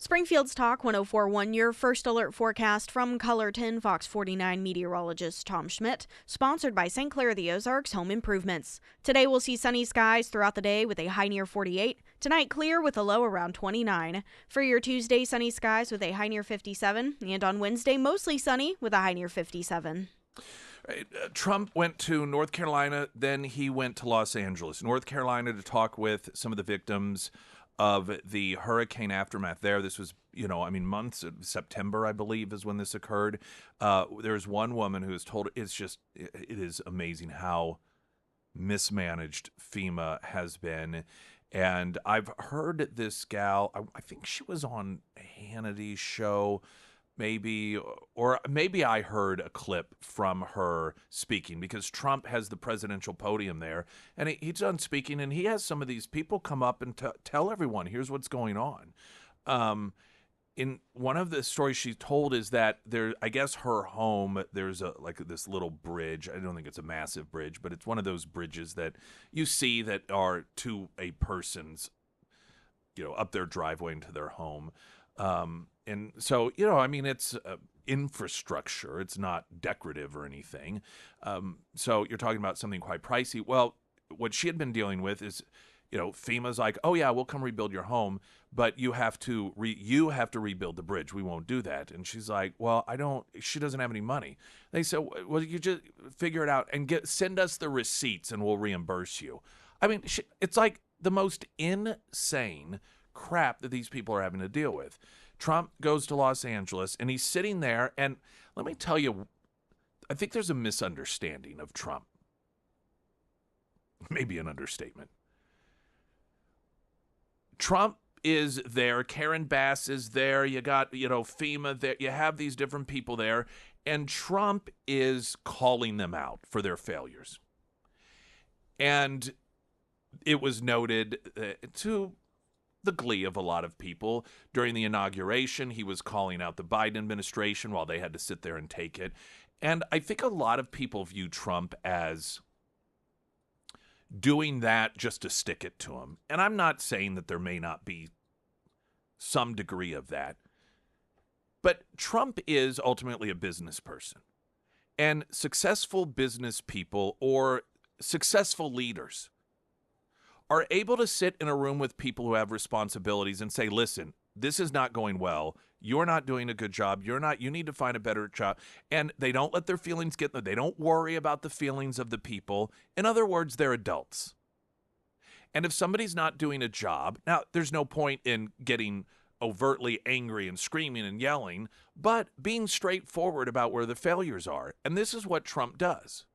Springfield's Talk 104.1, your first alert forecast from Colorton, Fox 49 meteorologist Tom Schmidt, sponsored by St. Clair the Ozarks Home Improvements. Today we'll see sunny skies throughout the day with a high near 48. Tonight clear with a low around 29. For your Tuesday, sunny skies with a high near 57. And on Wednesday, mostly sunny with a high near 57. Trump went to North Carolina, then he went to Los Angeles. North Carolina to talk with some of the victims of the hurricane aftermath there. This was, months of September, I believe, is when this occurred. There's one woman who was told, it is amazing how mismanaged FEMA has been. And I've heard this gal, I think she was on Hannity's show, maybe I heard a clip from her speaking, because Trump has the presidential podium there, and he's done speaking, and he has some of these people come up and tell everyone, here's what's going on. In one of the stories she told is that there, I guess her home, there's this little bridge. I don't think it's a massive bridge, but it's one of those bridges that you see that are to a person's, up their driveway into their home. And so, it's infrastructure. It's not decorative or anything. So you're talking about something quite pricey. Well, what she had been dealing with is, FEMA's like, oh yeah, we'll come rebuild your home, but you have to rebuild the bridge. We won't do that. And she's like, well, she doesn't have any money. They said, well, you just figure it out and send us the receipts and we'll reimburse you. I mean, it's like the most insane crap that these people are having to deal with. Trump goes to Los Angeles, and he's sitting there, and let me tell you, I think there's a misunderstanding of Trump. Maybe an understatement. Trump is there, Karen Bass is there, you got, FEMA there, you have these different people there, and Trump is calling them out for their failures. And it was noted to the glee of a lot of people. During the inauguration, he was calling out the Biden administration while they had to sit there and take it. And I think a lot of people view Trump as doing that just to stick it to him. And I'm not saying that there may not be some degree of that. But Trump is ultimately a business person. And successful business people or successful leaders are able to sit in a room with people who have responsibilities and say, listen, this is not going well. You're not doing a good job. You need to find a better job. And they don't let their feelings get there. They don't worry about the feelings of the people. In other words, they're adults. And if somebody's not doing a job, now there's no point in getting overtly angry and screaming and yelling, but being straightforward about where the failures are. And this is what Trump does.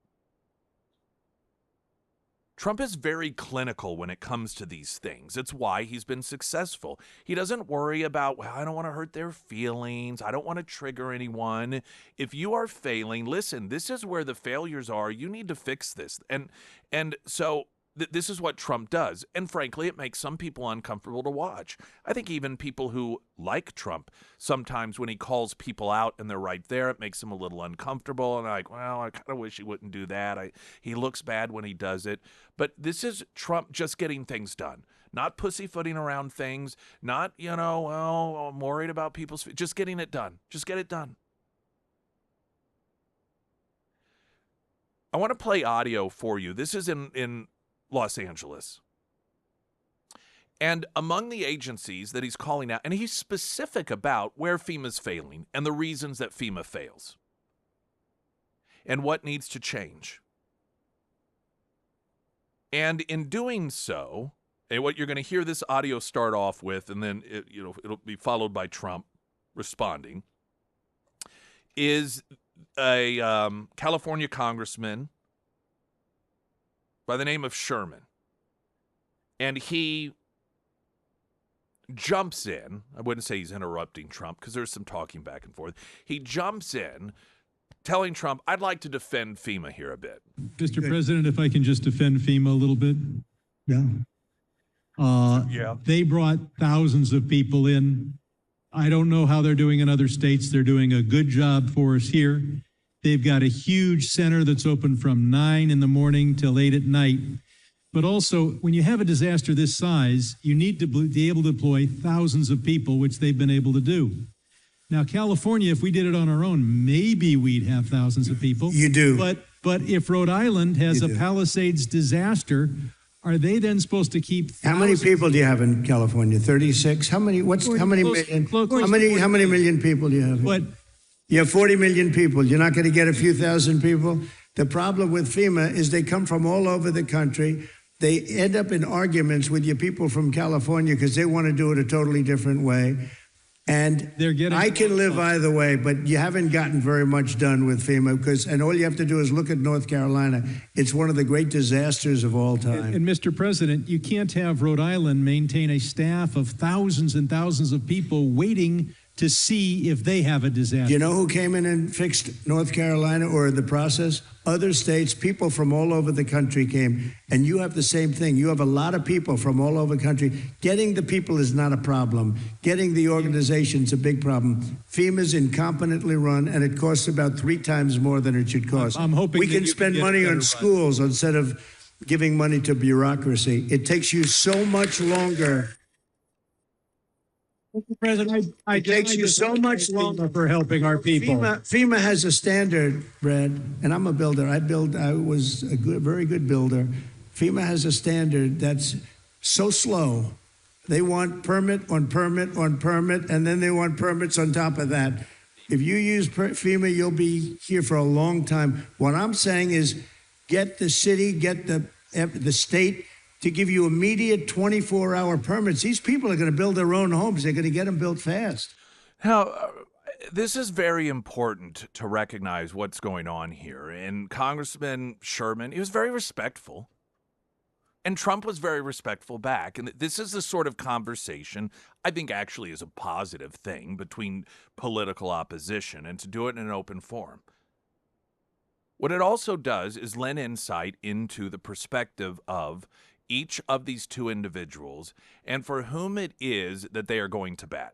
Trump is very clinical when it comes to these things. It's why he's been successful. He doesn't worry about, well, I don't want to hurt their feelings. I don't want to trigger anyone. If you are failing, listen, this is where the failures are. You need to fix this. And so this is what Trump does. And frankly, it makes some people uncomfortable to watch. I think even people who like Trump, sometimes when he calls people out and they're right there, it makes them a little uncomfortable. And they're like, well, I kind of wish he wouldn't do that. He looks bad when he does it. But this is Trump just getting things done, not pussyfooting around things, not, well, I'm worried about people's, just getting it done. Just get it done. I want to play audio for you. This is in Los Angeles. And among the agencies that he's calling out, and he's specific about where FEMA's failing and the reasons that FEMA fails and what needs to change. And in doing so, and what you're going to hear this audio start off with, and then it'll be followed by Trump responding, is a California congressman by the name of Sherman. And he jumps in. I wouldn't say he's interrupting Trump because there's some talking back and forth. He jumps in telling Trump, I'd like to defend FEMA here a bit. Mr. President, if I can just defend FEMA a little bit. Yeah. They brought thousands of people in. I don't know how they're doing in other states. They're doing a good job for us here. They've got a huge center that's open from 9 in the morning till 8 at night. But also, when you have a disaster this size, you need to be able to deploy thousands of people, which they've been able to do. Now, California, if we did it on our own, maybe we'd have thousands of people. You do. But if Rhode Island has a Palisades disaster, are they then supposed to keep How many people do you have in California? 36? How many million people do you have? But you have 40 million people. You're not going to get a few thousand people. The problem with FEMA is they come from all over the country. They end up in arguments with your people from California because they want to do it a totally different way. And I can live either way, but you haven't gotten very much done with FEMA and all you have to do is look at North Carolina. It's one of the great disasters of all time. And Mr. President, you can't have Rhode Island maintain a staff of thousands and thousands of people waiting to see if they have a disaster. You know who came in and fixed North Carolina or the process? Other states, people from all over the country came. And you have the same thing. You have a lot of people from all over the country. Getting the people is not a problem. Getting the organization's a big problem. FEMA's incompetently run, and it costs about 3 times more than it should cost. I'm hoping we can spend money on schools instead of giving money to bureaucracy. It takes you so much longer. Mr. President, it takes you so much longer for helping our people. FEMA has a standard, Brad, and I'm a builder. I was a very good builder. FEMA has a standard that's so slow. They want permit on permit on permit, and then they want permits on top of that. If you use FEMA, you'll be here for a long time. What I'm saying is get the city, get the state to give you immediate 24-hour permits. These people are going to build their own homes. They're going to get them built fast. Now, this is very important to recognize what's going on here. And Congressman Sherman, he was very respectful. And Trump was very respectful back. And this is the sort of conversation I think actually is a positive thing between political opposition, and to do it in an open forum. What it also does is lend insight into the perspective of each of these two individuals and for whom it is that they are going to bat.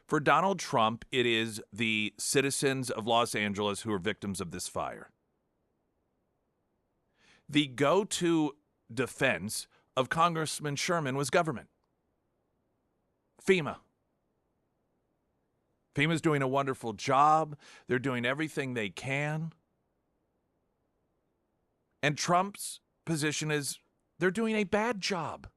For Donald Trump, it is the citizens of Los Angeles who are victims of this fire. The go-to defense of Congressman Sherman was government. FEMA. FEMA's doing a wonderful job. They're doing everything they can. And Trump's position is they're doing a bad job.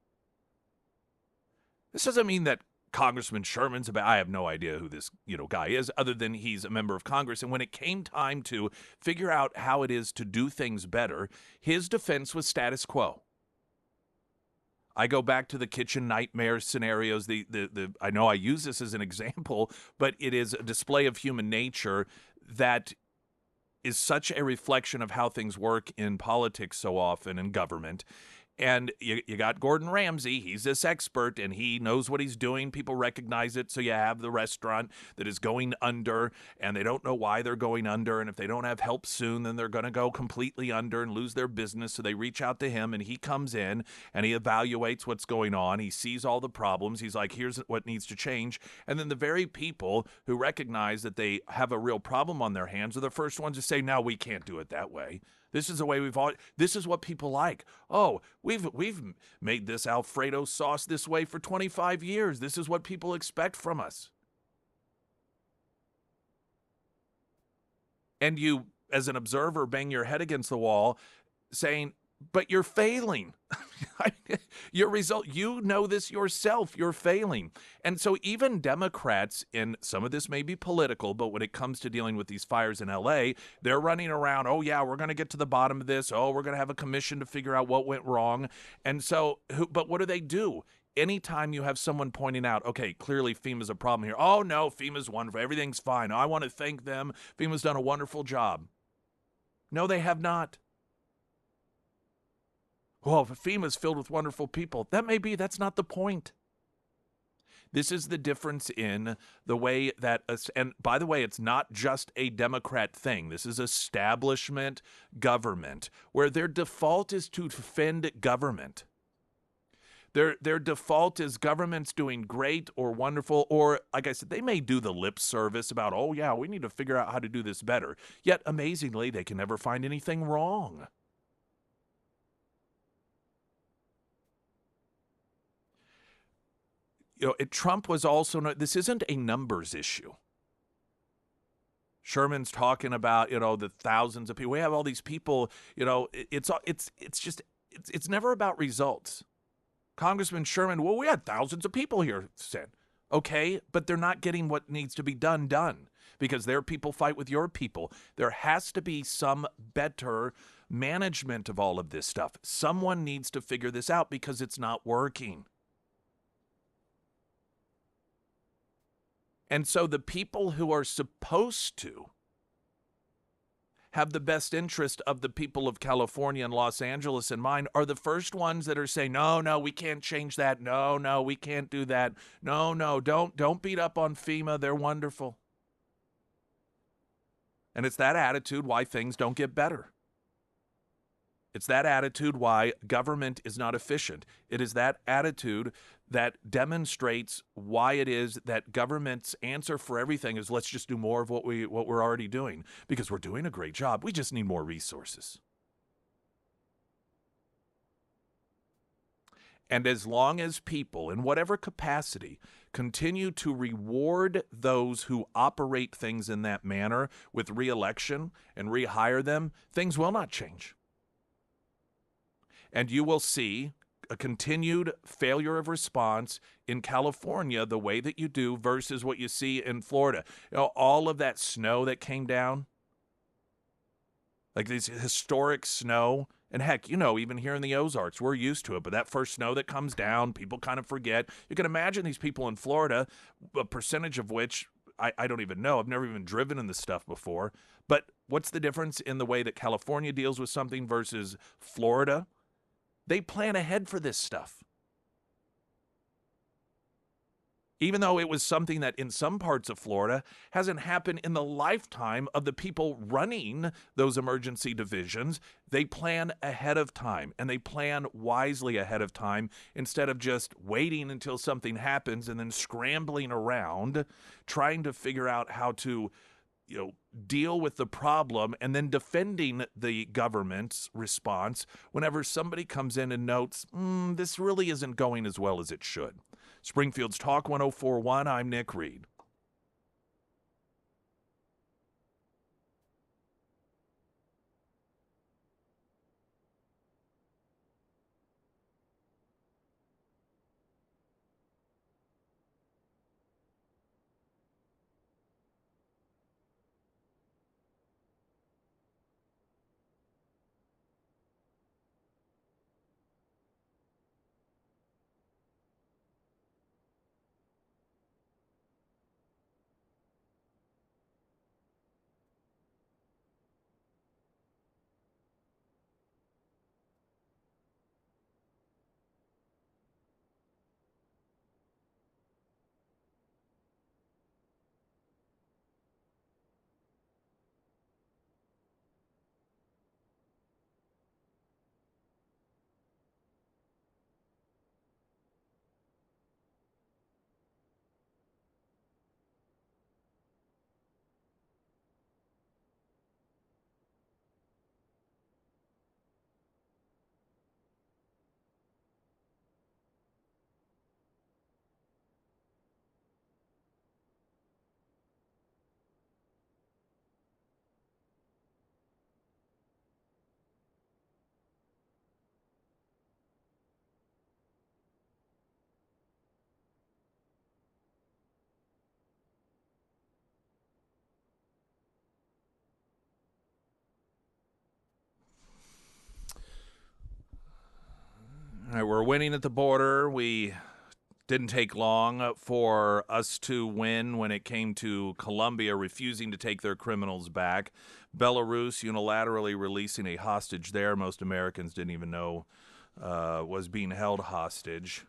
This doesn't mean that Congressman Sherman's I have no idea who this guy is, other than he's a member of Congress. And when it came time to figure out how it is to do things better, his defense was status quo. I go back to the kitchen nightmare scenarios. I know I use this as an example, but it is a display of human nature that is such a reflection of how things work in politics so often, in government. And you got Gordon Ramsay. He's this expert, and he knows what he's doing. People recognize it. So you have the restaurant that is going under, and they don't know why they're going under. And if they don't have help soon, then they're going to go completely under and lose their business. So they reach out to him, and he comes in, and he evaluates what's going on. He sees all the problems. He's like, here's what needs to change. And then the very people who recognize that they have a real problem on their hands are the first ones to say, no, we can't do it that way. This is the way this is what people like. Oh, we've made this Alfredo sauce this way for 25 years. This is what people expect from us. And you, as an observer, bang your head against the wall saying, but you're failing. Your result, you know this yourself, you're failing. And so even Democrats, and some of this may be political, but when it comes to dealing with these fires in LA, they're running around, oh yeah, we're going to get to the bottom of this. Oh, we're going to have a commission to figure out what went wrong. And so, but what do? Anytime you have someone pointing out, okay, clearly FEMA's a problem here. Oh no, FEMA's wonderful. Everything's fine. I want to thank them. FEMA's done a wonderful job. No, they have not. Well, if FEMA's filled with wonderful people, that may be, that's not the point. This is the difference in the way that, and by the way, it's not just a Democrat thing. This is establishment government, where their default is to defend government. Their default is government's doing great or wonderful, or like I said, they may do the lip service about, oh yeah, we need to figure out how to do this better. Yet, amazingly, they can never find anything wrong. Trump was also, this isn't a numbers issue. Sherman's talking about, the thousands of people. We have all these people, it's never about results. Congressman Sherman, well, we had thousands of people here, said. Okay, but they're not getting what needs to be done because their people fight with your people. There has to be some better management of all of this stuff. Someone needs to figure this out because it's not working. And so the people who are supposed to have the best interest of the people of California and Los Angeles in mind are the first ones that are saying, no, we can't change that. No, we can't do that. No, don't beat up on FEMA. They're wonderful. And it's that attitude why things don't get better. It's that attitude why government is not efficient. It is that attitude that demonstrates why it is that government's answer for everything is let's just do more of what we're already doing because we're doing a great job. We just need more resources. And as long as people, in whatever capacity, continue to reward those who operate things in that manner with re-election and rehire them, things will not change. And you will see a continued failure of response in California the way that you do versus what you see in Florida. All of that snow that came down, like this historic snow, and heck, even here in the Ozarks, we're used to it, but that first snow that comes down, people kind of forget. You can imagine these people in Florida, a percentage of which I don't even know. I've never even driven in this stuff before. But what's the difference in the way that California deals with something versus Florida? They plan ahead for this stuff. Even though it was something that in some parts of Florida hasn't happened in the lifetime of the people running those emergency divisions, they plan ahead of time, and they plan wisely ahead of time instead of just waiting until something happens and then scrambling around trying to figure out how to deal with the problem and then defending the government's response whenever somebody comes in and notes, this really isn't going as well as it should. Springfield's Talk 1041, I'm Nick Reed. All right, we're winning at the border. We didn't take long for us to win when it came to Colombia refusing to take their criminals back. Belarus unilaterally releasing a hostage there. Most Americans didn't even know was being held hostage.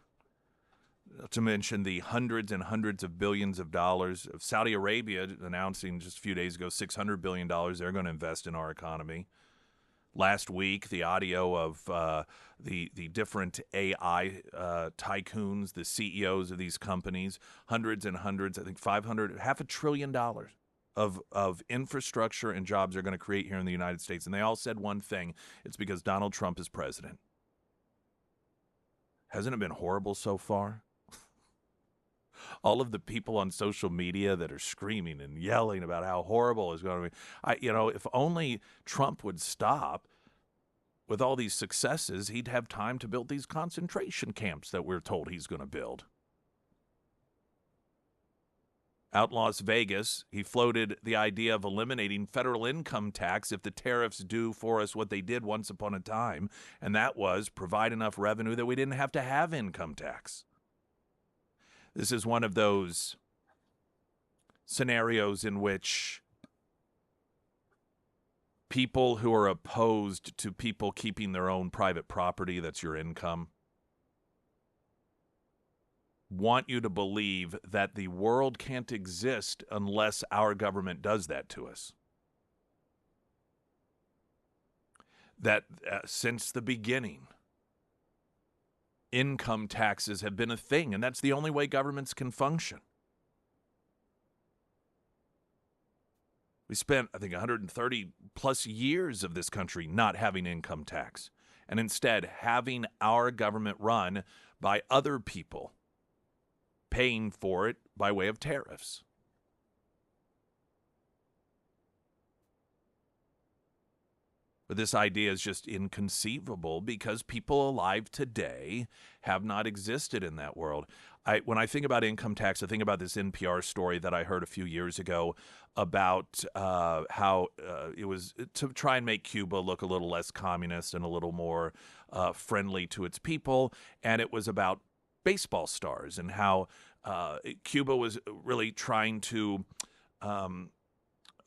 Not to mention the hundreds and hundreds of billions of dollars of Saudi Arabia announcing just a few days ago $600 billion they're going to invest in our economy. Last week, the audio of the different AI tycoons, the CEOs of these companies, hundreds and hundreds, I think $500 billion of infrastructure and jobs they're going to create here in the United States. And they all said one thing, it's because Donald Trump is president. Hasn't it been horrible so far? all of the people on social media that are screaming and yelling about how horrible it's going to be. If only Trump would stop with all these successes, he'd have time to build these concentration camps that we're told he's going to build. Out in Las Vegas, he floated the idea of eliminating federal income tax if the tariffs do for us what they did once upon a time, and that was provide enough revenue that we didn't have to have income tax. This is one of those scenarios in which people who are opposed to people keeping their own private property, that's your income, want you to believe that the world can't exist unless our government does that to us. That since the beginning, income taxes have been a thing, and that's the only way governments can function. We spent, I think, 130 plus years of this country not having income tax, and instead having our government run by other people, paying for it by way of tariffs. But this idea is just inconceivable because people alive today have not existed in that world. When I think about income tax, I think about this NPR story that I heard a few years ago about how it was to try and make Cuba look a little less communist and a little more friendly to its people. And it was about baseball stars and how Cuba was really trying to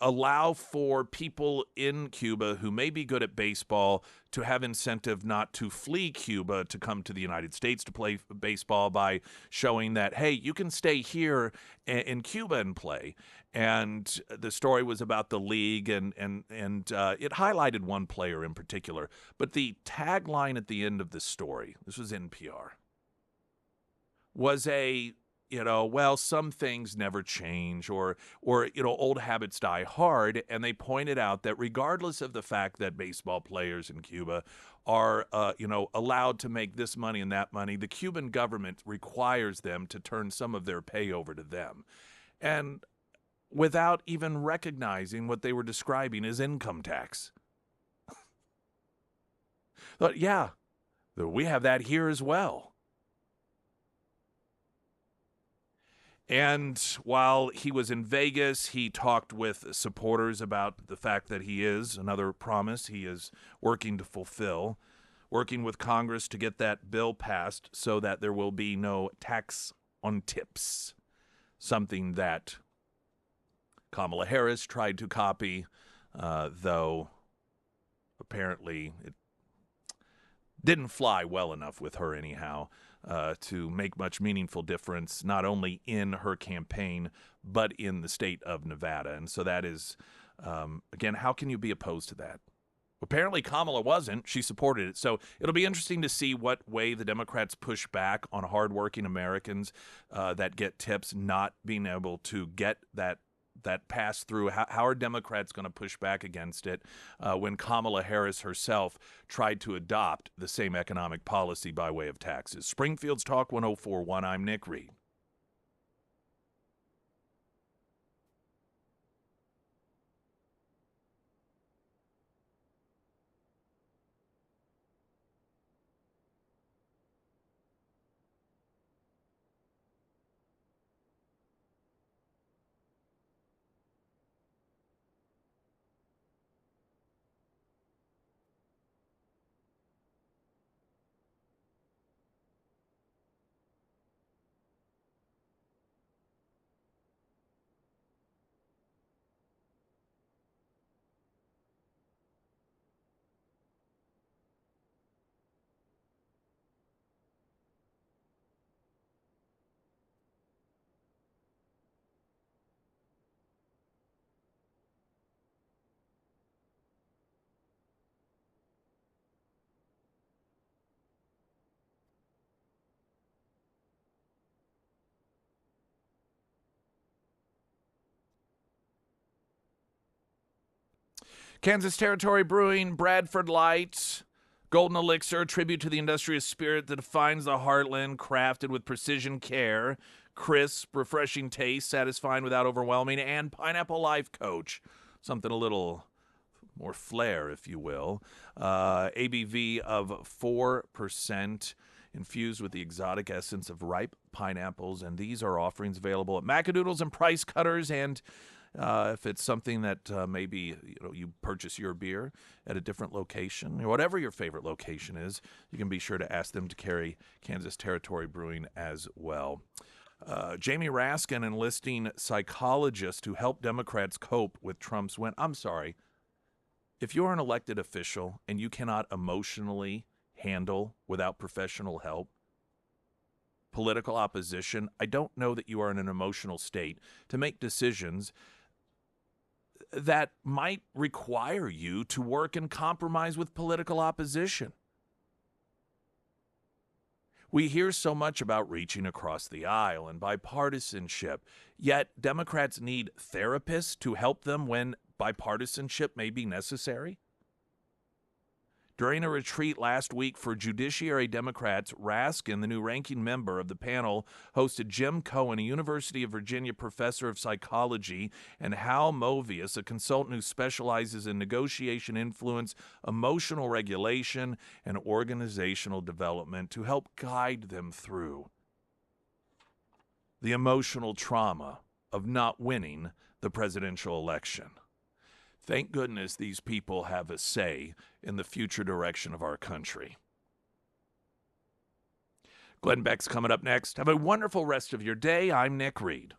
allow for people in Cuba who may be good at baseball to have incentive not to flee Cuba to come to the United States to play baseball by showing that, hey, you can stay here in Cuba and play. And the story was about the league, and it highlighted one player in particular. But the tagline at the end of the story, this was NPR, was well, some things never change, or old habits die hard. And they pointed out that regardless of the fact that baseball players in Cuba are, allowed to make this money and that money, the Cuban government requires them to turn some of their pay over to them. And without even recognizing what they were describing as income tax. But yeah, we have that here as well. And while he was in Vegas, he talked with supporters about the fact that he is, another promise he is working to fulfill, working with Congress to get that bill passed so that there will be no tax on tips, something that Kamala Harris tried to copy, though apparently it didn't fly well enough with her anyhow. To make much meaningful difference, not only in her campaign, but in the state of Nevada. And so that is, again, how can you be opposed to that? Apparently Kamala wasn't. She supported it. So it'll be interesting to see what way the Democrats push back on hardworking Americans that get tips not being able to get that pass through. How are Democrats going to push back against it when Kamala Harris herself tried to adopt the same economic policy by way of taxes? Springfield's Talk 104.1. I'm Nick Reed. Kansas Territory Brewing, Bradford Light, Golden Elixir, a tribute to the industrious spirit that defines the heartland, crafted with precision care, crisp, refreshing taste, satisfying without overwhelming, and Pineapple Life Coach, something a little more flair, if you will. ABV of 4%, infused with the exotic essence of ripe pineapples, and these are offerings available at Macadoodles and Price Cutters. And if it's something that maybe you purchase your beer at a different location, or whatever your favorite location is, you can be sure to ask them to carry Kansas Territory Brewing as well. Jamie Raskin enlisting psychologists to help Democrats cope with Trump's win. I'm sorry. If you're an elected official and you cannot emotionally handle, without professional help, political opposition, I don't know that you are in an emotional state to make decisions that might require you to work and compromise with political opposition. We hear so much about reaching across the aisle and bipartisanship, yet Democrats need therapists to help them when bipartisanship may be necessary. During a retreat last week for Judiciary Democrats, Raskin, the new ranking member of the panel, hosted Jim Cohen, a University of Virginia professor of psychology, and Hal Movius, a consultant who specializes in negotiation influence, emotional regulation, and organizational development, to help guide them through the emotional trauma of not winning the presidential election. Thank goodness these people have a say in the future direction of our country. Glenn Beck's coming up next. Have a wonderful rest of your day. I'm Nick Reed.